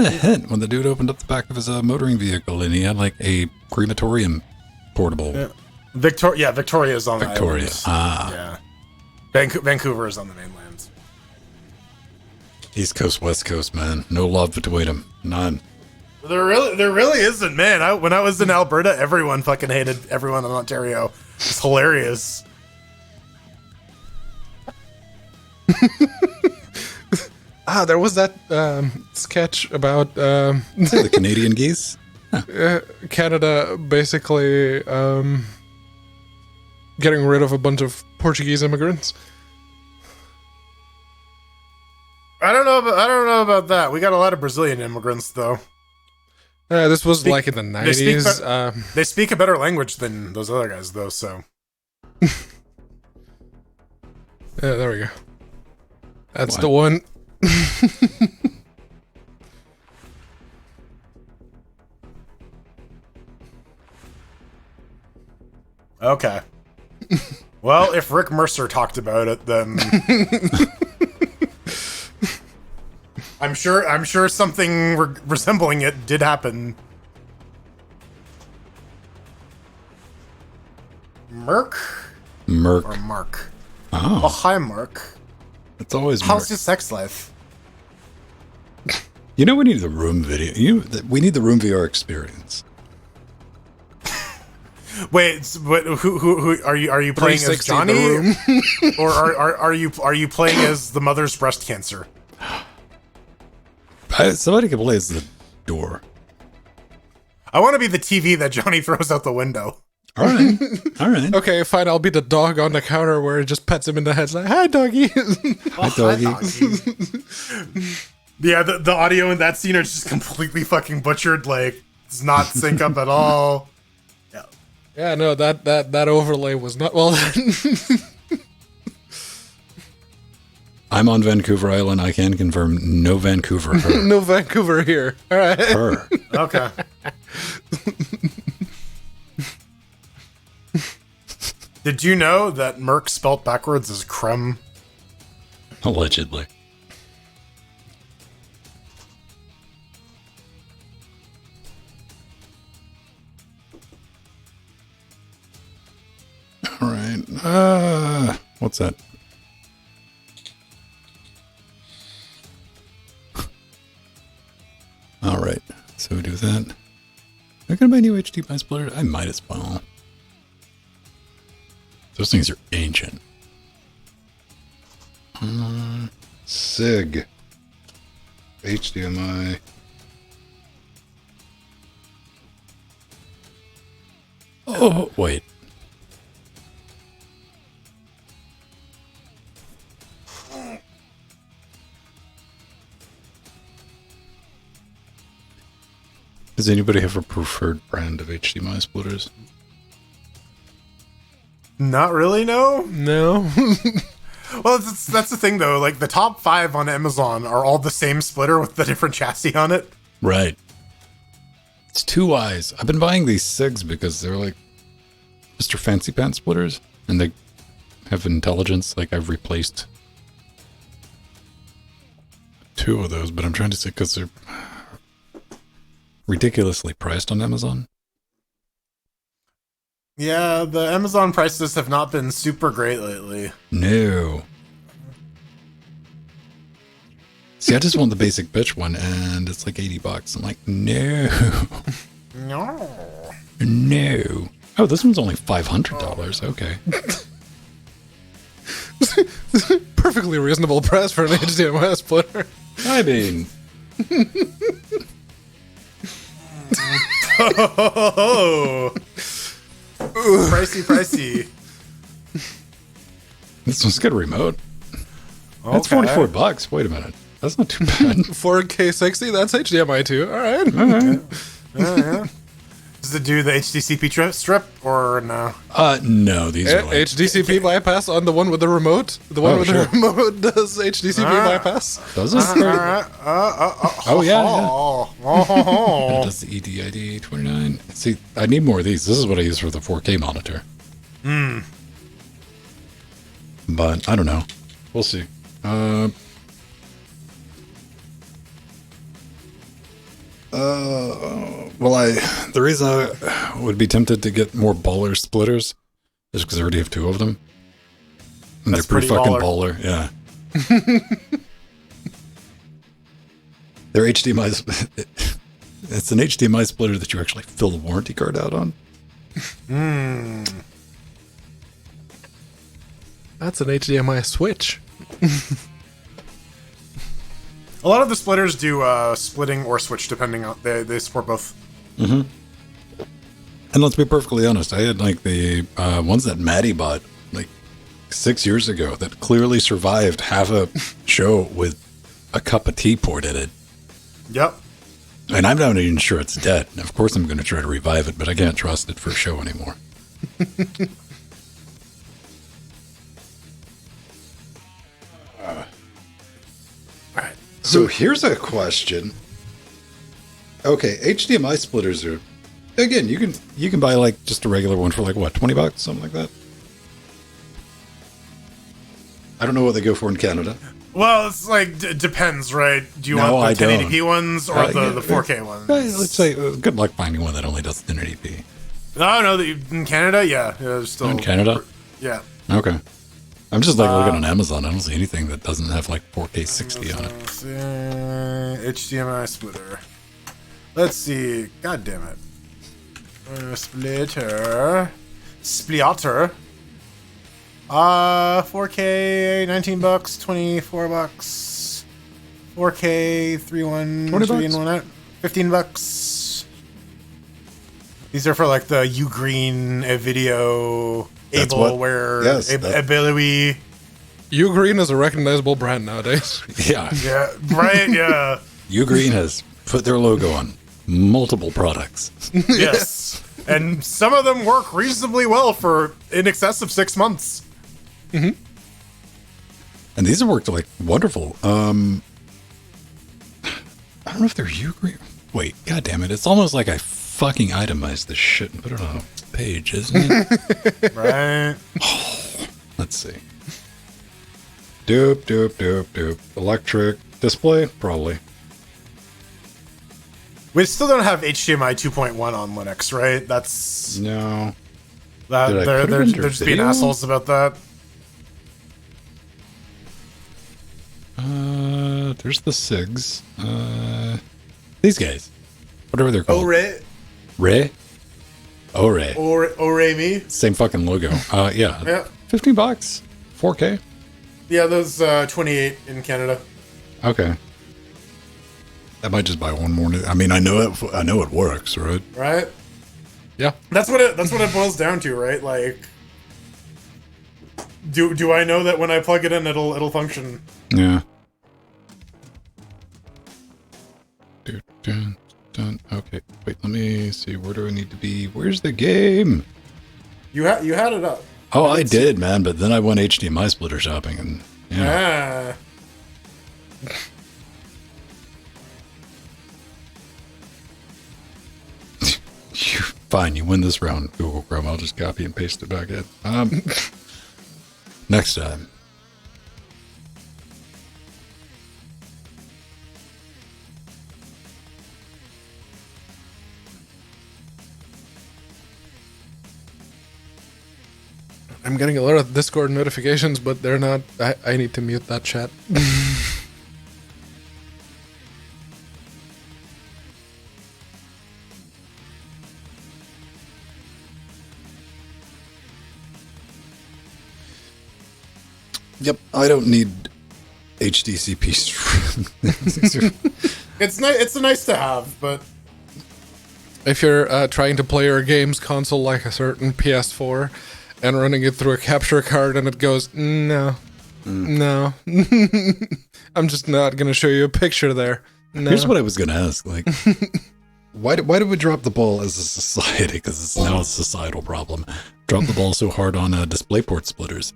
hint when the dude opened up the back of his motoring vehicle and he had like a crematorium portable. Yeah. Victoria is on Victoria. the island. Yeah. Vancouver is on the mainland. East Coast, West Coast, man. No love between them. None. There really isn't, man. When I was in Alberta, everyone fucking hated everyone in Ontario. It's hilarious. There was that sketch about The Canadian geese? Canada basically getting rid of a bunch of Portuguese immigrants. I don't know about that. We got a lot of Brazilian immigrants, though. This was like in the 90s. They speak a better language than those other guys, though, so. Yeah, there we go. That's the one. Okay. Well, if Rick Mercer talked about it, then I'm sure something resembling it did happen. Merc or Mark? Oh, Hi, Mark. it's always How's Mark. your sex life? You know, we need the room video. We need the room VR experience. Wait, but who are you? Are you playing as 360 in the Johnny, or are you playing as the mother's breast cancer? Somebody could play as the door. I want to be the TV that Johnny throws out the window. All right, all right. Okay, fine. I'll be the dog on the counter where it just pets him in the head. It's like, hi, doggy. Hi, doggy. Yeah, the audio in that scene is just completely fucking butchered. Like, does not sync up at all. Yeah. Yeah, no, that overlay was not well done. I'm on Vancouver Island. I can confirm no Vancouver. Her. No Vancouver here. All right. Her. Okay. Did you know that Merc spelt backwards is crumb? Allegedly. All right. What's that? All right. So we do that. Am I gonna buy a new HDMI splitter? I might as well. Those things are ancient. SIG. HDMI. Oh, wait. Does anybody have a preferred brand of HDMI splitters? Not really, no. No. Well, that's the thing, though. Like, the top 5 on Amazon are all the same splitter with the different chassis on it. Right. It's 2 eyes. I've been buying these SIGs because they're like Mr. Fancy Pants splitters, and they have intelligence. Like, I've replaced 2 of those, but I'm trying to say because they're ridiculously priced on Amazon. Yeah, the Amazon prices have not been super great lately. No. See, I just want the basic bitch one, and it's like $80. I'm like, no. No. No. Oh, this one's only $500. Okay. Perfectly reasonable price for an HDMI splitter. I mean, Oh. Pricey. This one's got a remote. That's Okay. $44. Wait a minute. That's not too bad. 4K 60. That's HDMI too. All right. Yeah. Does it do the HDCP strip or no? No, these are like... HDCP bypass on the one with the remote. The one Oh, with sure. the remote does HDCP bypass. Does it? Oh, yeah. And it does the EDID 29. See, I need more of these. This is what I use for the 4K monitor. But I don't know. We'll see. Well, the reason I would be tempted to get more baller splitters is because I already have two of them. And That's they're pretty pretty fucking baller. Yeah. They're HDMI. It's an HDMI splitter that you actually fill the warranty card out on. That's an HDMI switch. A lot of the splitters do splitting or switch depending on they support both. And let's be perfectly honest, I had like the ones that Maddie bought like 6 years ago that clearly survived half a show with a cup of tea poured in it. Yep. And I'm not even sure it's dead. Of course I'm going to try to revive it, but I can't trust it for a show anymore. Alright, so here's a question. Okay, HDMI splitters are, again, you can buy like just a regular one for like what, $20, something like that. I don't know what they go for in Canada. Well, it's like depends, right? Do you No, want I the 1080p don't. ones or the 4K ones? Let's say good luck finding one that only does 1080p. No, in Canada, yeah, there's still In Canada? Yeah. Okay. I'm just like looking on Amazon. I don't see anything that doesn't have like 4K 60 on it. HDMI splitter. Let's see. God damn it. Splitter. 4K, $19, $24. 4K, 3 in 1 out, $15. These are for like the Ugreen video That's able what- where yes, ability. Ugreen is a recognizable brand nowadays. Yeah. Yeah, right, yeah. Ugreen has put their logo on multiple products. Yes. And some of them work reasonably well for in excess of 6 months. And these have worked like wonderful. I don't know if they're Ugreen. Wait, god damn it. It's almost like I fucking itemized this shit and put it on a page, isn't it? Right. Let's see. Doop. Electric display? Probably. We still don't have HDMI 2.1 on Linux, right? That's No. that Did I they're put it they're, under they're just being video? assholes about that. There's the SIGs. These guys. Whatever they're called. Ray Ray? Oh, Ray. Ray me. Same fucking logo. Yeah. Yeah. $15. 4K. Yeah, those 28 in Canada. Okay. I might just buy one more. I mean, I know it works, right? Right? Yeah. That's what it boils down to, right? Like do I know that when I plug it in it'll function? Yeah. Dun. Okay. Wait, let me see. Where do I need to be? Where's the game? You had it up. Oh, I did, man. But then I went HDMI splitter shopping, and yeah. Fine, you win this round, Google Chrome. I'll just copy and paste it back in. Next time. I'm getting a lot of Discord notifications, but they're not. I need to mute that chat. Yep, I don't need HDCP. It's nice to have, but If you're trying to play your games console like a certain PS4, and running it through a capture card, and it goes, no, no. I'm just not going to show you a picture there. No. Here's what I was going to ask. Like, why did we drop the ball as a society? Because it's now a societal problem. Drop the ball so hard on DisplayPort splitters.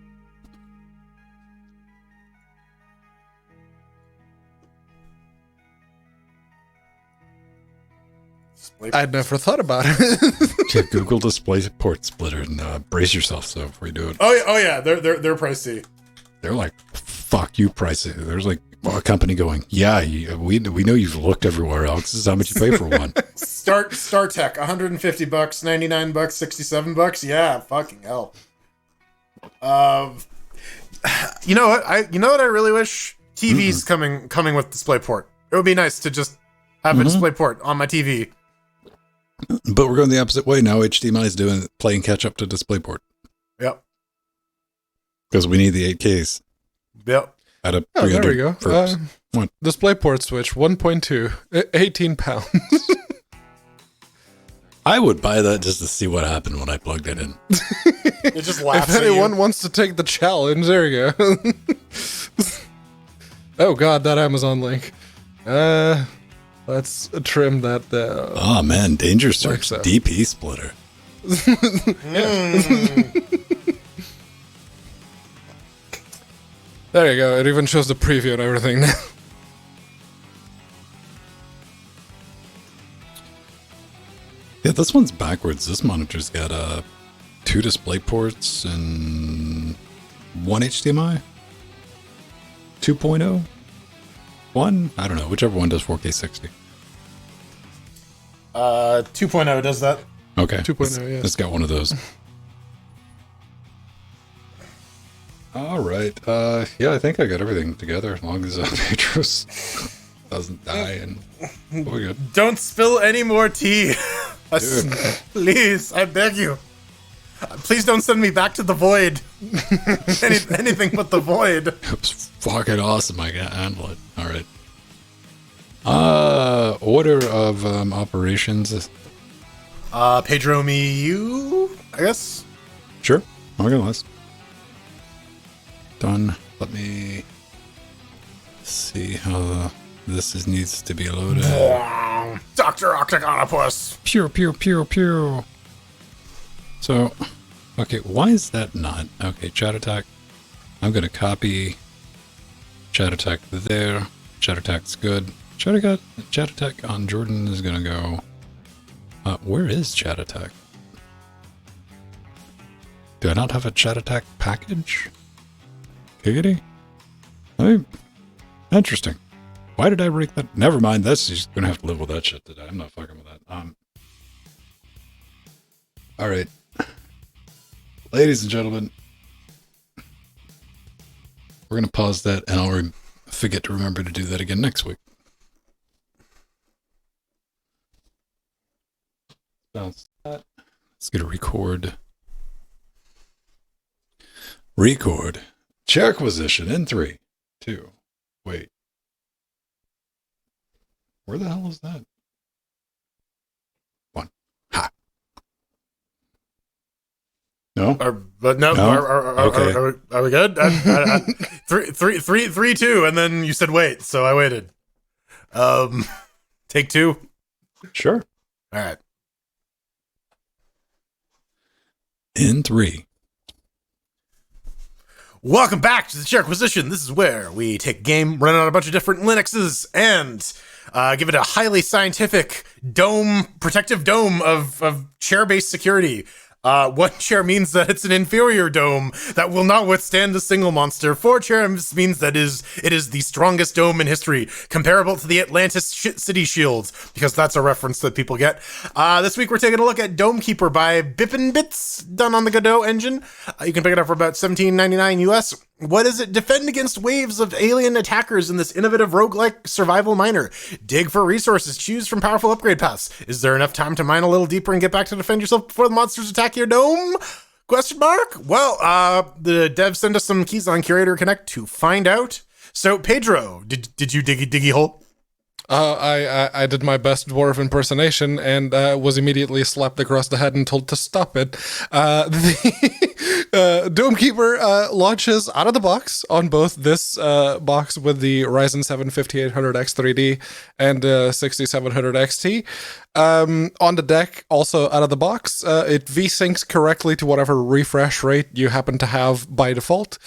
I'd never thought about it. Yeah, Google DisplayPort splitter and brace yourself so before you do it. Oh yeah, they're pricey. They're like, fuck you, pricey. There's like a company going, yeah, we know you've looked everywhere else. This is how much you pay for one. StarTech, $150, $99, $67. Yeah, fucking hell. You know what? I really wish TV's coming with DisplayPort. It would be nice to just have a DisplayPort on my TV. But we're going the opposite way now. HDMI is playing catch up to DisplayPort. Yep. Because we need the 8Ks. Yep. At a Oh, there we go. What? DisplayPort switch 1.2, 18 pounds. I would buy that just to see what happened when I plugged it in. It just laughs If at you. anyone wants to take the challenge, there you go. Oh god, that Amazon link. Let's trim that down. Oh man, Danger Search so. DP splitter. There you go. It even shows the preview and everything now. Yeah, this one's backwards. This monitor's got 2 display ports and 1 HDMI. 2.0? 1? I don't know. Whichever one does 4K 60. 2.0 does that. Okay. 2.0, yeah. It's got one of those. All right. Yeah, I think I got everything together as long as Petros doesn't die and we're good. Don't spill any more tea. Please, I beg you. Please don't send me back to the void. Anything but the void. It was fucking awesome. I can't handle it. All right. Order of operations. Pedro, me, you, I guess. Sure. I'm gonna list. Done. Let me see how this needs to be loaded. Dr. Octagonopus. Pew, pew, pew, pew. So, okay, why is that not? Okay, chat attack. I'm going to copy chat attack there. Chat attack's good. Chat attack on Jordan is going to go. Where is chat attack? Do I not have a chat attack package? Giggity? Interesting. Why did I break that? Never mind. That's just going to have to live with that shit today. I'm not fucking with that. All right. Ladies and gentlemen, we're going to pause that, and I'll forget to remember to do that again next week. Bounce that. Let's get a record. Record. Chair acquisition in 3, 2. Wait. Where the hell is that? 1. Ha. No? But no. No? Okay. Are we good? 3, 2, and then you said wait, so I waited. Take 2. Sure. All right. In 3. Welcome back to the Chair Acquisition. This is where we take a game, run on a bunch of different Linuxes, and give it a highly scientific protective dome of chair-based security. One chair means that it's an inferior dome that will not withstand a single monster. 4 chairs means that it is the strongest dome in history, comparable to the Atlantis City Shield, because that's a reference that people get. This week we're taking a look at Dome Keeper by Bippin Bits, done on the Godot engine. You can pick it up for about $17.99 US. What does it defend against waves of alien attackers in this innovative roguelike survival miner? Dig for resources, choose from powerful upgrade paths. Is there enough time to mine a little deeper and get back to defend yourself before the monsters attack your dome? Question mark? Well, the devs sent us some keys on Curator Connect to find out. So, Pedro, did you diggy hole? I did my best dwarf impersonation and was immediately slapped across the head and told to stop it. The Domekeeper launches out of the box on both this box with the Ryzen 7 5800X 3D and 6700 XT. On the deck, also out of the box, it V-syncs correctly to whatever refresh rate you happen to have by default.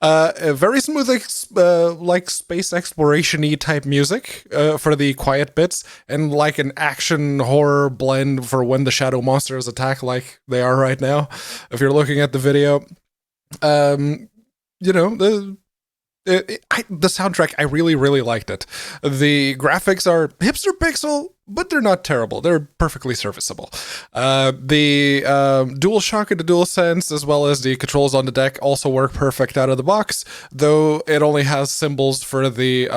A very smooth, like space exploration-y type music for the quiet bits, and like an action horror blend for when the shadow monsters attack, like they are right now. If you're looking at the video, you know, the soundtrack, I really, really liked it. The graphics are hipster pixel, but they're not terrible. They're perfectly serviceable. The DualShock and the DualSense, as well as the controls on the deck, also work perfect out of the box, though it only has symbols for the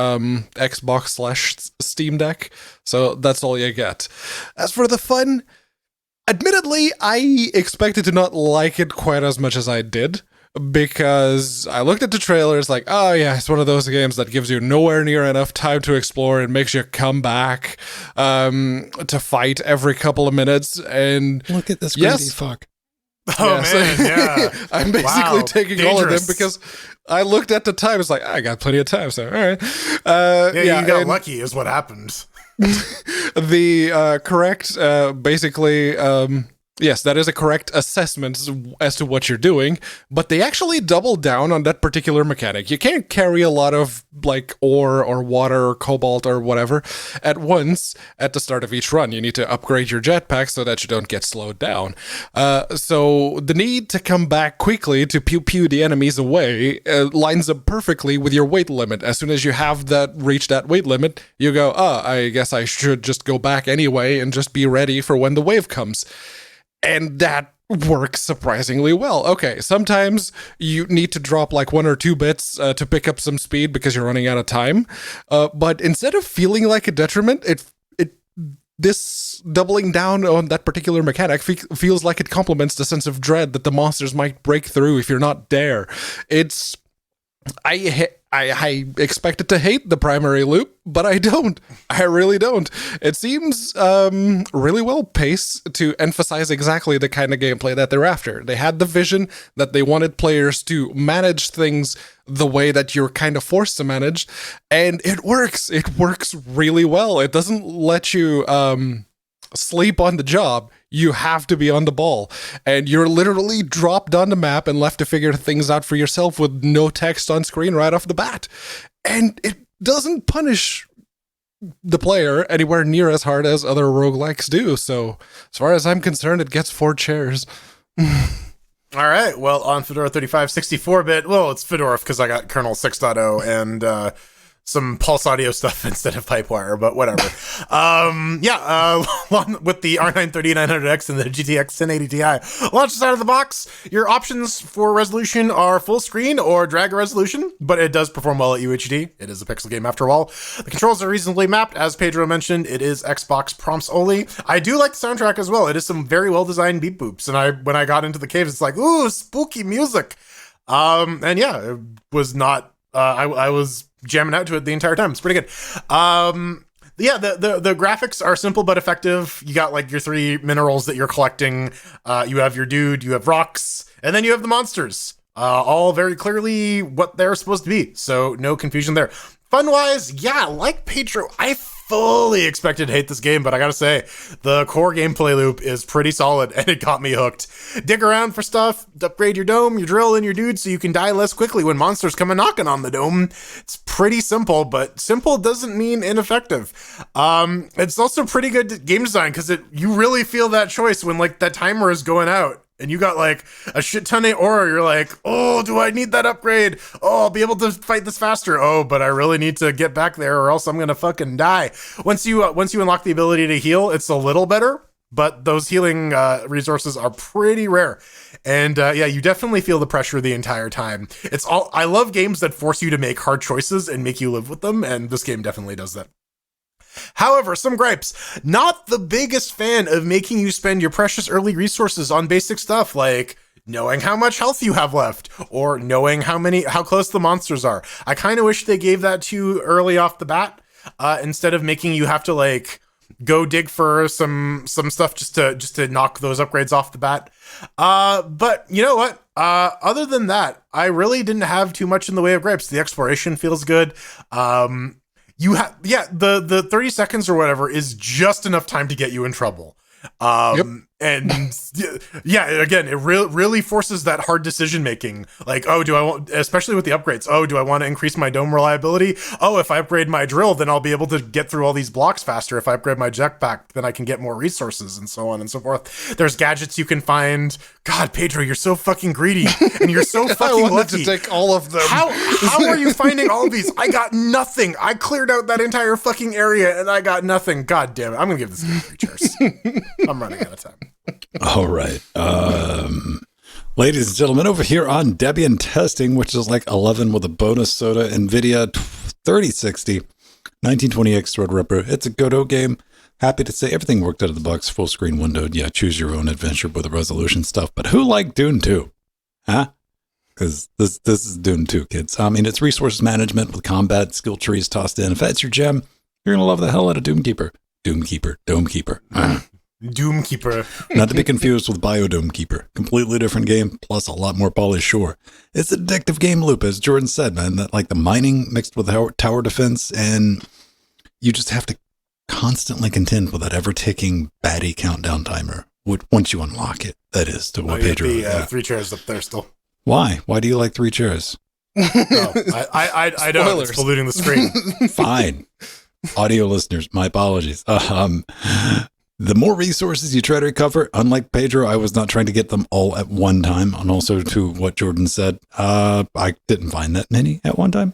Xbox/Steam Deck, so that's all you get. As for the fun, admittedly, I expected to not like it quite as much as I did, because I looked at the trailers like, oh yeah, it's one of those games that gives you nowhere near enough time to explore and makes you come back to fight every couple of minutes. And look at this greedy fuck. Oh man, yeah. I'm basically taking all of them because I looked at the time. It's like, I got plenty of time, so all right. You got lucky is what happened. The correct, basically... yes, that is a correct assessment as to what you're doing, but they actually double down on that particular mechanic. You can't carry a lot of, like, ore or water or cobalt or whatever at once at the start of each run. You need to upgrade your jetpack so that you don't get slowed down. So the need to come back quickly to pew-pew the enemies away lines up perfectly with your weight limit. As soon as you have reached that weight limit, you go, I guess I should just go back anyway and just be ready for when the wave comes. And that works surprisingly well. Okay, sometimes you need to drop like 1 or 2 bits to pick up some speed because you're running out of time. But instead of feeling like a detriment, this doubling down on that particular mechanic feels like it complements the sense of dread that the monsters might break through if you're not there. I expected to hate the primary loop, but I don't. I really don't. It seems really well paced to emphasize exactly the kind of gameplay that they're after. They had the vision that they wanted players to manage things the way that you're kind of forced to manage, and it works. It works really well. It doesn't let you sleep on the job. You have to be on the ball, and you're literally dropped on the map and left to figure things out for yourself with no text on screen right off the bat. And it doesn't punish the player anywhere near as hard as other roguelikes do. So as far as I'm concerned, it gets 4 chairs. All right. Well, on Fedora 35 64-bit, well, it's Fedora because I got kernel 6.0 and some Pulse Audio stuff instead of Pipewire, but whatever. With the R9 3900X and the GTX 1080 Ti launches out of the box. Your options for resolution are full screen or drag resolution, but it does perform well at UHD. It is a pixel game after all. The controls are reasonably mapped. As Pedro mentioned, it is Xbox prompts only. I do like the soundtrack as well. It is some very well designed beep boops, and when I got into the caves, it's like, ooh, spooky music. It was not. I was jamming out to it the entire time. It's pretty good. The graphics are simple but effective. You got like your 3 minerals that you're collecting. You have your dude, you have rocks, and then you have the monsters. All very clearly what they're supposed to be. So no confusion there. Fun-wise, yeah, like Pedro, I fully expected to hate this game, but I gotta say, the core gameplay loop is pretty solid, and it got me hooked. Dig around for stuff, upgrade your dome, your drill, and your dude so you can die less quickly when monsters come a knocking on the dome. It's pretty simple, but simple doesn't mean ineffective. It's also pretty good game design, because you really feel that choice when like that timer is going out. And you got like a shit ton of ore. You're like, oh, do I need that upgrade? Oh, I'll be able to fight this faster. Oh, but I really need to get back there or else I'm going to fucking die. Once you unlock the ability to heal, it's a little better, but those healing resources are pretty rare. And you definitely feel the pressure the entire time. I love games that force you to make hard choices and make you live with them. And this game definitely does that. However, some gripes. Not the biggest fan of making you spend your precious early resources on basic stuff like knowing how much health you have left or knowing how close the monsters are. I kind of wish they gave that to you early off the bat. instead of making you have to like go dig for some stuff just to knock those upgrades off the bat. But you know what? Other than that, I really didn't have too much in the way of gripes. The exploration feels good. You have the 30 seconds or whatever is just enough time to get you in trouble. And yeah, again, it really forces that hard decision making. Like, oh, do I want, especially with the upgrades? Oh, do I want to increase my dome reliability? Oh, if I upgrade my drill, then I'll be able to get through all these blocks faster. If I upgrade my jetpack, then I can get more resources, and so on and so forth. There's gadgets you can find. God, Pedro, you're so fucking greedy, and you're so fucking I wanted lucky. to take all of them. How are you finding all of these? I got nothing. I cleared out that entire fucking area, and I got nothing. God damn it! I'm gonna give this game 3 chairs. I'm running out of time. All right. Ladies and gentlemen, over here on Debian Testing, which is like 11 with a bonus soda, NVIDIA 3060, 1920X Threadripper. It's a Godot game. Happy to say everything worked out of the box, full screen windowed. Yeah, choose your own adventure with the resolution stuff. But who liked Dune 2? Huh? Because this is Dune 2, kids. I mean, it's resource management with combat, skill trees tossed in. If that's your gem, you're going to love the hell out of Doomkeeper. Domekeeper. Doomkeeper. Not to be confused with Biodome Keeper. Completely different game, plus a lot more polished shore. It's an addictive game loop, as Jordan said, man. That like the mining mixed with tower defense, and you just have to constantly contend with that ever-ticking baddie countdown timer. Once you unlock it, that is, to what Pedro... The 3 chairs up there still. Why? Why do you like 3 chairs? No, I don't. It's polluting the screen. Fine. Audio listeners, my apologies. The more resources you try to recover, unlike Pedro, I was not trying to get them all at one time. And also to what Jordan said, I didn't find that many at one time.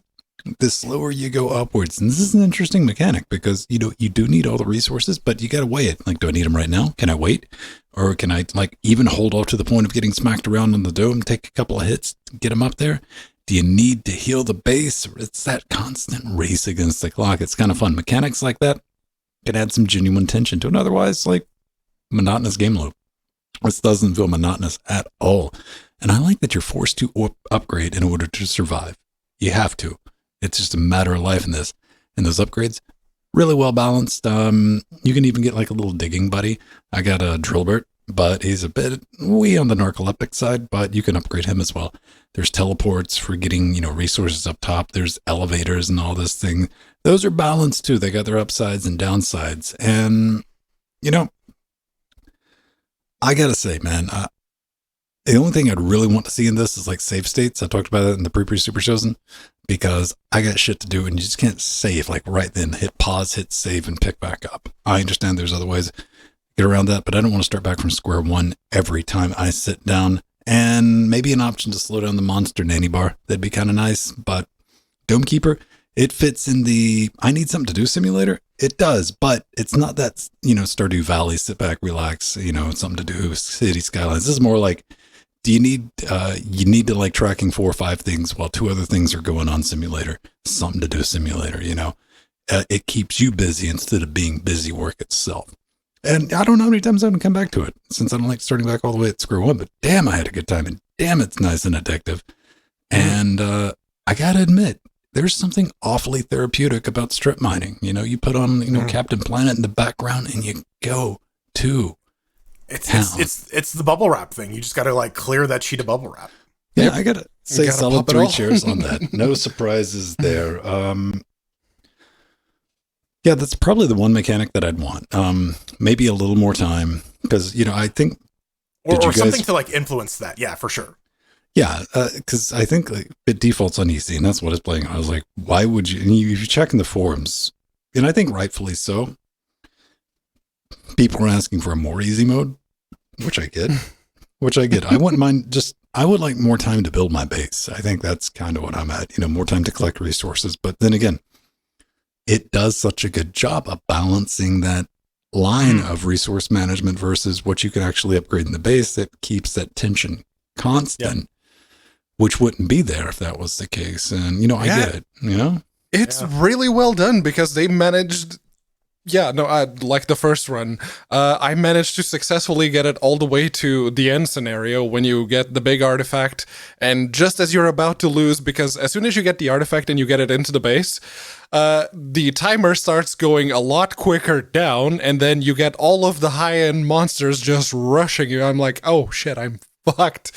The slower you go upwards, and this is an interesting mechanic because you do need all the resources, but you got to weigh it. Like, do I need them right now? Can I wait? Or can I like even hold off to the point of getting smacked around on the dome, take a couple of hits, get them up there? Do you need to heal the base? It's that constant race against the clock. It's kind of fun. Mechanics like that can add some genuine tension to an otherwise like monotonous game loop. This doesn't feel monotonous at all. And I like that you're forced to upgrade in order to survive. You have to. It's just a matter of life in this. And those upgrades, really well balanced. You can even get like a little digging buddy. I got a Drillbert, but he's a bit wee on the narcoleptic side, but you can upgrade him as well. There's teleports for getting, resources up top. There's elevators and all this thing. Those are balanced too. They got their upsides and downsides. And, I got to say, man, the only thing I'd really want to see in this is like save states. I talked about that in the pre Super Chosen because I got shit to do and you just can't save like right then. Hit pause, hit save, and pick back up. I understand there's other ways to get around that, but I don't want to start back from square one every time I sit down. And maybe an option to slow down the monster nanny bar. That'd be kind of nice. But Domekeeper, it fits in the I need something to do simulator. It does, but it's not that, Stardew Valley, sit back, relax, something to do, city skylines. This is more like, do you need to like tracking 4 or 5 things while 2 other things are going on simulator, something to do simulator, it keeps you busy instead of being busy work itself. And I don't know how many times I'm going to come back to it since I don't like starting back all the way at square one, but damn, I had a good time and damn, it's nice and addictive. And I got to admit, there's something awfully therapeutic about strip mining. You put on, Captain Planet in the background and you go to It's the bubble wrap thing. You just got to like clear that sheet of bubble wrap. Yeah, I got to say solid 3 cheers on that. No surprises there. Yeah, that's probably the one mechanic that I'd want. Maybe a little more time because, I think... Or something to like influence that. Yeah, for sure. Yeah, because I think like, it defaults on easy and that's what it's playing. I was like, why would you... And you check in the forums, and I think rightfully so, people are asking for a more easy mode, which I get. I wouldn't mind I would like more time to build my base. I think that's kind of what I'm at, more time to collect resources. But then again, it does such a good job of balancing that line of resource management versus what you can actually upgrade in the base that keeps that tension constant, which wouldn't be there if that was the case. And, I get it, It's really well done because they managed Yeah, no, like the first run, I managed to successfully get it all the way to the end scenario when you get the big artifact, and just as you're about to lose, because as soon as you get the artifact and you get it into the base, the timer starts going a lot quicker down, and then you get all of the high-end monsters just rushing you. I'm like, oh shit, I'm fucked.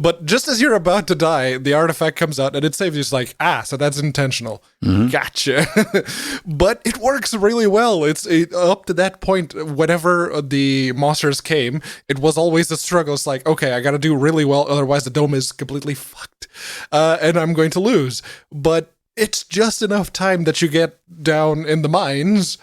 But just as you're about to die, the artifact comes out and it saves you. It's like, so that's intentional. Gotcha. But it works really well. It's up to that point, whenever the monsters came, it was always a struggle. It's like, okay, I gotta do really well, otherwise the dome is completely fucked. And I'm going to lose. But it's just enough time that you get down in the mines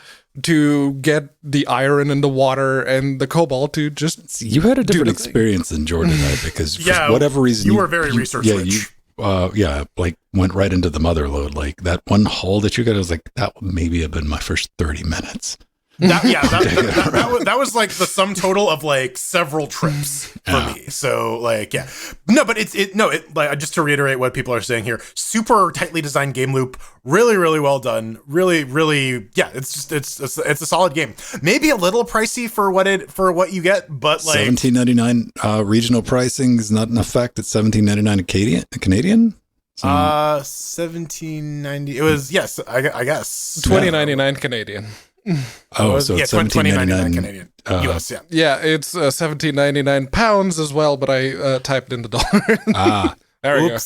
to get the iron and the water and the cobalt to just You had a different experience than Jordan and I, because for whatever reason you were very research rich. Like went right into the motherlode. Like that one haul that you got, I was like, that would maybe have been my first 30 minutes. That was like the sum total of like several trips for me. So like, yeah, no, but like, just to reiterate what people are saying here, super tightly designed game loop, really, really well done. Really, really, yeah, it's a solid game. Maybe a little pricey for what you get, but like $17.99 regional pricing is not in effect. It's $17.99 Canadian. So, $17.90. It was, yes, I guess $20.99 Canadian. Oh, so it's $17.99 Canadian. US, yeah. Yeah, it's £17.99 as well, but I typed in the dollar. There we go.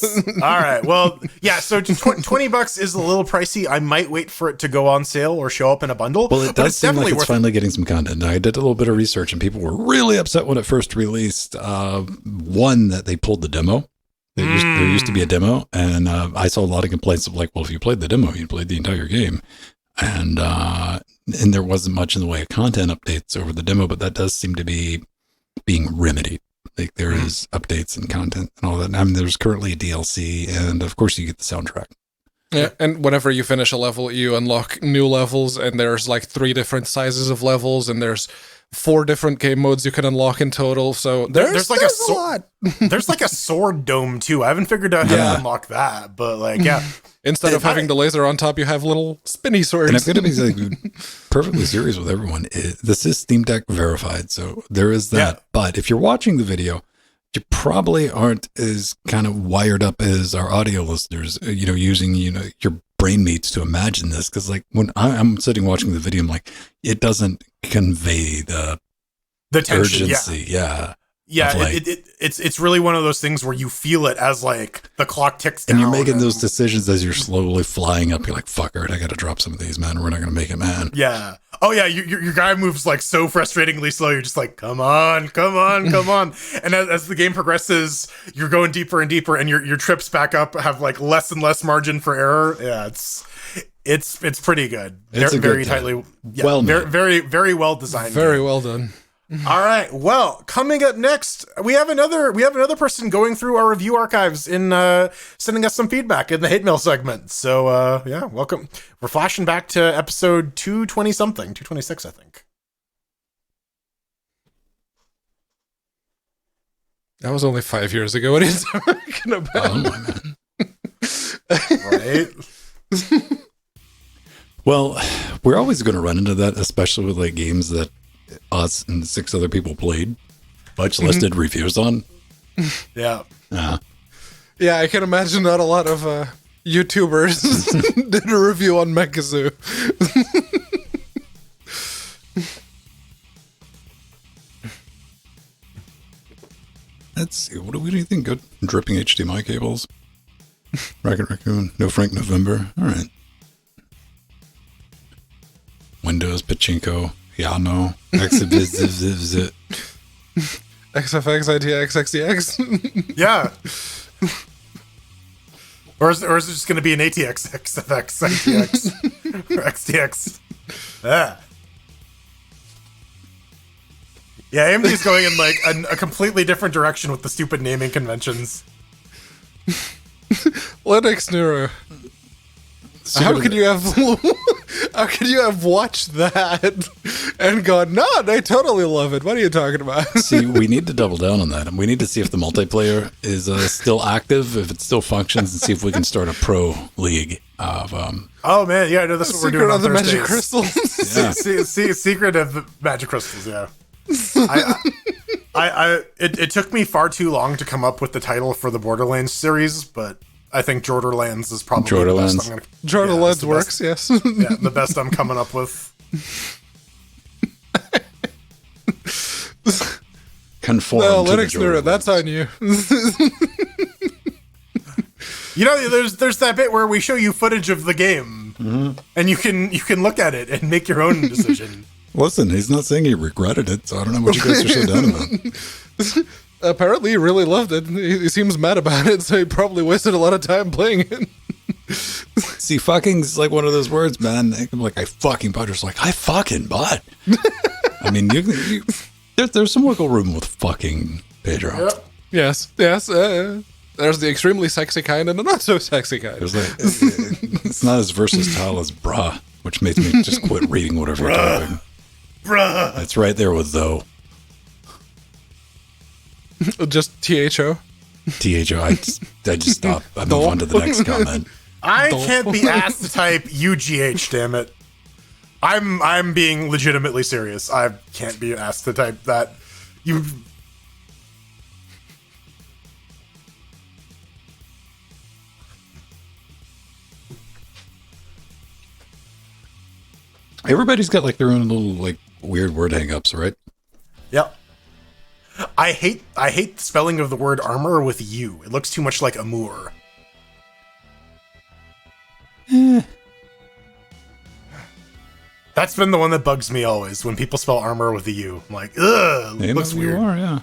All right. Well, yeah, so $20 is a little pricey. I might wait for it to go on sale or show up in a bundle. Well, it does seem like it's finally getting some content. I did a little bit of research, and people were really upset when it first released. One, that they pulled the demo. There used to be a demo, and I saw a lot of complaints of like, well, if you played the demo, you played the entire game. And there wasn't much in the way of content updates over the demo, but that does seem to be being remedied. Like there is updates and content and all that. I mean, there's currently a DLC, and of course you get the soundtrack. Yeah, and whenever you finish a level, you unlock new levels, and there's like 3 different sizes of levels, and there's 4 different game modes you can unlock in total. So there's like a lot. There's like a sword dome too. I haven't figured out how to unlock that, but like, yeah. Instead of having the laser on top, you have little spinny swords. And I'm going to be like perfectly serious with everyone. This is Steam Deck verified, so there is that. Yeah. But if you're watching the video, you probably aren't as kind of wired up as our audio listeners, using, your brain meats to imagine this. Because like when I'm sitting watching the video, I'm like, it doesn't convey the tension, urgency. Yeah. Yeah, it's really one of those things where you feel it as like the clock ticks down. And you're making those decisions as you're slowly flying up. You're like, fuck it, I got to drop some of these, man. We're not going to make it, man. Yeah. Oh, yeah, your guy moves like so frustratingly slow. You're just like, come on, come on, come on. And as the game progresses, you're going deeper and deeper, and your trips back up have like less and less margin for error. Yeah, it's pretty good. It's very tightly, well made. very, very well designed. Very well done. All right. Well, coming up next, we have another person going through our review archives in sending us some feedback in the hate mail segment. So yeah, welcome. We're flashing back to episode 226, I think. That was only 5 years ago. What are you talking about? Oh, Right. Well, we're always going to run into that, especially with like games that us and 6 other people played, much less did reviews on. Yeah. Yeah, I can imagine not a lot of YouTubers did a review on Mechazoo. Let's see. What do you think? Good dripping HDMI cables. Racket Raccoon. No Frank November. All right. Windows Pachinko. Yeah, no. XFX, ITX, XTX. Yeah. Or is it just going to be an ATX, XFX, ITX, or XTX? Yeah. Yeah, AMD's going in like a completely different direction with the stupid naming conventions. Linux Neuro. How could you have How could you have watched that and gone, no, I totally love it. What are you talking about? See, we need to double down on that. And we need to see if the multiplayer is still active, if it still functions, and see if we can start a pro league of. Oh man, yeah, no, this is what we're doing on the Thursdays. magic crystals. Secret of the magic crystals. Yeah. It took me far too long to come up with the title for the Borderlands series, but I think Jorderlands is probably the best I'm gonna. Jorderlands works, yes. Yeah, the best I'm coming up with. Conform. No, to Linux the Nerd, that's on you. You know, there's that bit where we show you footage of the game, and you can look at it and make your own decision. Listen, he's not saying he regretted it, so I don't know what you guys are so down about. Apparently, he really loved it. He seems mad about it, so he probably wasted a lot of time playing it. See, fucking's like one of those words, man. I'm like, I fucking bought. Just like, I fucking bought. I mean, there's some wiggle room with fucking Pedro. Yep. Yes. There's the extremely sexy kind and the not so sexy kind. There's like, it's not as versatile as brah, which makes me just quit reading whatever you're typing. Bruh. It's right there with though. Just THO. THO. I just stop. I move on to the next comment. I can't be asked to type UGH, damn it. I'm being legitimately serious. I can't be asked to type that. Everybody's got like their own little like weird word hang-ups, right? Yep. I hate the spelling of the word armor with U. It looks too much like amour. That's been the one that bugs me always when people spell armor with a U. I'm like, ugh, it looks weird. Yeah.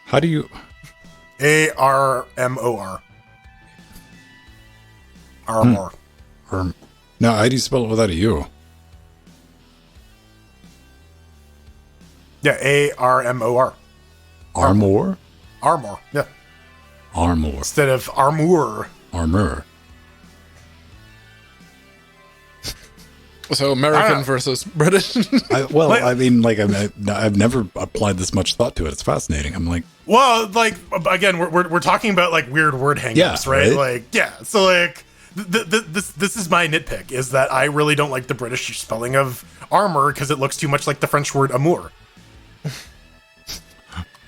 How do you? ARMOR. Armor. No, how do you spell it without a U? Yeah, ARMOR. Armor? Armor. Yeah. Armor. Instead of armour. Armor. So American versus British. I mean, like, I've never applied this much thought to it. It's fascinating. I'm like, well, like, again, we're talking about like weird word hang-ups, Yeah, right? right? Like, yeah. So like, this is my nitpick, is that I really don't like the British spelling of armor because it looks too much like the French word amour.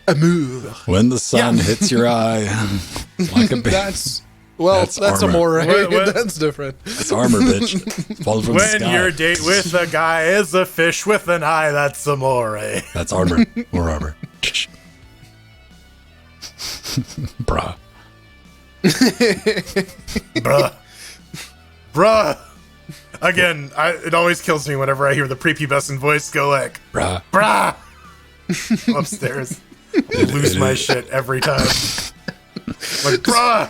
Amour. when the sun hits your eye, like a bitch. That's armor. amore. What? That's different. That's armor, bitch. Falling from the When sky. your date with a guy is a fish with an eye, that's amore. That's armor. More armor. Bruh. Bruh. Again, it always kills me whenever I hear the prepubescent voice go like, Bruh. bruh. Upstairs. Lose my shit every time. Like, bruh.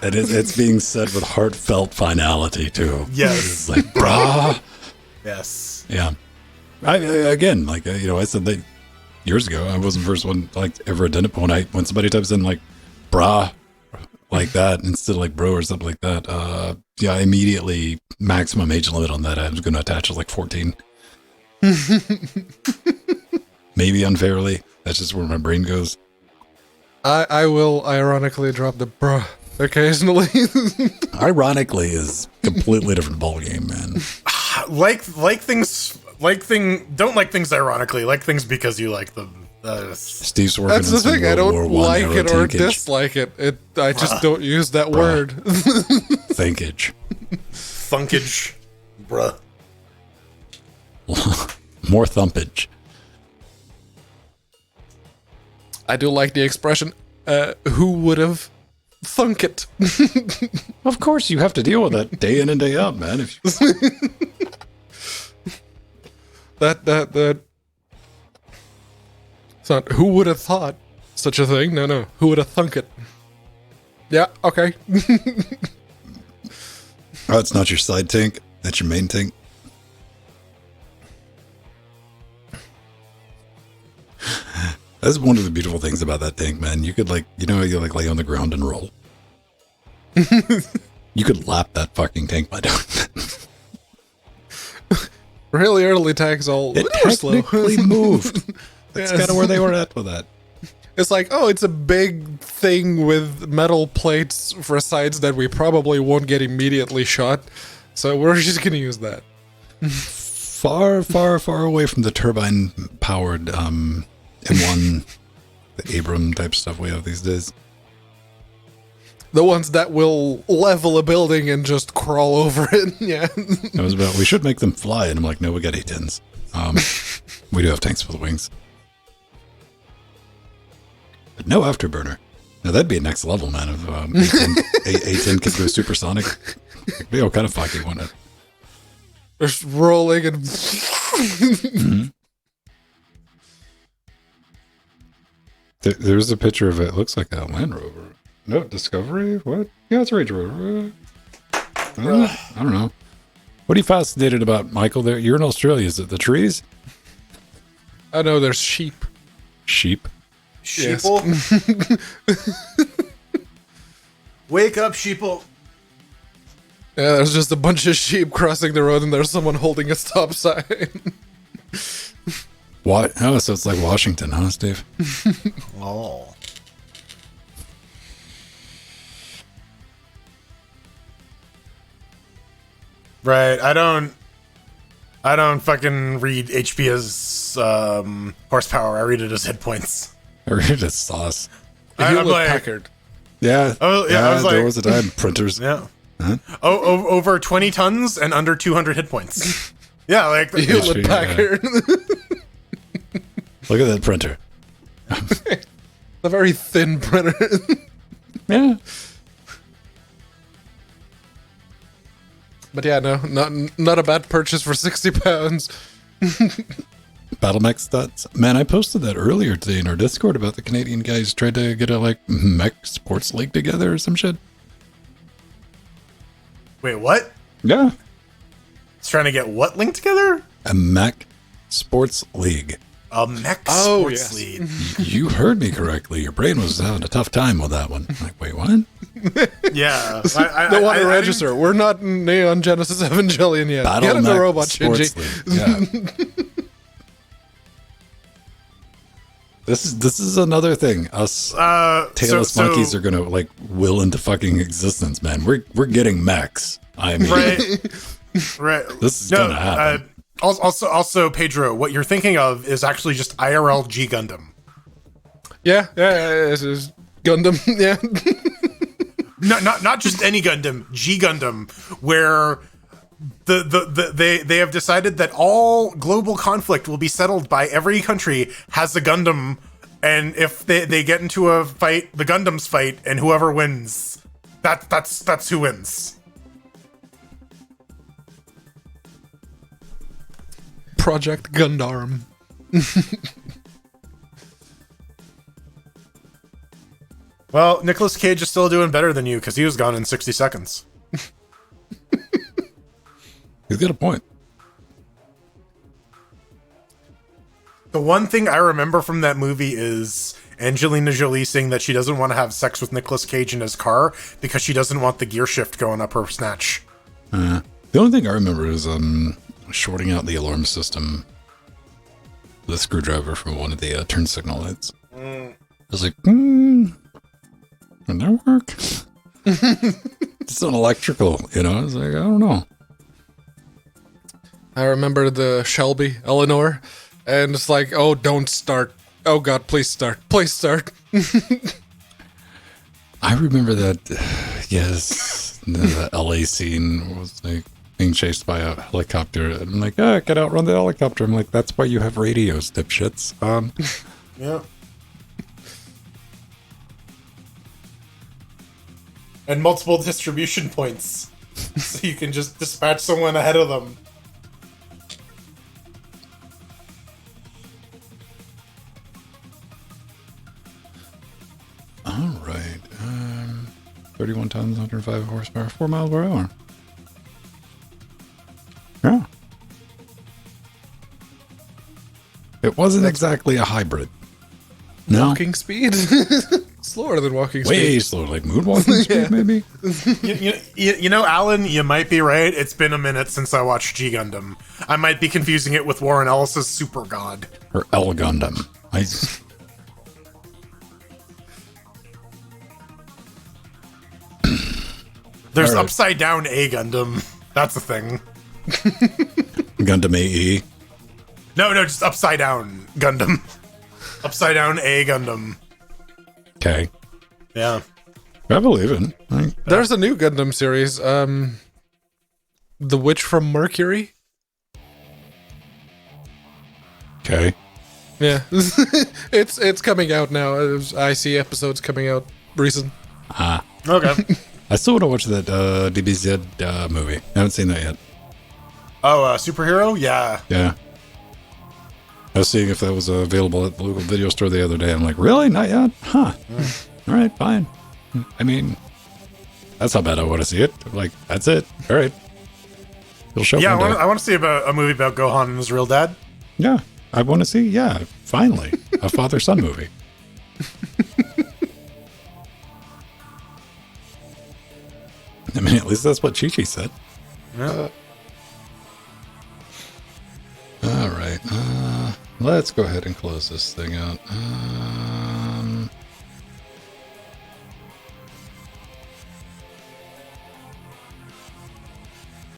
And it's being said with heartfelt finality, too. Yes. It's like, bruh. Yes. Yeah. Again, like, I said that years ago. I wasn't the first one to, like, ever identify when somebody types in, like, brah, like that, instead of, like, bro or something like that. Yeah, immediately maximum age limit on that. I was going to attach as, like, 14. Maybe unfairly. That's just where my brain goes. I will ironically drop the bruh occasionally. Ironically is completely different ballgame, man. Don't like things ironically. Like things because you like them. Steve's working That's the on some thing. I World don't War like era it or tankage. dislike it. I just don't use that word. Thinkage. Thunkage. Bruh. More thumpage. I do like the expression, who would have thunk it? Of course, you have to deal with that day in and day out, man. If you... That. It's not, who would have thought such a thing? No. Who would have thunk it? Yeah, okay. Oh, it's not your side tank. That's your main tank. That's one of the beautiful things about that tank, man. You could you like lay on the ground and roll. You could lap that fucking tank by doing that. really early tanks all It they were slow. technically moved. That's Yes. kind of where they were at with that. It's like, oh, it's a big thing with metal plates for sides that we probably won't get immediately shot, so we're just gonna use that. Far, far, far away from the turbine-powered M1, the Abram type stuff we have these days. The ones that will level a building and just crawl over it. Yeah. It was about, we should make them fly, and I'm like, no, we got A-10s. We do have tanks with wings. But no afterburner. Now that'd be a next level, man, if A10 could go supersonic. It'd be all kind of fucking, wouldn't it? Just rolling and... There's a picture of it. It looks like a Land Rover. No, Discovery? What? Yeah, it's a Range Rover. I don't know. What are you fascinated about, Michael? There, you're in Australia. Is it the trees? I know there's sheep. Sheep? Sheeple? Wake up, sheeple. Yeah, there's just a bunch of sheep crossing the road and there's someone holding a stop sign. What? Oh, so it's like Washington, huh, Steve? Oh. Right, I don't fucking read HP as horsepower. I read it as hit points. I read it sauce. The Hewlett like- Packard. Yeah. Oh, yeah, I was there like- was a time. Printers. Yeah. Huh? Over 20 tons and under 200 hit points. Yeah, like The Hewlett HP, yeah. Packard. Look at that printer. A very thin printer. Yeah. But yeah, no, not a bad purchase for 60 pounds. Battle mech stats. Man, I posted that earlier today in our Discord about the Canadian guys tried to get a like mech sports league together or some shit. Wait, what? Yeah. It's trying to get what linked together? A mech sports league. A mech Oh, sports yes. league. You heard me correctly. Your brain was having a tough time with that one. I'm like, wait, what? Yeah. Don't want to register. We're not in Neon Genesis Evangelion yet. Get in the Mech robot, Sports Shinji. League. Yeah. This is another thing. Us tailless monkeys are gonna like will into fucking existence, man. We're getting mechs. I mean, Right. This is gonna happen. Also, Pedro, what you're thinking of is actually just IRL G Gundam. Yeah, this is Gundam. Yeah. Not just any Gundam, G Gundam, where they have decided that all global conflict will be settled by every country has a Gundam, and if they get into a fight, the Gundams fight, and whoever wins, that's who wins. Project Gundam. Well, Nicolas Cage is still doing better than you because he was gone in 60 seconds. he's got a point. The one thing I remember from that movie is Angelina Jolie saying that she doesn't want to have sex with Nicolas Cage in his car because she doesn't want the gear shift going up her snatch. The only thing I remember is shorting out the alarm system with a screwdriver from one of the turn signal lights. I was like, would that work? It's an electrical, you know? I was like, I don't know. I remember the Shelby Eleanor, and it's like, oh, don't start. Oh God, please start. Please start. I remember that, yes, the LA scene was like being chased by a helicopter. And I'm like, get out, run the helicopter. I'm like, that's why you have radios, dipshits. Yeah. And multiple distribution points. So you can just dispatch someone ahead of them. All right. 31 tons, 105 horsepower, 4 miles per hour. Yeah. It wasn't exactly a hybrid. No. walking speed. Slower than walking speed. Way slower, like moonwalking speed, maybe? You know, Alan, you might be right. It's been a minute since I watched G Gundam. I might be confusing it with Warren Ellis's Super God. Or L Gundam. There's All right. upside down A Gundam. That's the thing. Gundam AE. No, just upside down Gundam. Upside down A Gundam. Okay. Yeah. I believe it. There's a new Gundam series. The Witch from Mercury. Okay. Yeah, it's coming out now. I see episodes coming out recent. Okay. I still want to watch that DBZ movie. I haven't seen that yet. Oh, superhero? Yeah. Yeah. I was seeing if that was available at the local video store the other day. I'm like, really? Not yet? Huh. All right, fine. I mean, that's how bad I want to see it. Like, that's it. All right. It'll show Yeah, one day. I want to see a movie about Gohan and his real dad. Yeah, I want to see, finally, a father-son movie. I mean, at least that's what Chi-Chi said. Yeah. All right. Let's go ahead and close this thing out.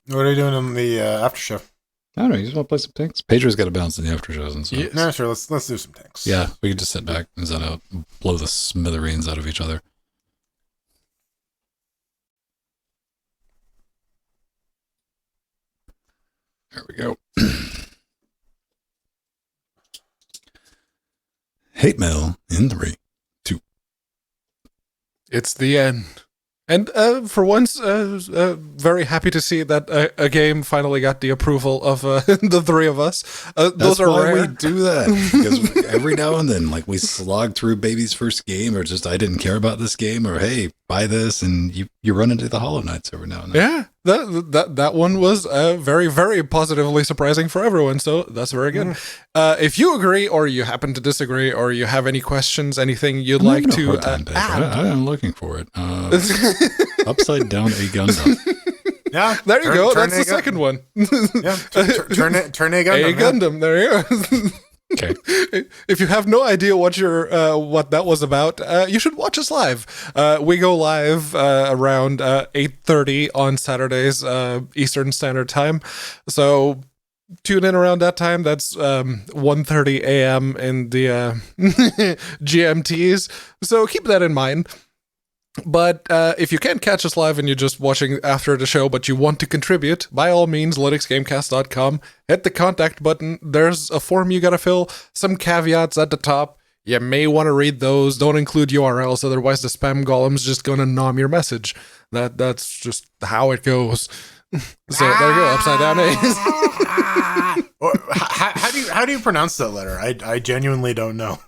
What are you doing in the after show? I don't know. You just want to play some tanks? Pedro's got to bounce in the after shows and stuff. Yeah. No, sure. Let's do some tanks. Yeah, we can just sit back and zone out, and blow the smithereens out of each other. There we go. Hate mail in 3, 2. It's the end. And for once, very happy to see that a game finally got the approval of the three of us. Those That's are why rare. we do that, because every now and then, like, we slog through baby's first game, or just I didn't care about this game, or hey, buy this, and you run into the Hollow Knights every now and then. Yeah, that one was very, very positively surprising for everyone. So that's very good. If you agree, or you happen to disagree, or you have any questions, anything you'd like to add, I'm looking for it. Upside down a Gundam. Yeah. there you go. turn That's the A Gun- second one. Yeah. Turn A Gundam. A Gundam. There you go. Okay. If you have no idea what what that was about, you should watch us live. We go live around 8:30 on Saturdays, Eastern Standard Time. So tune in around that time. That's 1:30 a.m. in the GMTs. So keep that in mind. But if you can't catch us live and you're just watching after the show, but you want to contribute, by all means, linuxgamecast.com. Hit the contact button. There's a form you gotta fill. Some caveats at the top. You may want to read those. Don't include URLs, otherwise the spam golem's just gonna nom your message. That's just how it goes. So there you go, upside down A's. How do you pronounce that letter? I genuinely don't know.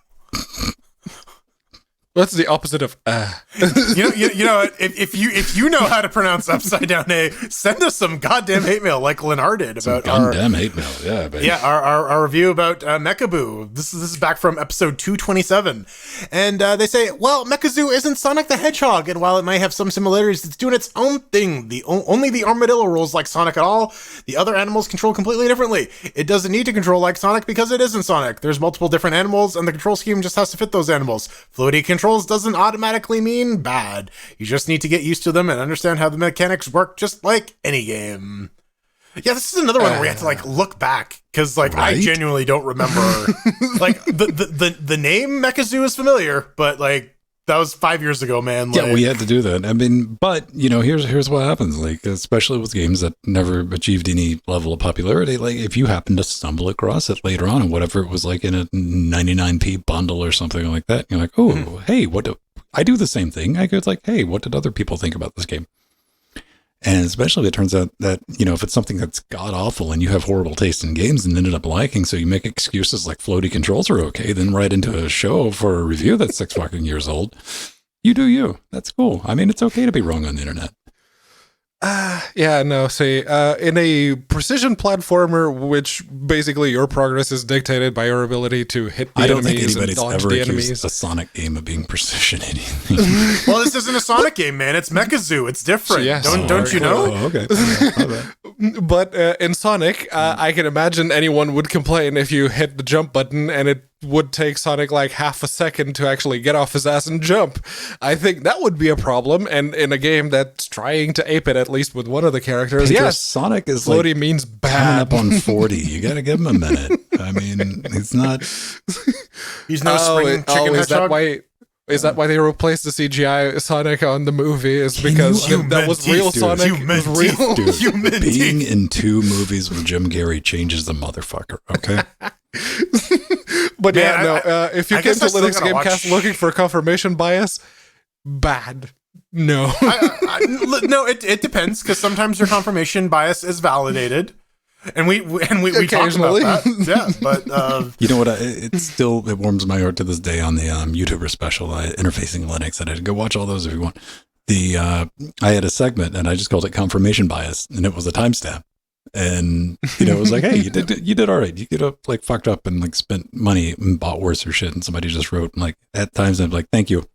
That's the opposite of You know what? If you know how to pronounce upside down A, send us some goddamn hate mail like Lenar did about Gundam hate mail. Yeah, baby. our review about Mechaboo. This is back from episode 227, and they say, well, Mechazoo isn't Sonic the Hedgehog, and while it may have some similarities, it's doing its own thing. Only the armadillo rolls like Sonic at all. The other animals control completely differently. It doesn't need to control like Sonic because it isn't Sonic. There's multiple different animals, and the control scheme just has to fit those animals. Floaty controls doesn't automatically mean bad. You just need to get used to them and understand how the mechanics work, just like any game. Yeah, this is another one where we have to like look back because like I Right? genuinely don't remember. Like the name Mechazoo is familiar, but like that was 5 years ago, man. Like, Yeah, we had to do that. I mean, but here's what happens. Like, especially with games that never achieved any level of popularity. Like, if you happen to stumble across it later on, and whatever it was like in a 99p bundle or something like that, you're like, oh, hey, I do the same thing. I go, it's like, hey, what did other people think about this game? And especially if it turns out that, if it's something that's god awful and you have horrible taste in games and ended up liking, so you make excuses like floaty controls are okay, then right into a show for a review that's 6 fucking years old. You do you. That's cool. I mean, it's okay to be wrong on the internet. Yeah, no, see, in a precision platformer, which basically your progress is dictated by your ability to hit the I don't think enemies and anybody's dodge ever the accused enemies. a Sonic game of being precision anything. Well, this isn't a Sonic game, man. It's Mechazoo. It's different. Yes. Don't you know? Oh, okay. My bad. But in Sonic, I can imagine anyone would complain if you hit the jump button and it would take Sonic like half a second to actually get off his ass and jump. I think that would be a problem, and in a game that's trying to ape it, at least with one of the characters, Pedro, yes, Sonic is floaty like means coming bad. up on 40. You got to give him a minute. I mean, it's not. He's no spring chicken is that hedgehog. why? Is that why they replaced the CGI Sonic on the movie? Is because you that was real dude, Sonic? you It was mentees. real. Dude, Human being in 2 movies with Jim Carrey changes the motherfucker. Okay. But Man, yeah, no. If you I came guess to I still Linux gotta Gamecast watch- looking for confirmation bias, bad. No. No, it depends because sometimes your confirmation bias is validated, and we talk about Occasionally. that. Yeah, but You know what? It warms my heart to this day on the YouTuber special, Interfacing Linux. And I'd go watch all those if you want. I had a segment and I just called it confirmation bias, and it was a timestamp. And it was like, hey, you did all right. You could have like fucked up and like spent money and bought worse or shit. And somebody just wrote like at times I'm like, thank you.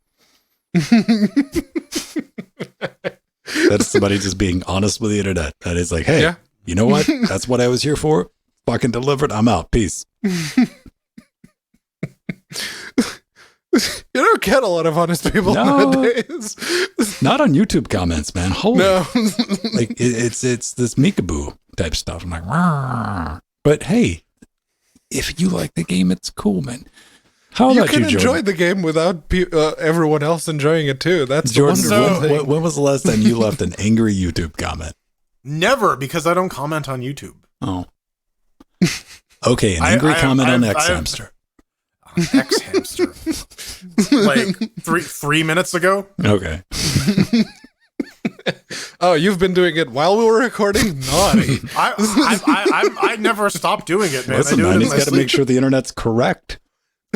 That's somebody just being honest with the internet. That is like, hey, Yeah. you know what? That's what I was here for. Fucking delivered. I'm out. Peace. You don't get a lot of honest people No. nowadays. Not on YouTube comments, man. Holy No. like it's this Meekaboo type stuff. I'm like, "Rawr." But hey, if you like the game, it's cool, man. How You about can you, enjoy Jordan? the game without everyone else enjoying it too. That's Jordan, the wonderful thing. when was the last time you left an angry YouTube comment? never because I don't comment on YouTube. Oh, okay, an angry comment on X Hamster. X hamster, like 3 minutes ago. Okay, Oh, you've been doing it while we were recording? Naughty. I never stop doing it, man. listen, I do man, it he's in my got to make sleep. sure the internet's correct.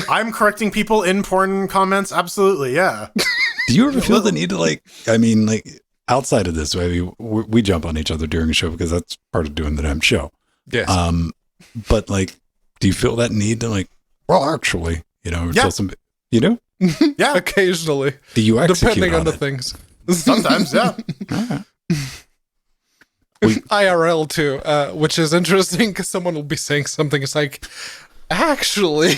I'm correcting people in porn comments. Absolutely, yeah. Do you ever feel the need to like? I mean, like outside of this, we jump on each other during a show because that's part of doing the damn show. Yes. But like, do you feel that need to like? Well, actually, Yeah. tell somebody, Yeah, Occasionally. do you execute Depending on the it? things. sometimes, yeah. IRL too, which is interesting because someone will be saying something. It's like, actually.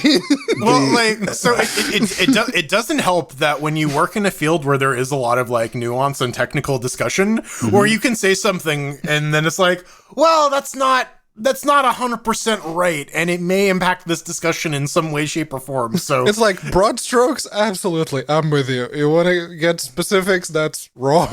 Well, like, so it doesn't help that when you work in a field where there is a lot of like nuance and technical discussion, where you can say something and then it's like, well, that's not 100% right, and it may impact this discussion in some way, shape, or form. So It's like broad strokes. Absolutely, I'm with you. You want to get specifics? That's wrong.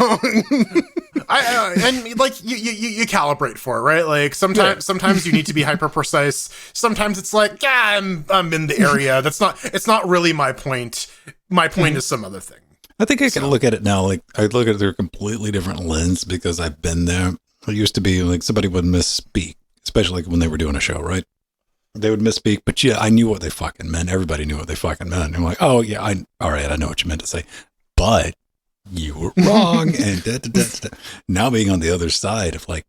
and like you calibrate for it, right? Like sometimes you need to be hyper precise. Sometimes it's like, yeah, I'm in the area. It's not really my point. My point is some other thing. I think I can look at it now. Like I look at it through a completely different lens because I've been there. It used to be like somebody would misspeak, especially like when they were doing a show, right? They would misspeak, but yeah, I knew what they fucking meant. Everybody knew what they fucking meant. And I'm like, oh yeah, all right, I know what you meant to say, but you were wrong. And now being on the other side of like,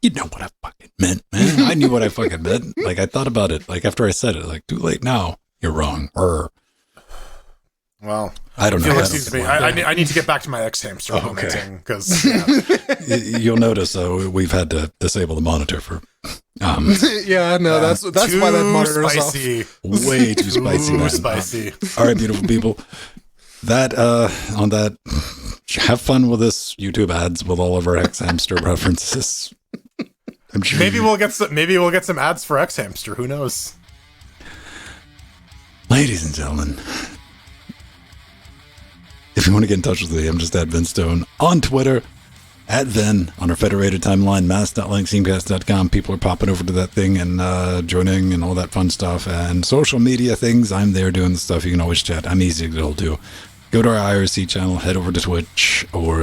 you know what I fucking meant, man. I knew what I fucking meant. Like I thought about it. Like after I said it, like too late now. You're wrong. Well, I don't know. excuse me. I need to get back to my X hamster commenting because You'll notice we've had to disable the monitor for Yeah, no, that's why that monitor is off. spicy. way too spicy. Too man. spicy. All right, beautiful people. That on that, have fun with this YouTube ads with all of our X Hamster references. I'm sure Maybe we'll get some ads for X hamster. Who knows? ladies and gentlemen, if you want to get in touch with me, I'm just at Vin Stone on Twitter, at Vin on our federated timeline, mass.linkscast.com. People are popping over to that thing and joining and all that fun stuff. And social media things, I'm there doing the stuff. You can always chat. I'm easy to get hold to. Go to our IRC channel, head over to Twitch, or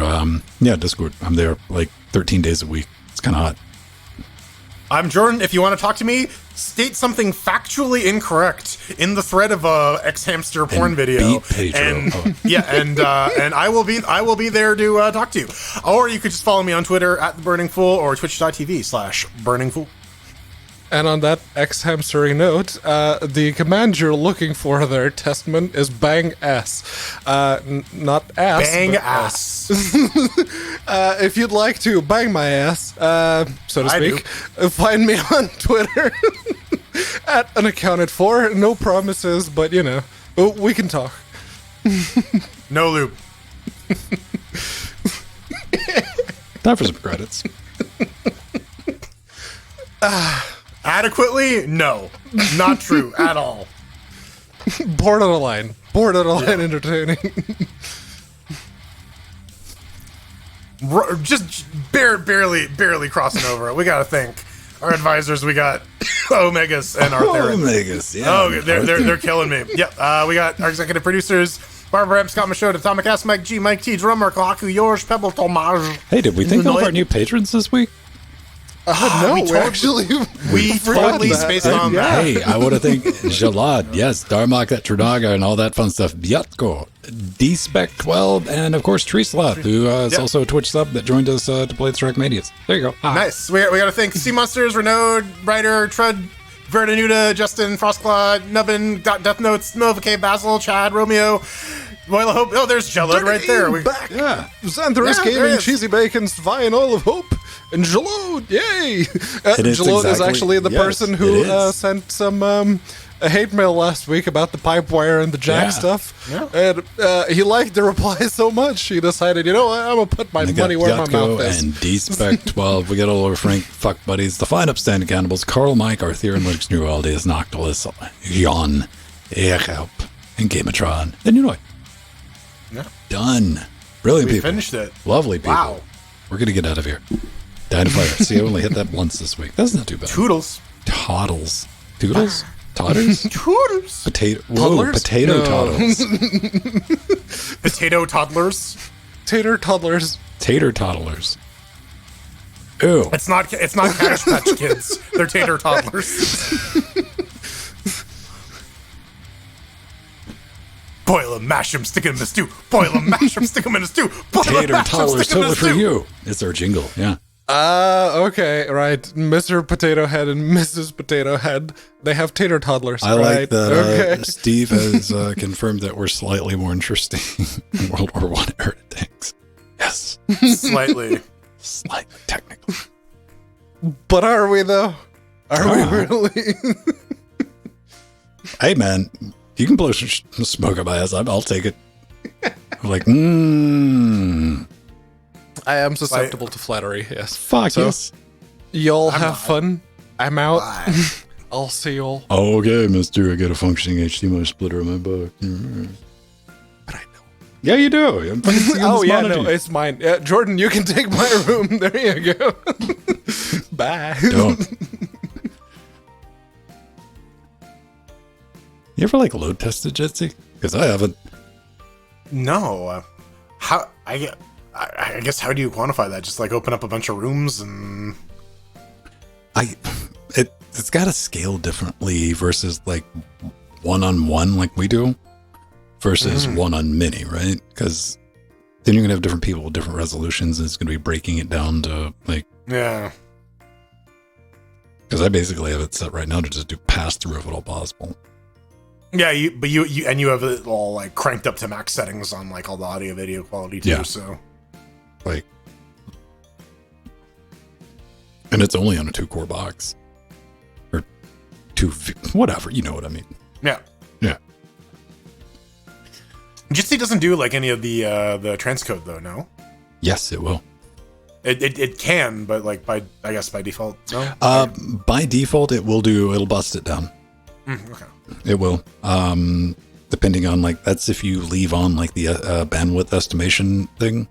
Discord. I'm there like 13 days a week. It's kind of hot. I'm Jordan. If you want to talk to me, state something factually incorrect in the thread of a ex-hamster porn video, beat Pedro. and and I will be there to talk to you. Or you could just follow me on Twitter at the Burning Fool or twitch.tv/Burning Fool. And on that ex-hamstering note, the command you're looking for there, Testament, is bang ass. Not ass, Bang but ass. if you'd like to bang my ass, so to speak, find me on Twitter at unaccounted for. No promises, but you know, we can talk. No lube. Time for some credits. Adequately? No. Not true at all. Borderline entertaining. Just barely crossing over. We gotta thank our advisors. We got Omegas and Arthur. Omegas, yeah. Oh, they're killing me. Yep. We got our executive producers, Barbara M. Scott Michaud, Atomic Ass, Mike G, Mike T, Drummer, Kaku, Yours, Pebble, Tomage. Hey, did we think of our new patrons this week? No, we we totally spaced on that. Hey, I want to thank Jalad, yes, Darmok, that Trudaga, and all that fun stuff. Byatko, D-Spec12, and of course Treeslot, who is also a Twitch sub that joined us to play the Trackmanias. There you go. Nice. We got to thank Sea Monsters, Renaud, Ryder, Trud, Verdanuda, Justin, Frostclaw, Nubbin, Death Notes, Nova K, Basil, Chad, Romeo, Royal Hope. Oh, there's Jalad right there. Back. Yeah. Xanthorus Yeah, there Gaming, is. Cheesy Bacon, Vine, All of Hope, and Jalod. Yay! It is Jalod is exactly- actually the yes, person it who is. sent some a hate mail last week about the pipe wire and the jack Yeah. stuff. Yeah. And he liked the reply so much, he decided, you know what, I'm going to put my We got money where my Yatko mouth is. and D-Spec12. We got all our Frank fuck buddies, the fine upstanding cannibals, Carl, Mike, Arthur, and Linux New Aldius, Noctilus, Jan, Ehelp, and Gamatron. And you know what? Yeah. Done. Brilliant We people. finished it. Lovely people. Wow. We're going to get out of here. Dynafire. See, I only hit that once this week. That's not too bad. Toodles. Toddles. Toodles? Todders? Toodles. Potato. Whoa, Toddlers? potato No. toddles. Potato toddlers. Tater toddlers. Tater toddlers. Ew. It's not Cabbage Patch Kids. They're tater toddlers. Boil 'em, mash 'em, stick 'em in the stew. Boil 'em, mash 'em, stick 'em in the stew. Boil 'em, Tater mash 'em, toddlers stick 'em in totally the for stew. you. It's our jingle. Yeah. Okay, right. Mr. Potato Head and Mrs. Potato Head, they have tater toddlers, I right? like that Okay. Steve has confirmed that we're slightly more interesting in World War I era things. Yes. Slightly. Slightly technical. But are we, though? Are we really? Hey, man, you can blow some smoke up my ass. I'll take it. I'm like, I am susceptible to flattery, yes. fuck So- yes. Y'all I'm have not. fun. I'm out. Bye. I'll see y'all. Okay, mister, I got a functioning HDMI splitter in my book. But I know. Yeah, you do. I'm fucking seeing Oh, this yeah, monitor. no, it's mine. Jordan, you can take my room. There you go. Bye. Don't. You ever like load tested Jitsi? Because I haven't. No. How? I guess how do you quantify that? Just like open up a bunch of rooms and. It's got to scale differently versus like one-on-one like we do versus one on mini, right? Because then you're gonna have different people with different resolutions, and it's gonna be breaking it down to like. Yeah. Because I basically have it set right now to just do pass through if at all possible. Yeah, you have it all like cranked up to max settings on like all the audio video quality too. Yeah. So Like, and it's only on a 2-core box or whatever. You know what I mean? yeah, Yeah. Jitsi doesn't do like any of the transcode though. No, Yes, it will. it can, but like by default, no. By default, it'll bust it down. Okay. It will. Depending on like, that's if you leave on like the bandwidth estimation thing,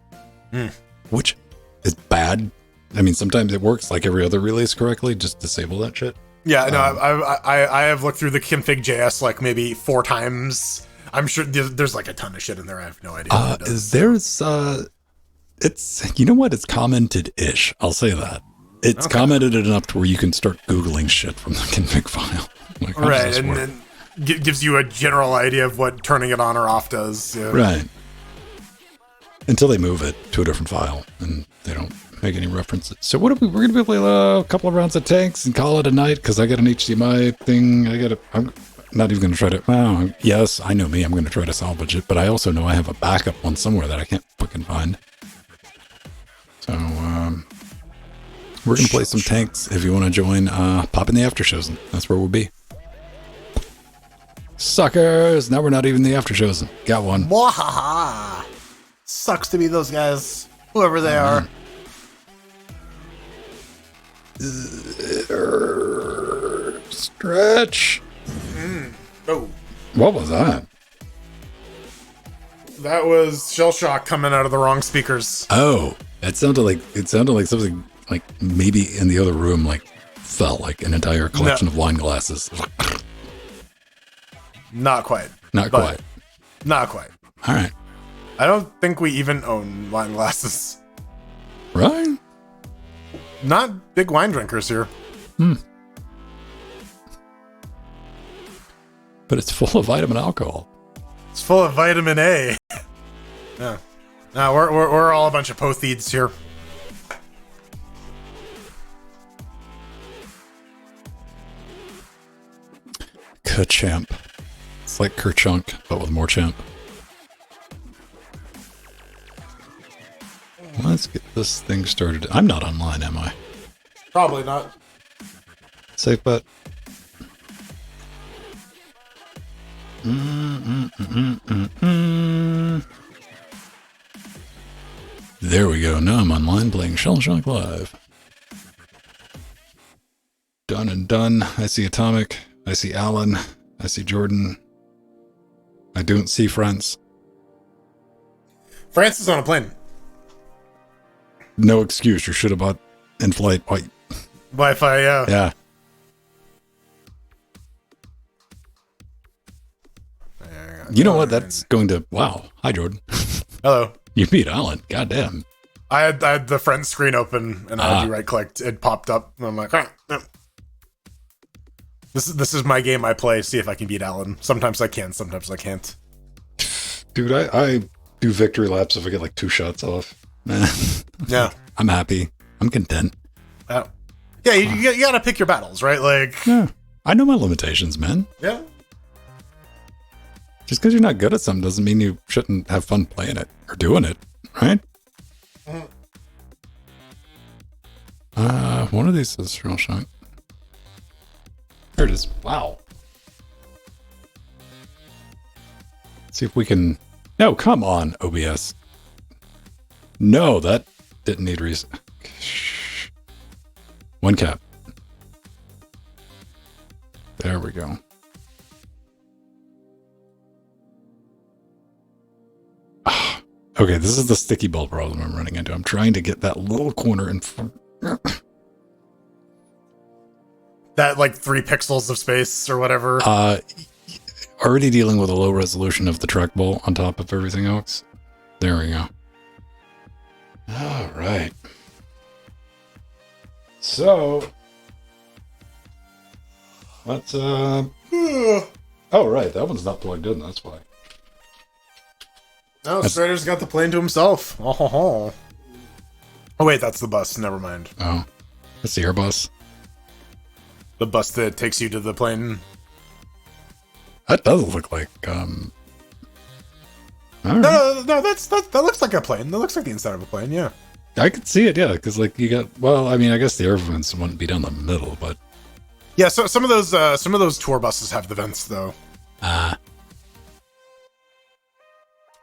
which is bad. I mean, sometimes it works like every other release correctly. Just disable that shit. Yeah, no, I have looked through the config.js like maybe 4 times. I'm sure there's like a ton of shit in there. I have no idea. What it does. There's it's, you know what? It's commented-ish. I'll say that. It's commented enough to where you can start Googling shit from the config file. Like, how does Right, this and work? then gives you a general idea of what turning it on or off does. Yeah. Right. Until they move it to a different file, and they don't make any references. So what are we're going to be able to play a couple of rounds of tanks and call it a night, because I got an HDMI thing. I'm not even going to try to, well, yes, I know me, I'm going to try to salvage it, but I also know I have a backup one somewhere that I can't fucking find. So, we're going to play some tanks. If you want to join, pop in the after shows. That's where we'll be. Suckers! Now we're not even the after shows. Got one. Mwahaha! Sucks to be those guys, whoever they are. Stretch. Oh, What was that? that was shell shock coming out of the wrong speakers. Oh, it sounded like something like maybe in the other room like fell like an entire collection of wine glasses. Not quite. Not But- quite. Not quite. All right. I don't think we even own wine glasses. Right? Not big wine drinkers here. But it's full of vitamin alcohol. It's full of vitamin A. Yeah. No, we're all a bunch of potheeds here. Ka-champ. It's like Kerchunk, but with more champ. Let's get this thing started. I'm not online, am I? Probably not. Safe bet. There we go. Now I'm online playing Shell Shock Live. Done and done. I see Atomic. I see Alan. I see Jordan. I don't see France. France is on a plane. No excuse. You should have bought in-flight white. Wi-Fi, yeah. Yeah. You know what? That's going to... Wow. Hi, Jordan. Hello. You beat Alan. Goddamn. I had the friend screen open, and I right-clicked. It popped up, and I'm like, no. This is my game I play. See if I can beat Alan. Sometimes I can, sometimes I can't. Dude, I do victory laps if I get like 2 shots off. Yeah. I'm happy. I'm content. Yeah, you gotta pick your battles, right? Like, Yeah. I know my limitations, man. yeah. Just because you're not good at something doesn't mean you shouldn't have fun playing it or doing it, right? One of these is real shot. There it is. Wow. Let's see if we can... No, come on, OBS. No, that didn't need reason. One cap. There we go. Okay, this is the sticky ball problem I'm running into. I'm trying to get that little corner in front. That, like, 3 pixels of space or whatever. Already dealing with a low resolution of the trackball on top of everything else. There we go. All right. So, let's, oh, right, that one's not plugged in, that's why. No, Strider's got the plane to himself. Oh, wait, that's the bus. Never mind. Oh, that's the Airbus. The bus that takes you to the plane. That does look like, I don't know. No, that looks like a plane. That looks like the inside of a plane, yeah. I could see it, yeah, because, like, you got, well, I mean, I guess the air vents wouldn't be down the middle, but... Yeah, so some of those tour buses have the vents, though.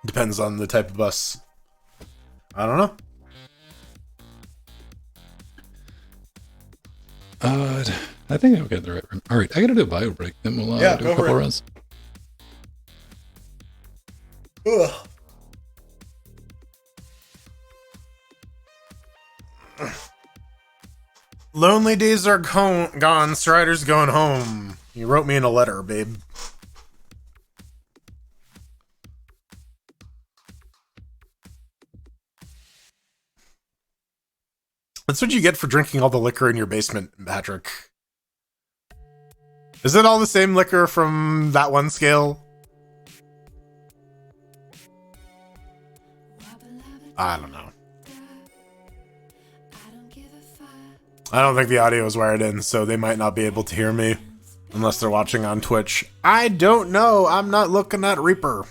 Depends on the type of bus. I don't know. I think I'll get the right room. All right, I gotta do a bio break, then we'll do a go for couple it. runs. Ugh. Lonely days are gone. Strider's going home. You wrote me in a letter, babe. That's what you get for drinking all the liquor in your basement, Patrick. Is it all the same liquor from that one scale? I don't know. I don't think the audio is wired in, so they might not be able to hear me unless they're watching on Twitch. I don't know. I'm not looking at Reaper.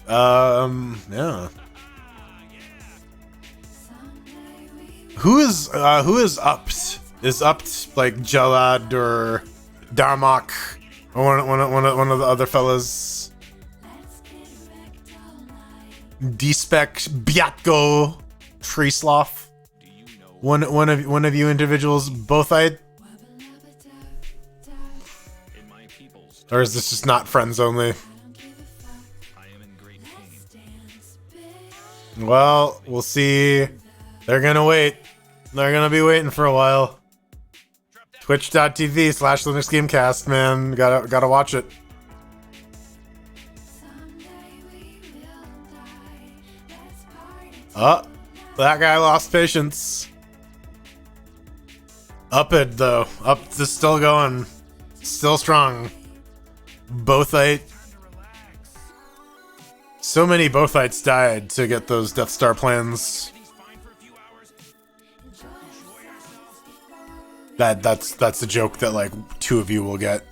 Yeah. Who is upped? Is upped like Jalad or Darmok or one of the other fellas? D-Spec, Biatko, Treesloth. One of you individuals, both I. Or is this just not friends only? Well, we'll see. They're gonna wait. They're gonna be waiting for a while. Twitch.tv/Linux Gamecast, man. Gotta watch it. Oh, that guy lost patience. Up it though. Up is still going. Still strong. Bothite. So many Bothites died to get those Death Star plans. That's the joke that like 2 of you will get.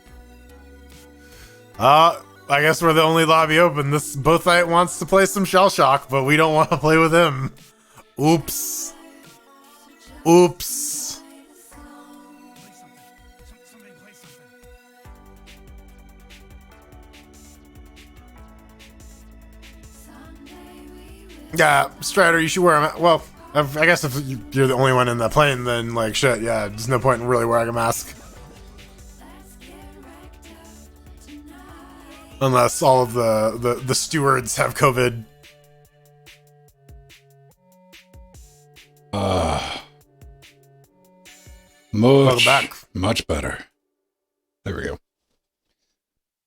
I guess we're the only lobby open. This Bothite wants to play some Shell Shock, but we don't want to play with him. Oops. Oops. Yeah, Strider, you should wear them. Well, I guess if you're the only one in the plane, then like shit, yeah, there's no point in really wearing a mask. Unless all of the stewards have COVID. Welcome back. Much better. There we go.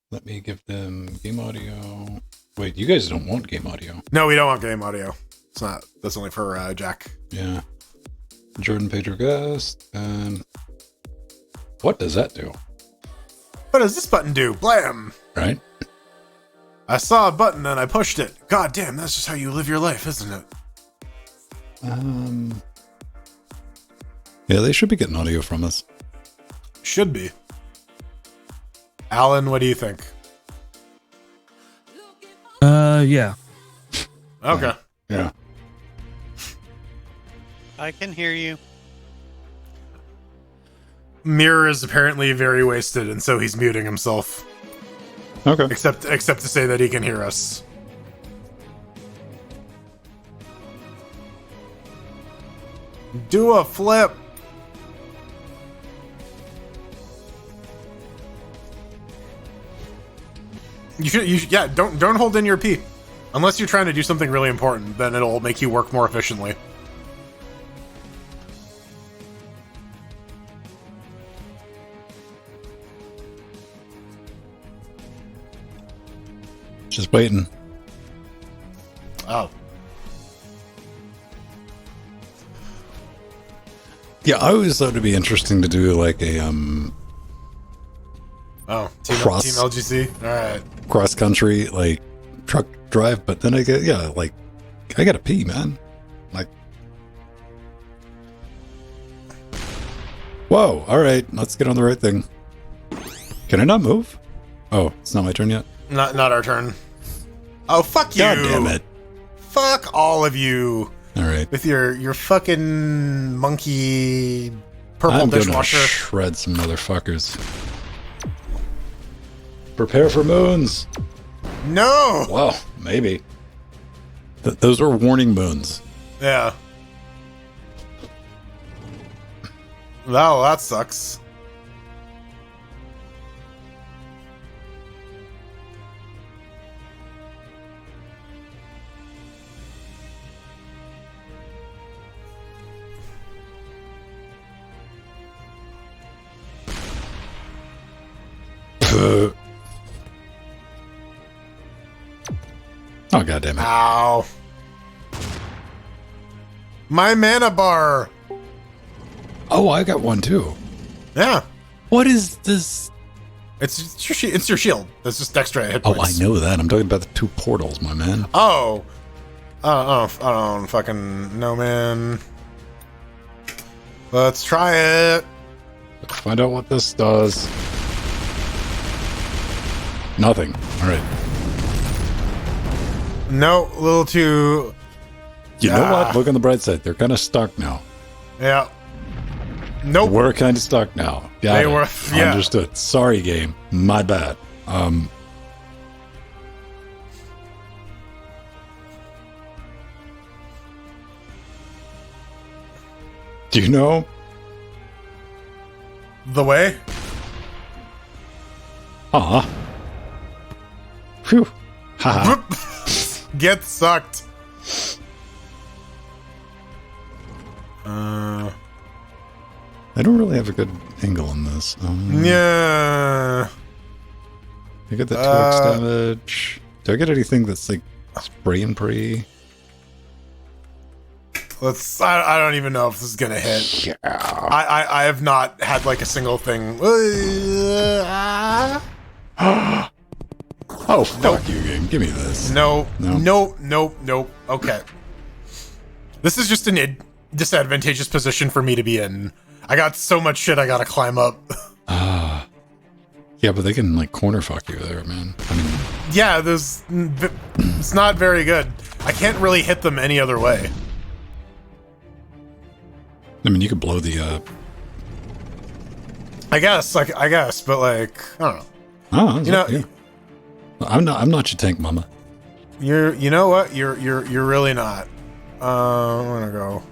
Let me give them game audio. Wait, you guys don't want game audio? No, we don't want game audio. It's not. That's only for Jack. Yeah. Jordan Pedro Guest. And what does that do? What does this button do? Blam! Right? I saw a button and I pushed it. God damn, that's just how you live your life, isn't it? Yeah, they should be getting audio from us. Should be. Alan, what do you think? Yeah. Okay. Yeah. I can hear you. Mirror is apparently very wasted, and so he's muting himself. Okay. Except to say that he can hear us. Do a flip. You should, yeah, don't hold in your pee. Unless you're trying to do something really important, then it'll make you work more efficiently. Just waiting. Oh. Yeah, I always thought it'd be interesting to do like a Oh, Team Cross. LGC? Alright. cross country like truck drive, but then I get I gotta pee, man. Like, whoa, alright, let's get on the right thing. Can I not move? Oh, it's not my turn yet? Not our turn. Oh, fuck you! God damn it. Fuck all of you. Alright. With your fucking monkey purple I'm gonna dishwasher. shred some motherfuckers. Prepare for moons. No! Well, maybe. Those are warning moons. Yeah. Well, that sucks. Oh, God damn it. Ow. My mana bar. Oh, I got one too. Yeah. What is this? It's your shield. That's just extra hit Oh, points. I know that. I'm talking about the 2 portals, my man. Oh. I don't fucking know, man. Let's try it. Let's find out what this does. Nothing. All right. No, a little too... You know what? Look on the bright side. They're kind of stuck now. Yeah. Nope. We're kind of stuck now. Got They it. were, yeah. Understood. Sorry, game. My bad. Do you know? The way? Phew. Haha. Get sucked. I don't really have a good angle on this. Yeah. I get the 2x damage. Do I get anything that's like spray and pray? I don't even know if this is gonna hit. Yeah. I have not had like a single thing. Oh, fuck you, game. Give me this. No. No. Nope. Okay. This is just a disadvantageous position for me to be in. I got so much shit I gotta climb up. Yeah, but they can like corner fuck you there, man. I mean, Yeah, it's not very good. I can't really hit them any other way. you could blow the. I guess, but like, I don't know. Oh, You know, yeah. I'm not your tank, mama. you know what? You're really not. I'm gonna go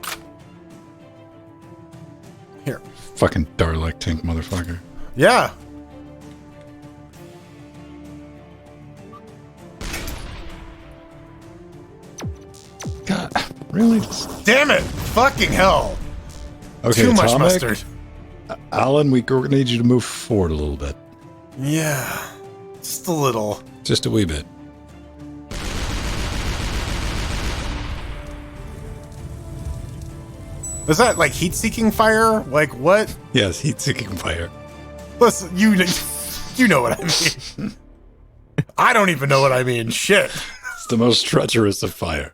here. Fucking Darlek tank, motherfucker. Yeah. God, really? Damn it! Fucking hell! Okay, Too much Atomic, mustard. Alan, we're gonna need you to move forward a little bit, Yeah, just a little. just a wee bit. Is that like heat-seeking fire? Like what? Yes, heat-seeking fire. Listen, you know what I mean. I don't even know what I mean. Shit. It's the most treacherous of fire.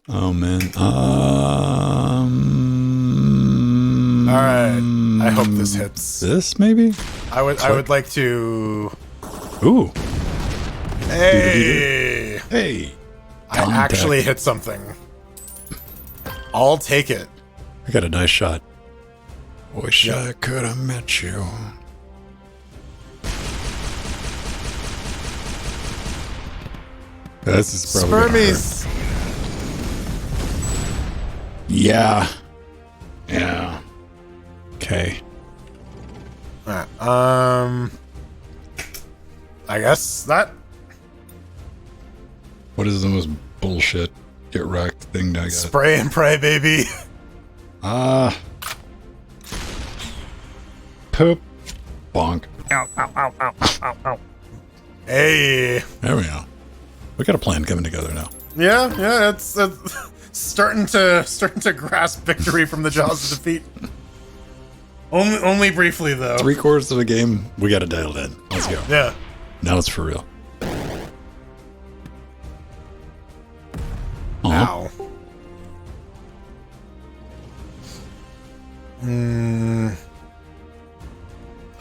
Oh man. All right. I hope this hits. This maybe? I would like to. Ooh. Hey. Hey. I Contact. actually hit something. I'll take it. I got a nice shot. Wish I could have met you. This is probably gonna hurt. Spermies. Yeah. Yeah. Okay. Alright, I guess that. What is the most bullshit get wrecked thing I got? Spray and pray, baby. Poop. Bonk. Hey. There we go. We got a plan coming together now. Yeah, it's starting to grasp victory from the jaws of defeat. Only briefly though. 3/4 of the game, we got it dialed in. Let's go. Yeah. Now it's for real. Aw. Ow.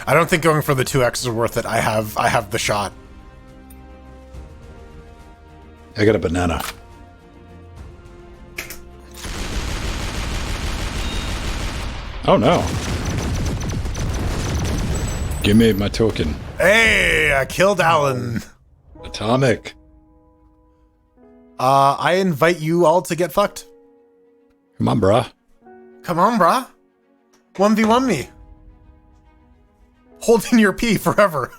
I don't think going for the 2x is worth it. I have the shot. I got a banana. Oh no. Give me my token. Hey, I killed Alan. Atomic. I invite you all to get fucked. Come on, brah. Come on, brah. 1v1 me. Holding your pee forever.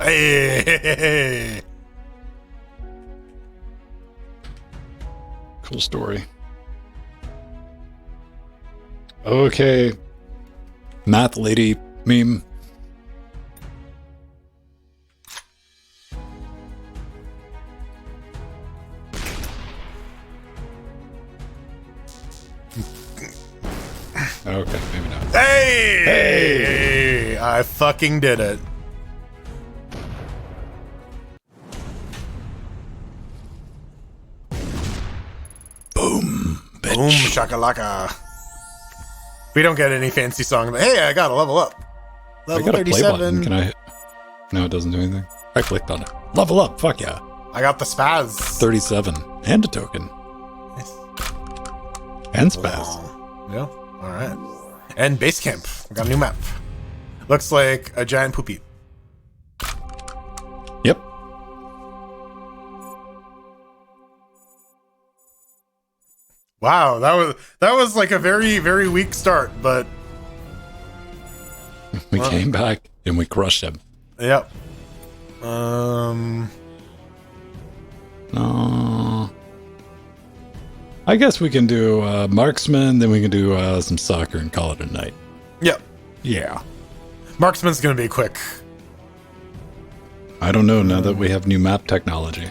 Hey. Cool story. Okay. Math lady meme. Okay, maybe not. Hey! I fucking did it. Boom. Bitch. Boom shakalaka. We don't get any fancy song. But hey, I got to level up. I Level got a play button. 37. Can I hit? No, it doesn't do anything. I clicked on it. Level up. Fuck yeah. I got the spaz. 37. And a token. Nice. And spaz. Yeah. All right. And base camp. We got a new map. Looks like a giant poopy. Yep. Wow, that was like a very, very weak start, but We came back and we crushed him. yep. I guess we can do marksman, then we can do some soccer and call it a night. Yep. Yeah. Marksman's gonna be quick. I don't know now that we have new map technology.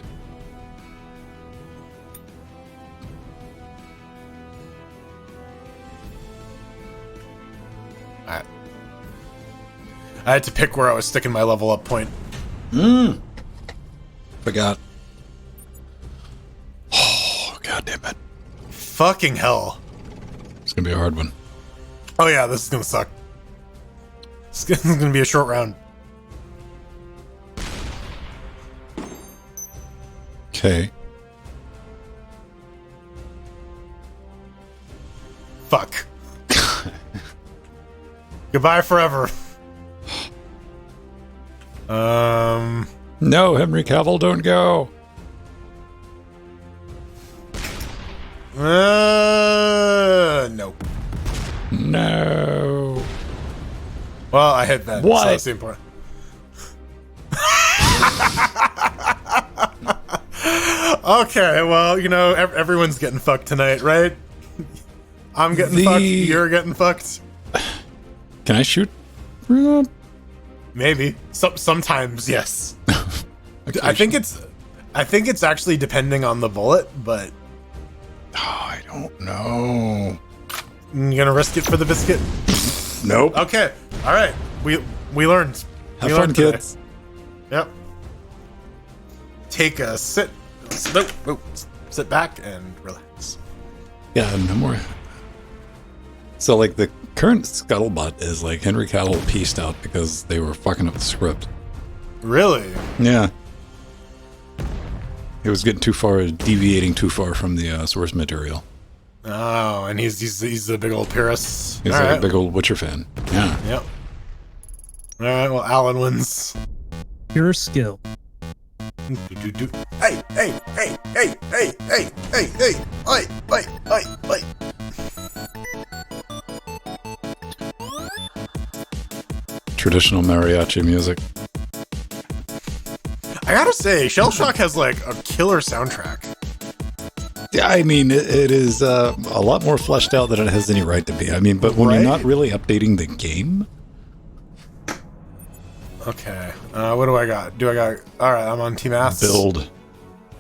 I had to pick where I was sticking my level up point. Forgot. Oh, god damn it. Fucking hell. It's gonna be a hard one. Oh yeah, this is gonna suck. This is gonna be a short round. Okay. Fuck. Goodbye forever. No, Henry Cavill, don't go. No. No. Well, I hit that. What? So that's the important. Okay, well, you know, everyone's getting fucked tonight, right? I'm getting fucked. You're getting fucked. Can I shoot? Oh, Maybe. Sometimes, yes. I think it's actually depending on the bullet, but I don't know. you gonna risk it for the biscuit? Nope. Okay. All right. We learned. Have We fun, learned today. kids. Yep. Take a sit. Sit back and relax. Yeah, no more. So, like, the current scuttlebutt is like Henry Cavill pieced out because they were fucking up the script. Really? Yeah. It was getting too far, deviating too far from the source material. Oh, and he's the big old Pyrrhus. He's All like right. a big old Witcher fan. Yeah. Yep. All right. Well, Alan wins. Pure skill. Hey! Hey! Hey! Hey! Hey! Hey! Hey! Hey! Hey! Hey! Hey! Hey! Traditional mariachi music. I gotta say, Shell Shock has like a killer soundtrack. Yeah, I mean, it is a lot more fleshed out than it has any right to be. I mean, but when you're not really updating the game. Okay. What do I got? All right, I'm on Team Ass. Build.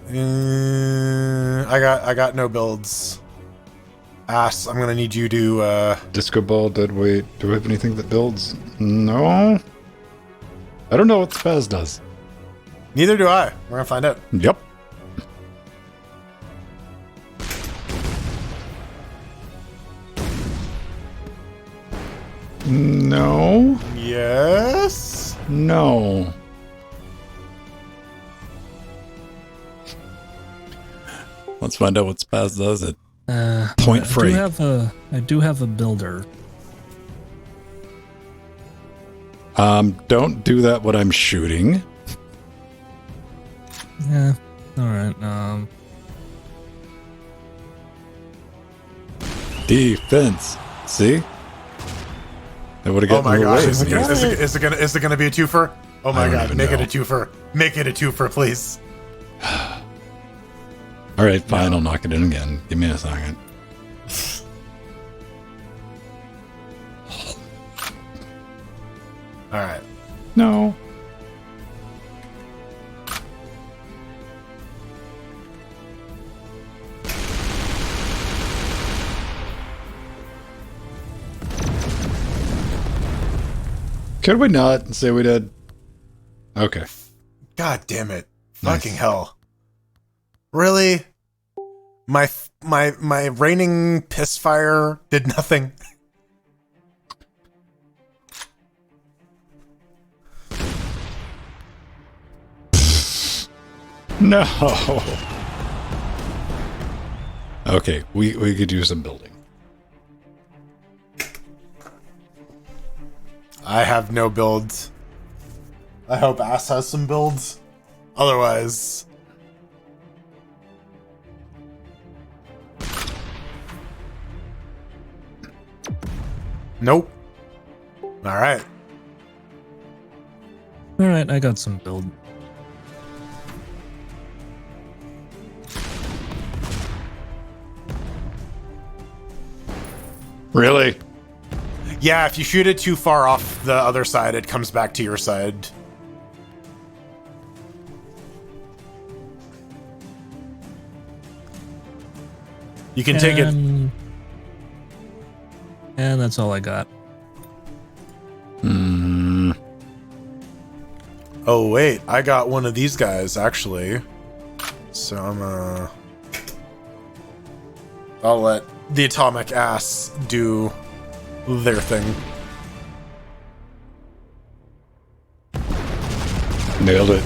I got no builds. Ass, I'm gonna need you to. Disco ball, dead weight. Do we have anything that builds? No. I don't know what Spaz does. Neither do I. We're gonna find out. Yep. No. Yes. No. Let's find out what Spaz does at point free. I do have a builder. Don't do that when I'm shooting. Yeah. All right. Defense. See? That would have Oh gotten my in the gosh! way. Is it gonna be a twofer? Oh I my don't god! even Make it know. a twofer. Make it a twofer, please. All right, fine. I'll knock it in again. Give me a second. Could we not say we did? Okay. God damn it. Nice. Fucking hell. Really? My raining piss fire did nothing. No. Okay, we could use some building. I have no builds. I hope Ass has some builds. Otherwise... Nope. Alright. Alright, I got some build. Really? Yeah, if you shoot it too far off the other side, it comes back to your side. You can take it... And that's all I got. Hmm. Oh, wait. I got one of these guys, actually. So I'm, I'll let the atomic ass do their thing. Nailed it.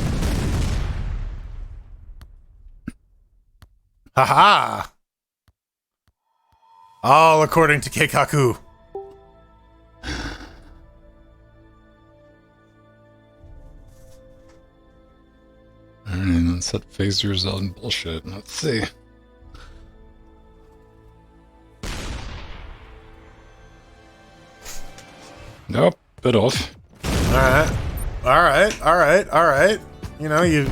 Haha! All according to Keikaku. Alright, let's set phasers on bullshit. Let's see. Nope, bit off. Alright. You know, you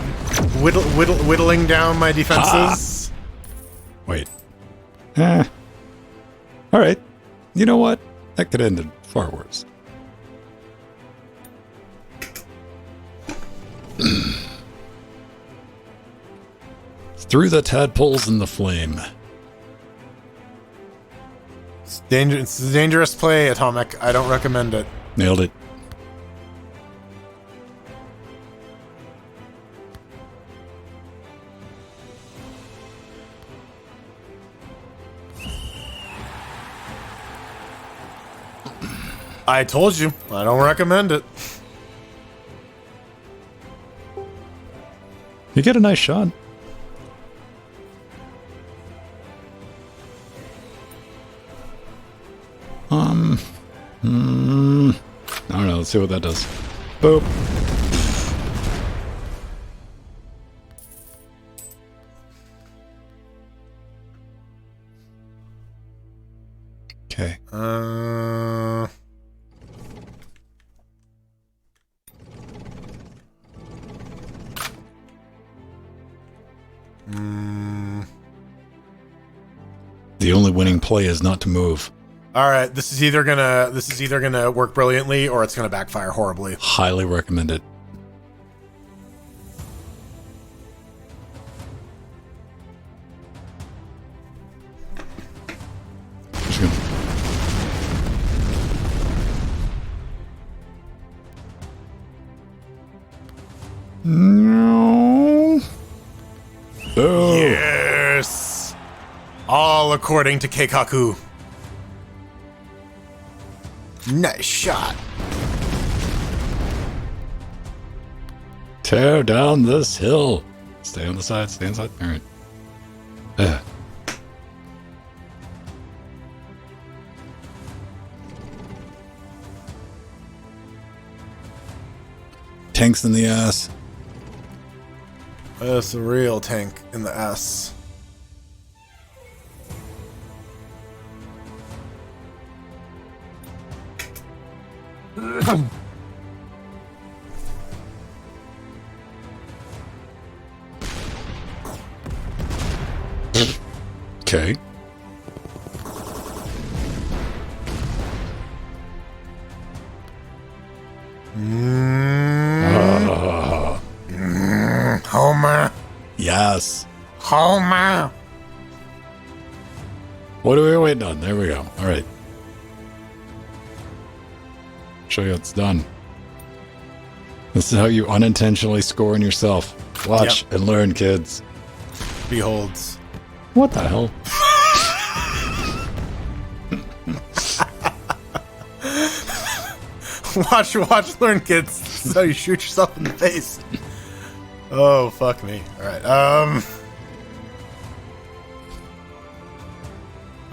whittling down my defenses. Wait. Alright. You know what? That could end in far worse. Through the tadpoles in the flame. It's a dangerous play, Atomic. I don't recommend it. Nailed it. I told you, I don't recommend it. You get a nice shot. I don't know. Let's see what that does. Boop. Okay. The only winning play is not to move. All right, this is either gonna work brilliantly or it's gonna backfire horribly. Highly recommend it. Just gonna- No. Oh. Yes, all according to Keikaku. Nice shot. Tear down this hill. Stay on the side, stay inside. All right. Tanks in the ass. That's a real tank in the ass. Okay. Homer. Yes. Homer. What are we waiting on? There we go. All right. Show you it's done. This is how you unintentionally score on yourself. Watch and learn, kids. Beholds. What the hell? Watch, learn, kids. This is how you shoot yourself in the face. Oh, fuck me. Alright,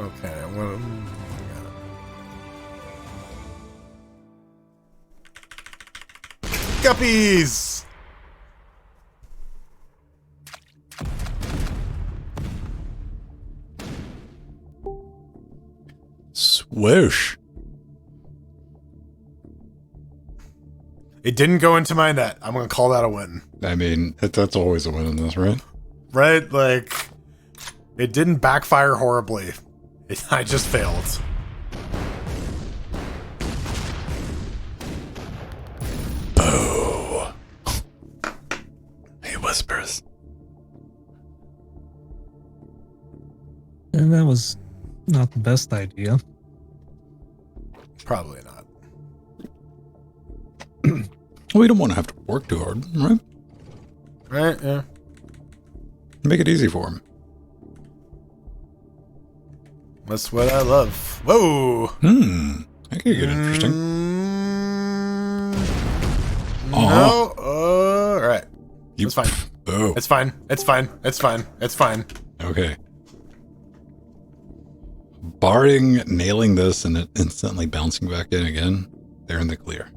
okay, I'm gonna... Guppies! Swoosh. It didn't go into my net. I'm gonna call that a win. I mean, that's always a win in this, right? Right? Like, it didn't backfire horribly. I just failed. Boo. He whispers. And that was not the best idea. Probably not. We don't want to have to work too hard, right? Right? Yeah. Make it easy for him. That's what I love. Whoa! That could get interesting. No. Alright. It's fine. Oh. It's fine. It's fine. It's fine. It's fine. Okay. Barring nailing this and it instantly bouncing back in again, they're in the clear.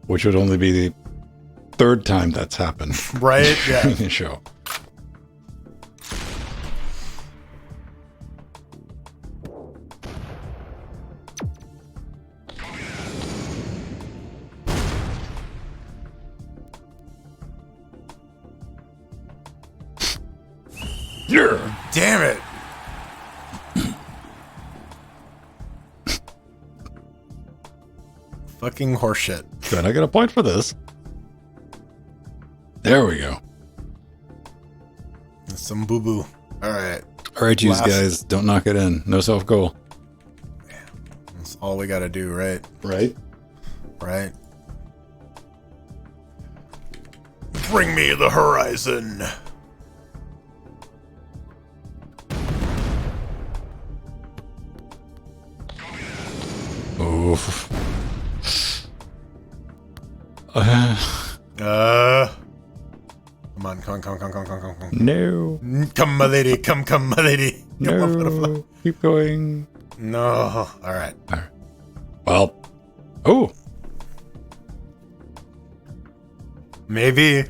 Which would only be the third time that's happened. Right? Yeah. In the show. Yeah. Damn it. Fucking horseshit. Good, I got a point for this. There we go. Some boo-boo. Alright. Alright, you guys, don't knock it in. No self-goal. That's all we gotta do, right? Right? Right. Bring me the horizon. Oof. Come on, come on, come on, come on, come on, come on. No. Come, my lady, come, my lady. Come on, butterfly. No. Keep going. No. Alright. Well. Oh. Maybe.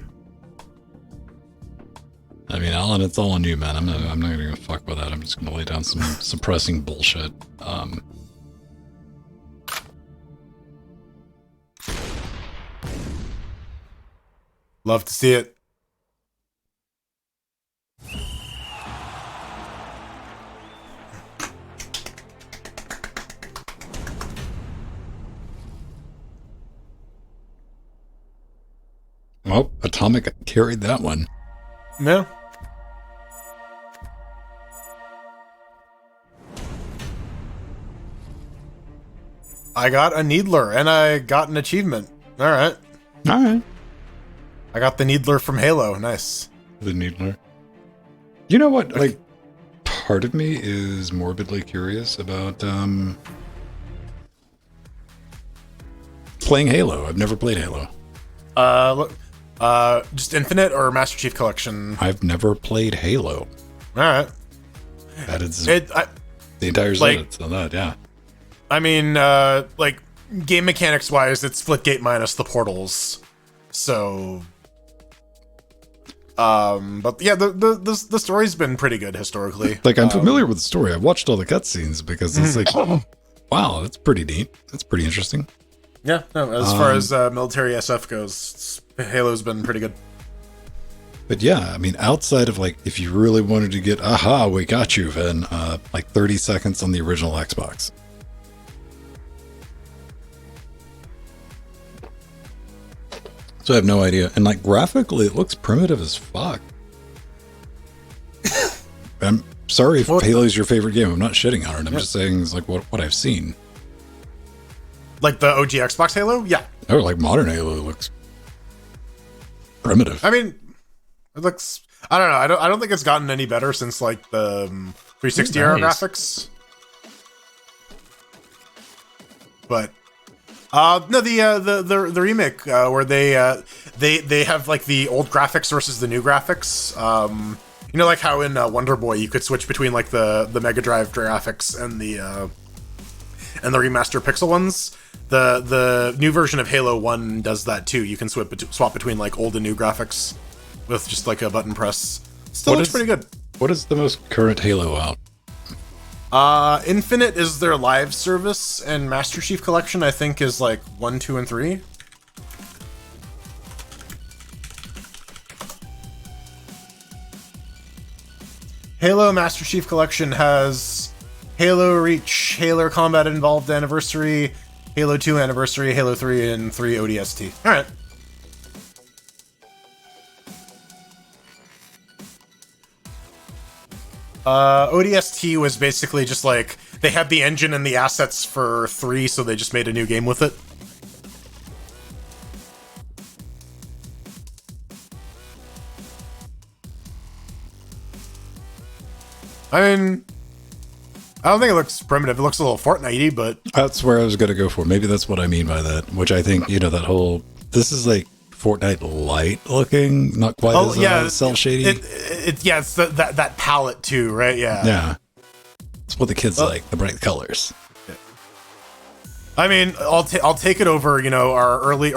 I mean, Alan, it's all on you, man. I'm not gonna fuck with that. I'm just gonna lay down some suppressing bullshit. Love to see it. Well, Atomic carried that one. Yeah. I got a Needler and I got an achievement. Alright. Alright. I got the Needler from Halo. Nice. The Needler. You know what? Like, part of me is morbidly curious about playing Halo. I've never played Halo. Look, just Infinite or Master Chief Collection? I've never played Halo. Alright. That is The entire like- sentence on that, yeah. I mean, like, game mechanics wise, it's Splitgate minus the portals. So, but yeah, the story's been pretty good historically. Like, I'm familiar with the story. I've watched all the cutscenes because it's like, wow, that's pretty neat. That's pretty interesting. Yeah, no, as far as military SF goes, Halo's been pretty good. But yeah, I mean, outside of like, if you really wanted to get, aha, we got you, then like 30 seconds on the original Xbox. So I have no idea. And like graphically, it looks primitive as fuck. I'm sorry if Halo's your favorite game. I'm not shitting on it. I'm just saying it's like what I've seen. Like the OG Xbox Halo? Yeah. Oh, like modern Halo looks primitive. I mean, it looks. I don't know. I don't think it's gotten any better since like the 360 era Nice. graphics. But no, the remake where they have like the old graphics versus the new graphics. You know, like how in Wonder Boy you could switch between like the Mega Drive graphics and the remaster pixel ones. The new version of Halo 1 does that too. You can swap between like old and new graphics with just like a button press. Still looks pretty good. What is the most current Halo out? Infinite is their live service, and Master Chief Collection I think is like 1, 2, and 3. Halo Master Chief Collection has Halo Reach, Halo Combat Involved Anniversary, Halo 2 Anniversary, Halo 3, and 3 ODST. Alright. ODST was basically just like, they had the engine and the assets for 3, so they just made a new game with it. I mean, I don't think it looks primitive. It looks a little Fortnite-y, but... That's where I was going to go for. Maybe that's what I mean by that, which I think, you know, that whole... This is like Fortnite light looking, not quite as cell shady. It's that palette too, right? Yeah. Yeah. It's what the kids like, the bright colors. I mean, I'll take it over, you know, our late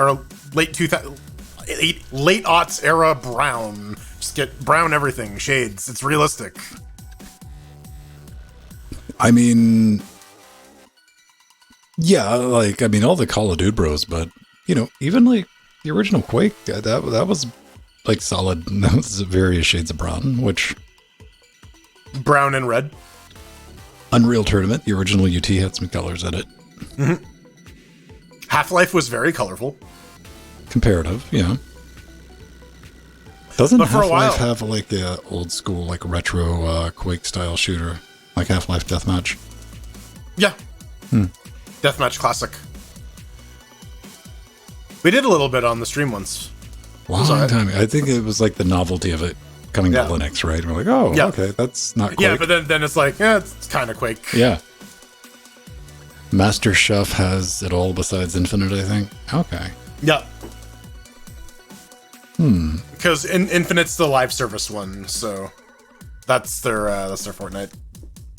2000, late aughts era brown. Just get brown everything, shades. It's realistic. I mean, yeah, like, I mean, all the Call of Duty bros, but, you know, even like the original Quake, that was like solid. That was various shades of brown, which... Brown and red. Unreal Tournament, the original UT had some colors in it. Mm-hmm. Half-Life was very colorful. Comparative, yeah. Doesn't But for a while- Half-Life have like a old school, like retro Quake style shooter, like Half-Life Deathmatch? Yeah. Deathmatch Classic. We did a little bit on the stream once. Long time. I think it was like the novelty of it coming to Linux, right? We're like, oh, Yeah. okay, that's not Quake. Yeah, but then it's like, yeah, it's kind of Quake. Yeah. Master Chef has it all besides Infinite, I think. Okay. Yeah. Because Infinite's the live service one, so that's their Fortnite.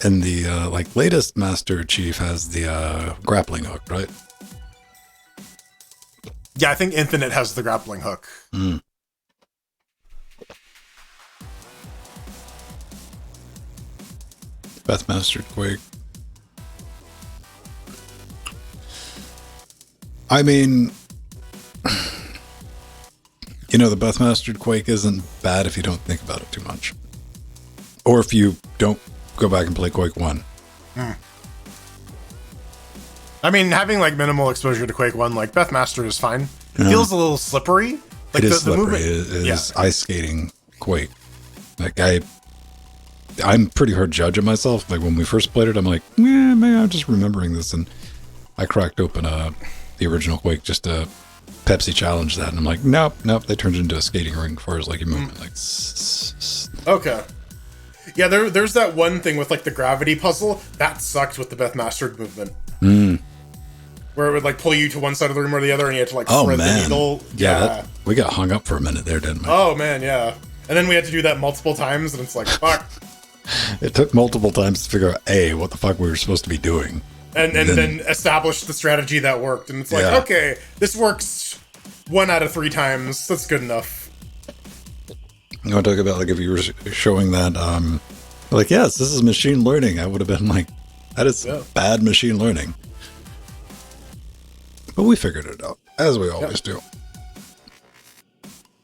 And the like latest Master Chief has the grappling hook, right? Yeah, I think Infinite has the grappling hook. Beth Mastered Quake. I mean, you know, the Beth Mastered Quake isn't bad if you don't think about it too much. Or if you don't go back and play Quake 1. I mean, having like minimal exposure to Quake 1, like Beth Master is fine. It Yeah. feels a little slippery. Like It is slippery. movement. It is ice skating Quake. Like I'm pretty hard judge of myself. Like when we first played it, I'm like, yeah, maybe I'm just remembering this. And I cracked open the original Quake just to Pepsi challenge that, and I'm like, nope, they turned it into a skating rink as far as like your movement. Like, Okay. Yeah, there's that one thing with like the gravity puzzle that sucked with the Beth Mastered movement. Where it would like pull you to one side of the room or the other, and you had to like thread the needle. Yeah. We got hung up for a minute there, didn't we? Oh man, yeah. And then we had to do that multiple times, and it's like, fuck. It took multiple times to figure out what the fuck we were supposed to be doing. And then establish the strategy that worked. And it's like, Yeah. okay, this works 1 out of 3 times. That's good enough. You want to talk about like if you were showing that, like, yes, this is machine learning. I would have been like, that is bad machine learning. But we figured it out, as we always do.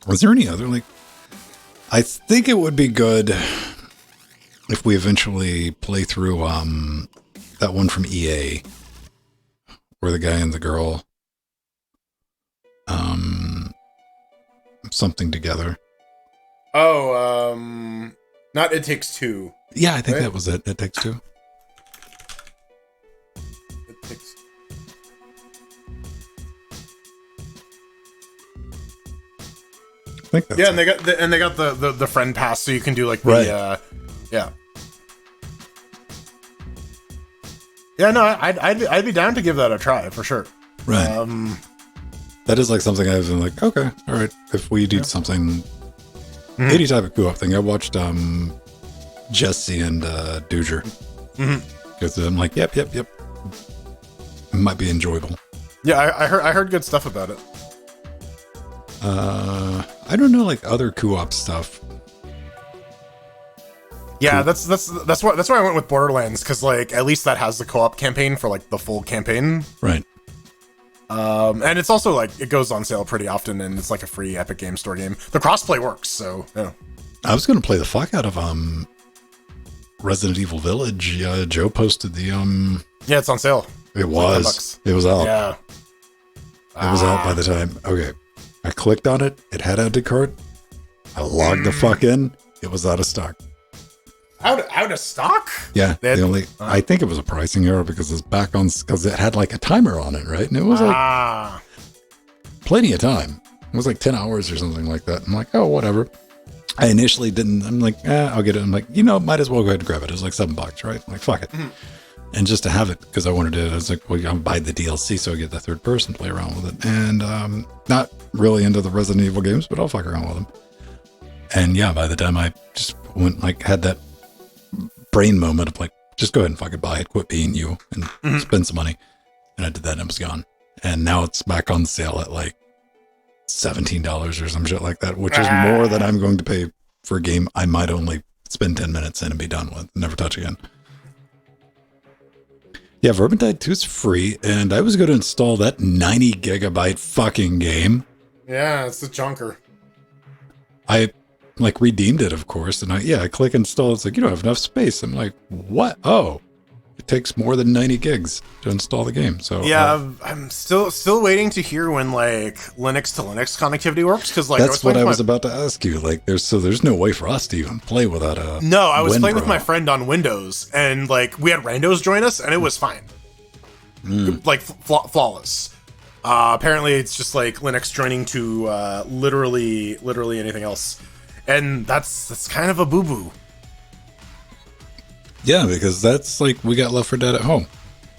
Was there any other, like, I think it would be good if we eventually play through that one from EA, where the guy and the girl something together. Oh, not It Takes Two. Yeah, I think Right? that was it. It Takes Two. It Takes... think that's Yeah, and they got the friend pass, so you can do like the Right. yeah. Yeah, no, I'd be down to give that a try for sure. right. That is like something I've been like, okay, all right. If we do something, any type of co-op thing, I watched Jesse and Dooger. Because I'm like, yep. It might be enjoyable. Yeah, I heard good stuff about it. I don't know, like other co-op stuff. Yeah, that's why I went with Borderlands, because like at least that has the co-op campaign for like the full campaign. Right. And it's also like it goes on sale pretty often, and it's like a free Epic Game Store game. The crossplay works, so yeah. I was gonna play the fuck out of Resident Evil Village. Yeah, Joe posted the Yeah, it's on sale. It It's like was. It was out. Yeah. It was out by the time. Okay. I clicked on it. It had add to cart. I logged the fuck in. It was out of stock. Out of stock? Yeah. They had- The only I think it was a pricing error because it's back on because it had like a timer on it, right? And it was like plenty of time. It was like 10 hours or something like that. I'm like, oh, whatever. I initially didn't. I'm like, I'll get it. I'm like, might as well go ahead and grab it. It was like $7, right? I'm like, fuck it. And just to have it, because I wanted to, I was like, well, I'll buy the DLC so I get the third person play around with it. And not really into the Resident Evil games, but I'll fuck around with them. And yeah, by the time I just went, like, had that brain moment of like, just go ahead and fucking buy it, quit being you, and spend some money. And I did that and it was gone. And now it's back on sale at like $17 or some shit like that, which is more than I'm going to pay for a game I might only spend 10 minutes in and be done with, never touch again. Yeah, Vermintide 2 is free, and I was going to install that 90 gigabyte fucking game. Yeah, it's a junker. I like redeemed it, of course, and I click install. It's like, you don't have enough space. I'm like, what? Oh, it takes more than 90 gigs to install the game. So yeah, I'm still waiting to hear when like Linux to Linux connectivity works, because like that's what I was about to ask you. Like, there's no way for us to even play without a. No, I was playing with Winbro. my friend on Windows, and like we had randos join us, and it was fine, like flawless. Apparently, it's just like Linux joining to literally anything else, and that's kind of a boo boo. Yeah, because that's like we got Left 4 Dead at home.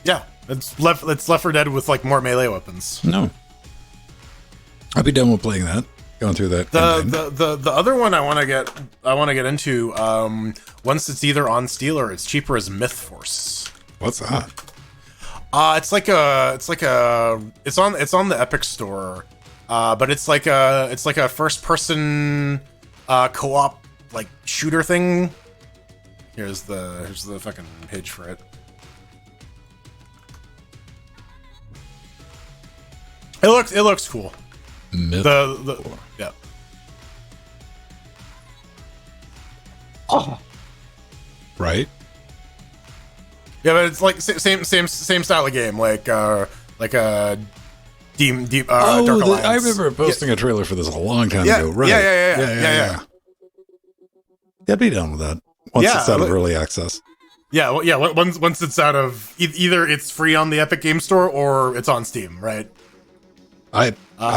Yeah, it's Left 4 Dead with like more melee weapons. No, I'd be done with playing that. Going through that. campaign. The other one I want to get into once it's either on Steam or it's cheaper is Myth Force. What's that? It's on the Epic Store, but it's like a first person co-op like shooter thing. Here's the fucking page for it. It looks cool. Myth. Yeah. Right? Yeah, but it's like same style of game, like a Dark Alliance. I remember posting a trailer for this a long time Yeah, ago. Right? yeah. I'd be done with that once Yeah, it's out of like- early access. Yeah, well, yeah. Once it's out of either it's free on the Epic Game Store or it's on Steam, right? I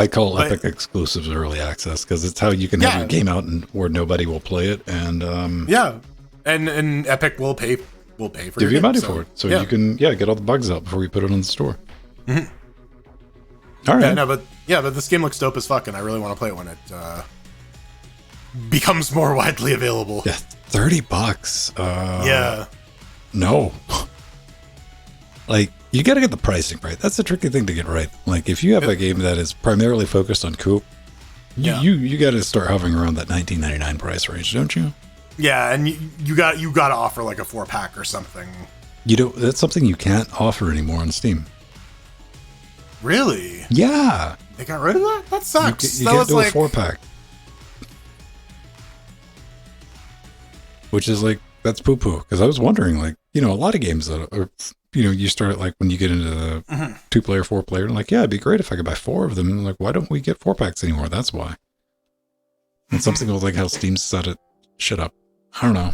call but- Epic exclusives early access because it's how you can have Yeah. your game out and where nobody will play it and Yeah, and Epic will pay for give your you game, money so, for it, so yeah. you can get all the bugs out before you put it on the store. All right, Yeah, no, but this game looks dope as fuck, and I really want to play it when it becomes more widely available. yeah, $30. Yeah. No. Like, you got to get the pricing right. That's the tricky thing to get right. Like, if you have a game that is primarily focused on coop, you got to start hovering around that $19.99 price range, don't you? Yeah, and you got to offer like a 4-pack or something. You don't. That's something you can't offer anymore on Steam. Really? Yeah, They got rid of that? That sucks. you that can't was do like a 4-pack, which is like that's poo poo. Because I was wondering, like, a lot of games that are, you start like when you get into the 2-player, 4-player, and like, yeah, it'd be great if I could buy 4 of them. And like, why don't we get 4-packs anymore? That's why. And something with like how Steam set it shit up. I don't know.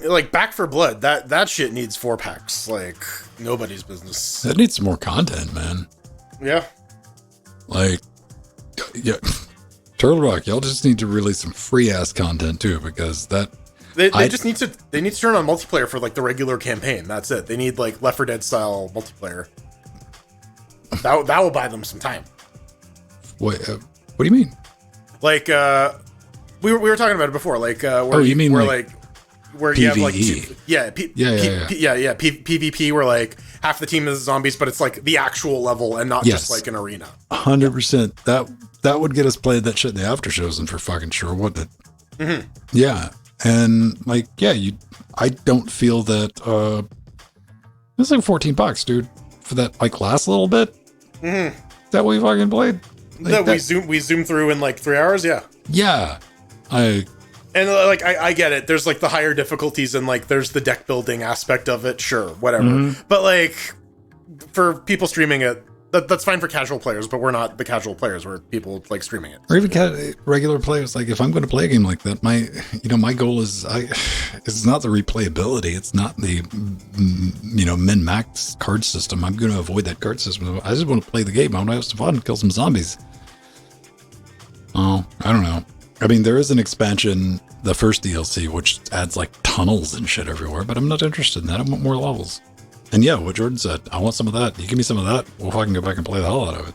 like Back for Blood. That shit needs 4-packs. Like nobody's business. That needs some more content, man. Yeah. Like, yeah, Turtle Rock, y'all just need to release some free ass content too, because They just need to turn on multiplayer for like the regular campaign. That's it. They need like Left 4 Dead style multiplayer. That will buy them some time. what do you mean? Like we were talking about it before. Like where you mean where like where you have like PvE? PvP where like half the team is zombies, but it's like the actual level and not just like an arena. 100%. That would get us played that shit in the after shows, and for fucking sure, wouldn't it? Mm-hmm. Yeah, and like I don't feel that it's like $14, dude, for that like last little bit. Mm-hmm. Is that what we fucking played? Like we zoom through in like 3 hours. Yeah. And like I get it. There's like the higher difficulties and like there's the deck building aspect of it. Sure, whatever. Mm-hmm. But like for people streaming it, that's fine for casual players. But we're not the casual players. We're people like streaming it. Or even regular players. Like if I'm going to play a game like that, my goal is it's not the replayability. It's not the min-max card system. I'm going to avoid that card system. I just want to play the game. I want to have some fun, kill some zombies. Oh, I don't know. I mean, there is an expansion, the first DLC, which adds like tunnels and shit everywhere, but I'm not interested in that. I want more levels. And yeah, what Jordan said, I want some of that. You give me some of that, we'll fucking go back and play the hell out of it.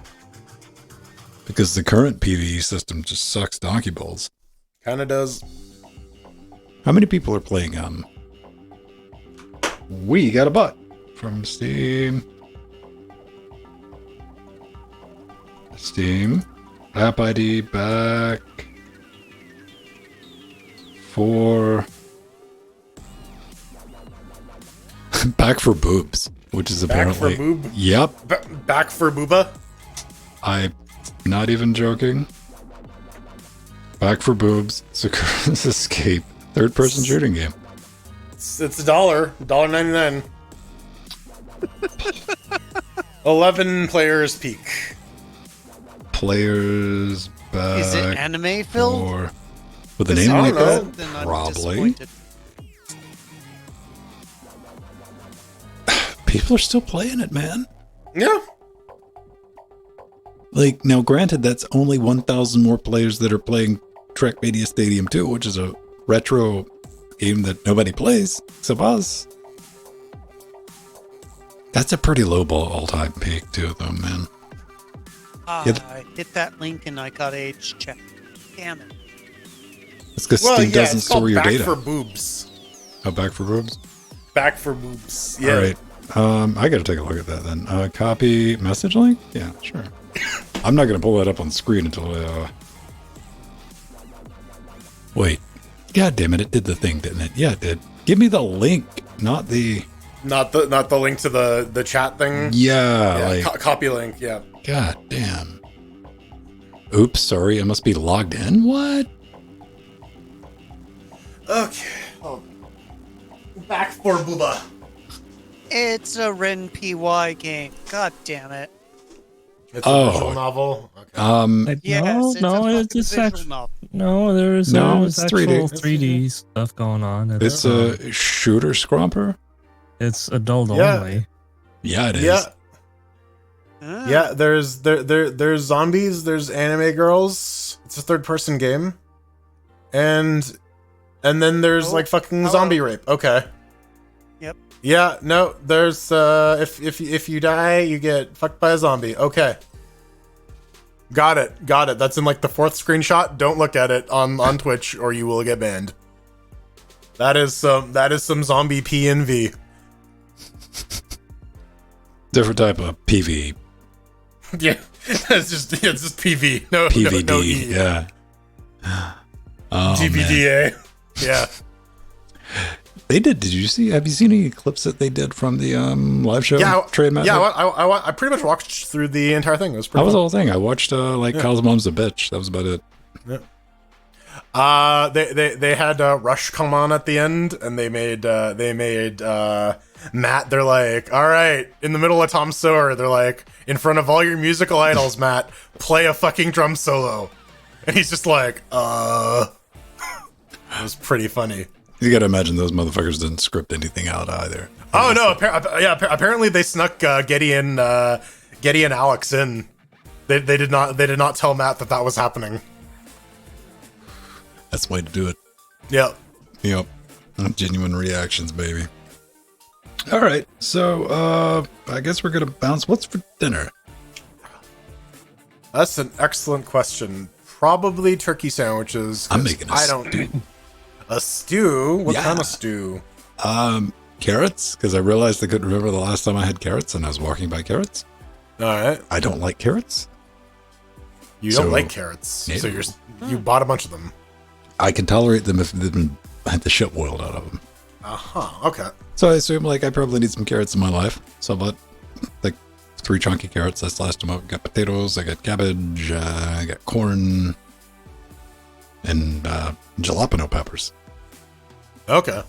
Because the current PvE system just sucks donkey balls. Kinda does. How many people are playing We Got a Butt from Steam. App ID back for back for boobs, which is apparently back for boob. Yep, back for booba. I'm not even joking. Back for boobs. Sakura's Escape, third-person shooting game. It's $1.99. 11 players peak. Players back. Is it anime filled? Or with a name like that? Then I'm Probably. disappointed. People are still playing it, man. Yeah. Like, now granted, that's only 1,000 more players that are playing Trackmania Stadium 2, which is a retro game that nobody plays except us. That's a pretty low ball all-time peak too, though, man. I hit that link and I got age check. Damn it. It's because Steam doesn't it's called store your back data. for boobs. Oh, back for boobs? Back for boobs. Yeah. All right. I got to take a look at that then. Copy message link? Yeah, sure. I'm not going to pull that up on the screen until Wait. God damn it, it did the thing, didn't it? Yeah, it did. Give me the link, not the link to the chat thing. Yeah, Yeah, like copy link. Yeah. God damn. Oops, sorry, I must be logged in. What? Okay. Oh. Back for booba. It's a Ren PY game. God damn it. It's a visual novel. Okay. Yes, it's a just visual actual. novel. No, there's it's actual 3D. 3D stuff going on. It's a shooter scrumper? It's adult Yeah. only. Yeah, it is. Yeah. Ah. Yeah, there's zombies, there's anime girls. It's a third-person game. And then there's like fucking zombie rape. Okay. Yep. Yeah, no, there's if you die, you get fucked by a zombie. Okay. Got it. That's in like the 4th screenshot. Don't look at it on Twitch or you will get banned. That is some zombie P and V. Different type of PV. Yeah. it's just PV. No PVD, no E. yeah. Oh, GBDA. man. Yeah. Did you see, have you seen any clips that they did from the live show? Trade Method? Yeah, I pretty much watched through the entire thing. It was pretty That was the fun. whole thing. I watched Kyle's Mom's a Bitch. That was about it. Yeah. They had Rush come on at the end, and they made Matt. They're like, all right, in the middle of Tom Sawyer, they're like, in front of all your musical idols, Matt, play a fucking drum solo, and he's just like, It was pretty funny. You gotta imagine those motherfuckers didn't script anything out either. Oh no! Apparently they snuck Getty and Alex in. They did not tell Matt that was happening. That's the way to do it. Yep. Yep. Genuine reactions, baby. All right. So, I guess we're going to bounce. What's for dinner? That's an excellent question. Probably turkey sandwiches. I'm making a stew. A stew? What Yeah. kind of stew? Carrots, because I realized I couldn't remember the last time I had carrots, and I was walking by carrots. All right. I don't like carrots. You don't So- like carrots, Yeah. so you bought a bunch of them. I can tolerate them if they've been had the shit boiled out of them. Okay. So I assume like I probably need some carrots in my life. So I bought like 3 chunky carrots. I sliced them up. Got potatoes. I got cabbage. I got corn, and jalapeno peppers. Okay.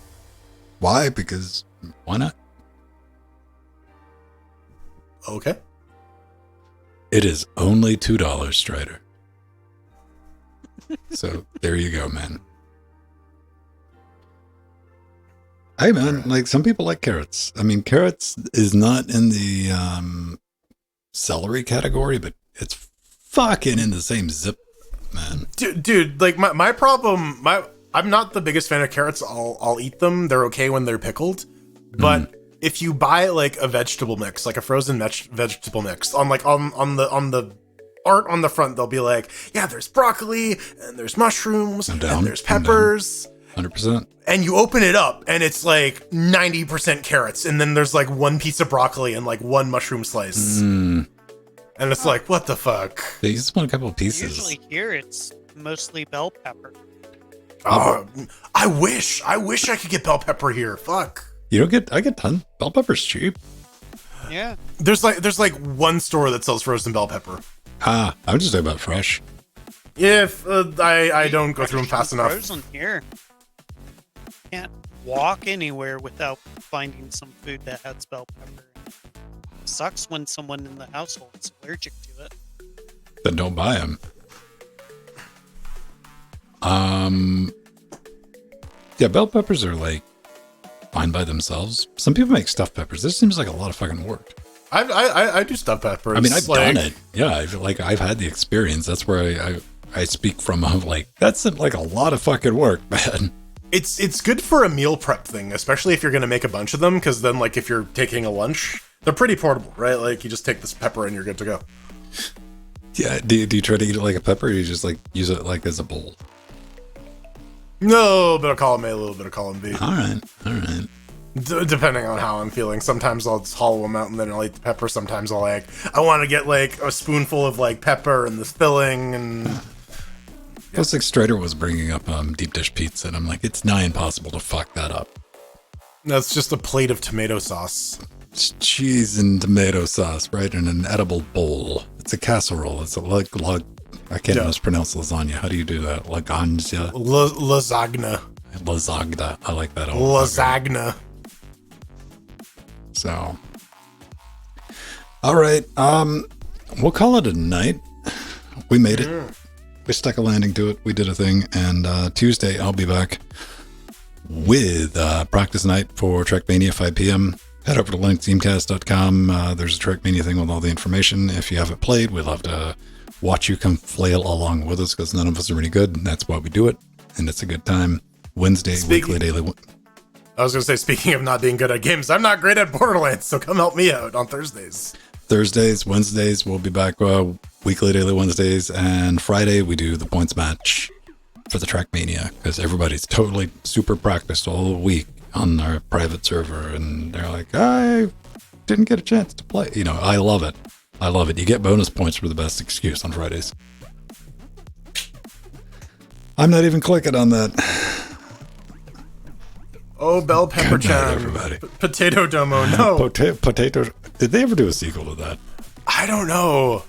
Why? Because why not? Okay. It is only $2, Strider. So there you go, man. Hey, man, like some people like carrots. I mean, carrots is not in the celery category, but it's fucking in the same zip, man. Dude, like my problem, I'm not the biggest fan of carrots. I'll eat them. They're okay when they're pickled. But if you buy like a vegetable mix, like a frozen vegetable mix, on the art on the front, they'll be like, yeah, there's broccoli and there's mushrooms and there's peppers. 100%. And you open it up and it's like 90% carrots, and then there's like 1 piece of broccoli and like 1 mushroom slice. And it's like, what the fuck? Yeah, you just want a couple of pieces. Usually here it's mostly bell pepper. I wish I could get bell pepper here. Fuck. You don't get, I get ton. Bell pepper's cheap. Yeah. There's like 1 store that sells frozen bell pepper. I'm just talking about fresh. If I don't go through them fast enough. Frozen here. Can't walk anywhere without finding some food that has bell pepper. Sucks when someone in the household is allergic to it. Then don't buy them. Yeah, bell peppers are like fine by themselves. Some people make stuffed peppers. This seems like a lot of fucking work. I do stuffed peppers. I mean, I've done it. Yeah, I've had the experience. That's where I speak from. I'm like, that's like a lot of fucking work, man. It's good for a meal prep thing, especially if you're gonna make a bunch of them, because then like if you're taking a lunch, they're pretty portable, right? Like you just take this pepper and you're good to go. Yeah. Do you try to eat it like a pepper, or you just like use it like as a bowl? No, bit of column A, a little bit of column B. All right. Depending on how I'm feeling. Sometimes I'll just hollow them out and then I'll eat the pepper. Sometimes I'll I want to get like a spoonful of like pepper and the filling and. Plus, like Strider was bringing up deep dish pizza, and I'm like, it's nigh impossible to fuck that up. That's just a plate of tomato sauce. It's cheese and tomato sauce, right, in an edible bowl. It's a casserole. It's a I can't mispronounce lasagna. How do you do that? Lasagna. Lasagna. Lasagna. I like that. Lasagna. So, all right. We'll call it a night. We made it. We stuck a landing to it. We did a thing. And Tuesday, I'll be back with practice night for Trackmania 5 p.m. Head over to linuxgamecast.com. There's a Trackmania thing with all the information. If you haven't played, we'd love to watch you come flail along with us because none of us are any good. And that's why we do it. And it's a good time. Wednesday, weekly daily. I was going to say, speaking of not being good at games, I'm not great at Borderlands, so come help me out on Thursdays. Wednesdays, we'll be back weekly daily Wednesdays, and Friday we do the points match for the Trackmania because everybody's totally super practiced all week on our private server, and they're like, I didn't get a chance to play. You know, I love it. You get bonus points for the best excuse on Fridays. I'm not even clicking on that. Oh, Bell Pepper Good night, Chan. everybody. Potato Domo, no. Potato. Did they ever do a sequel to that? I don't know.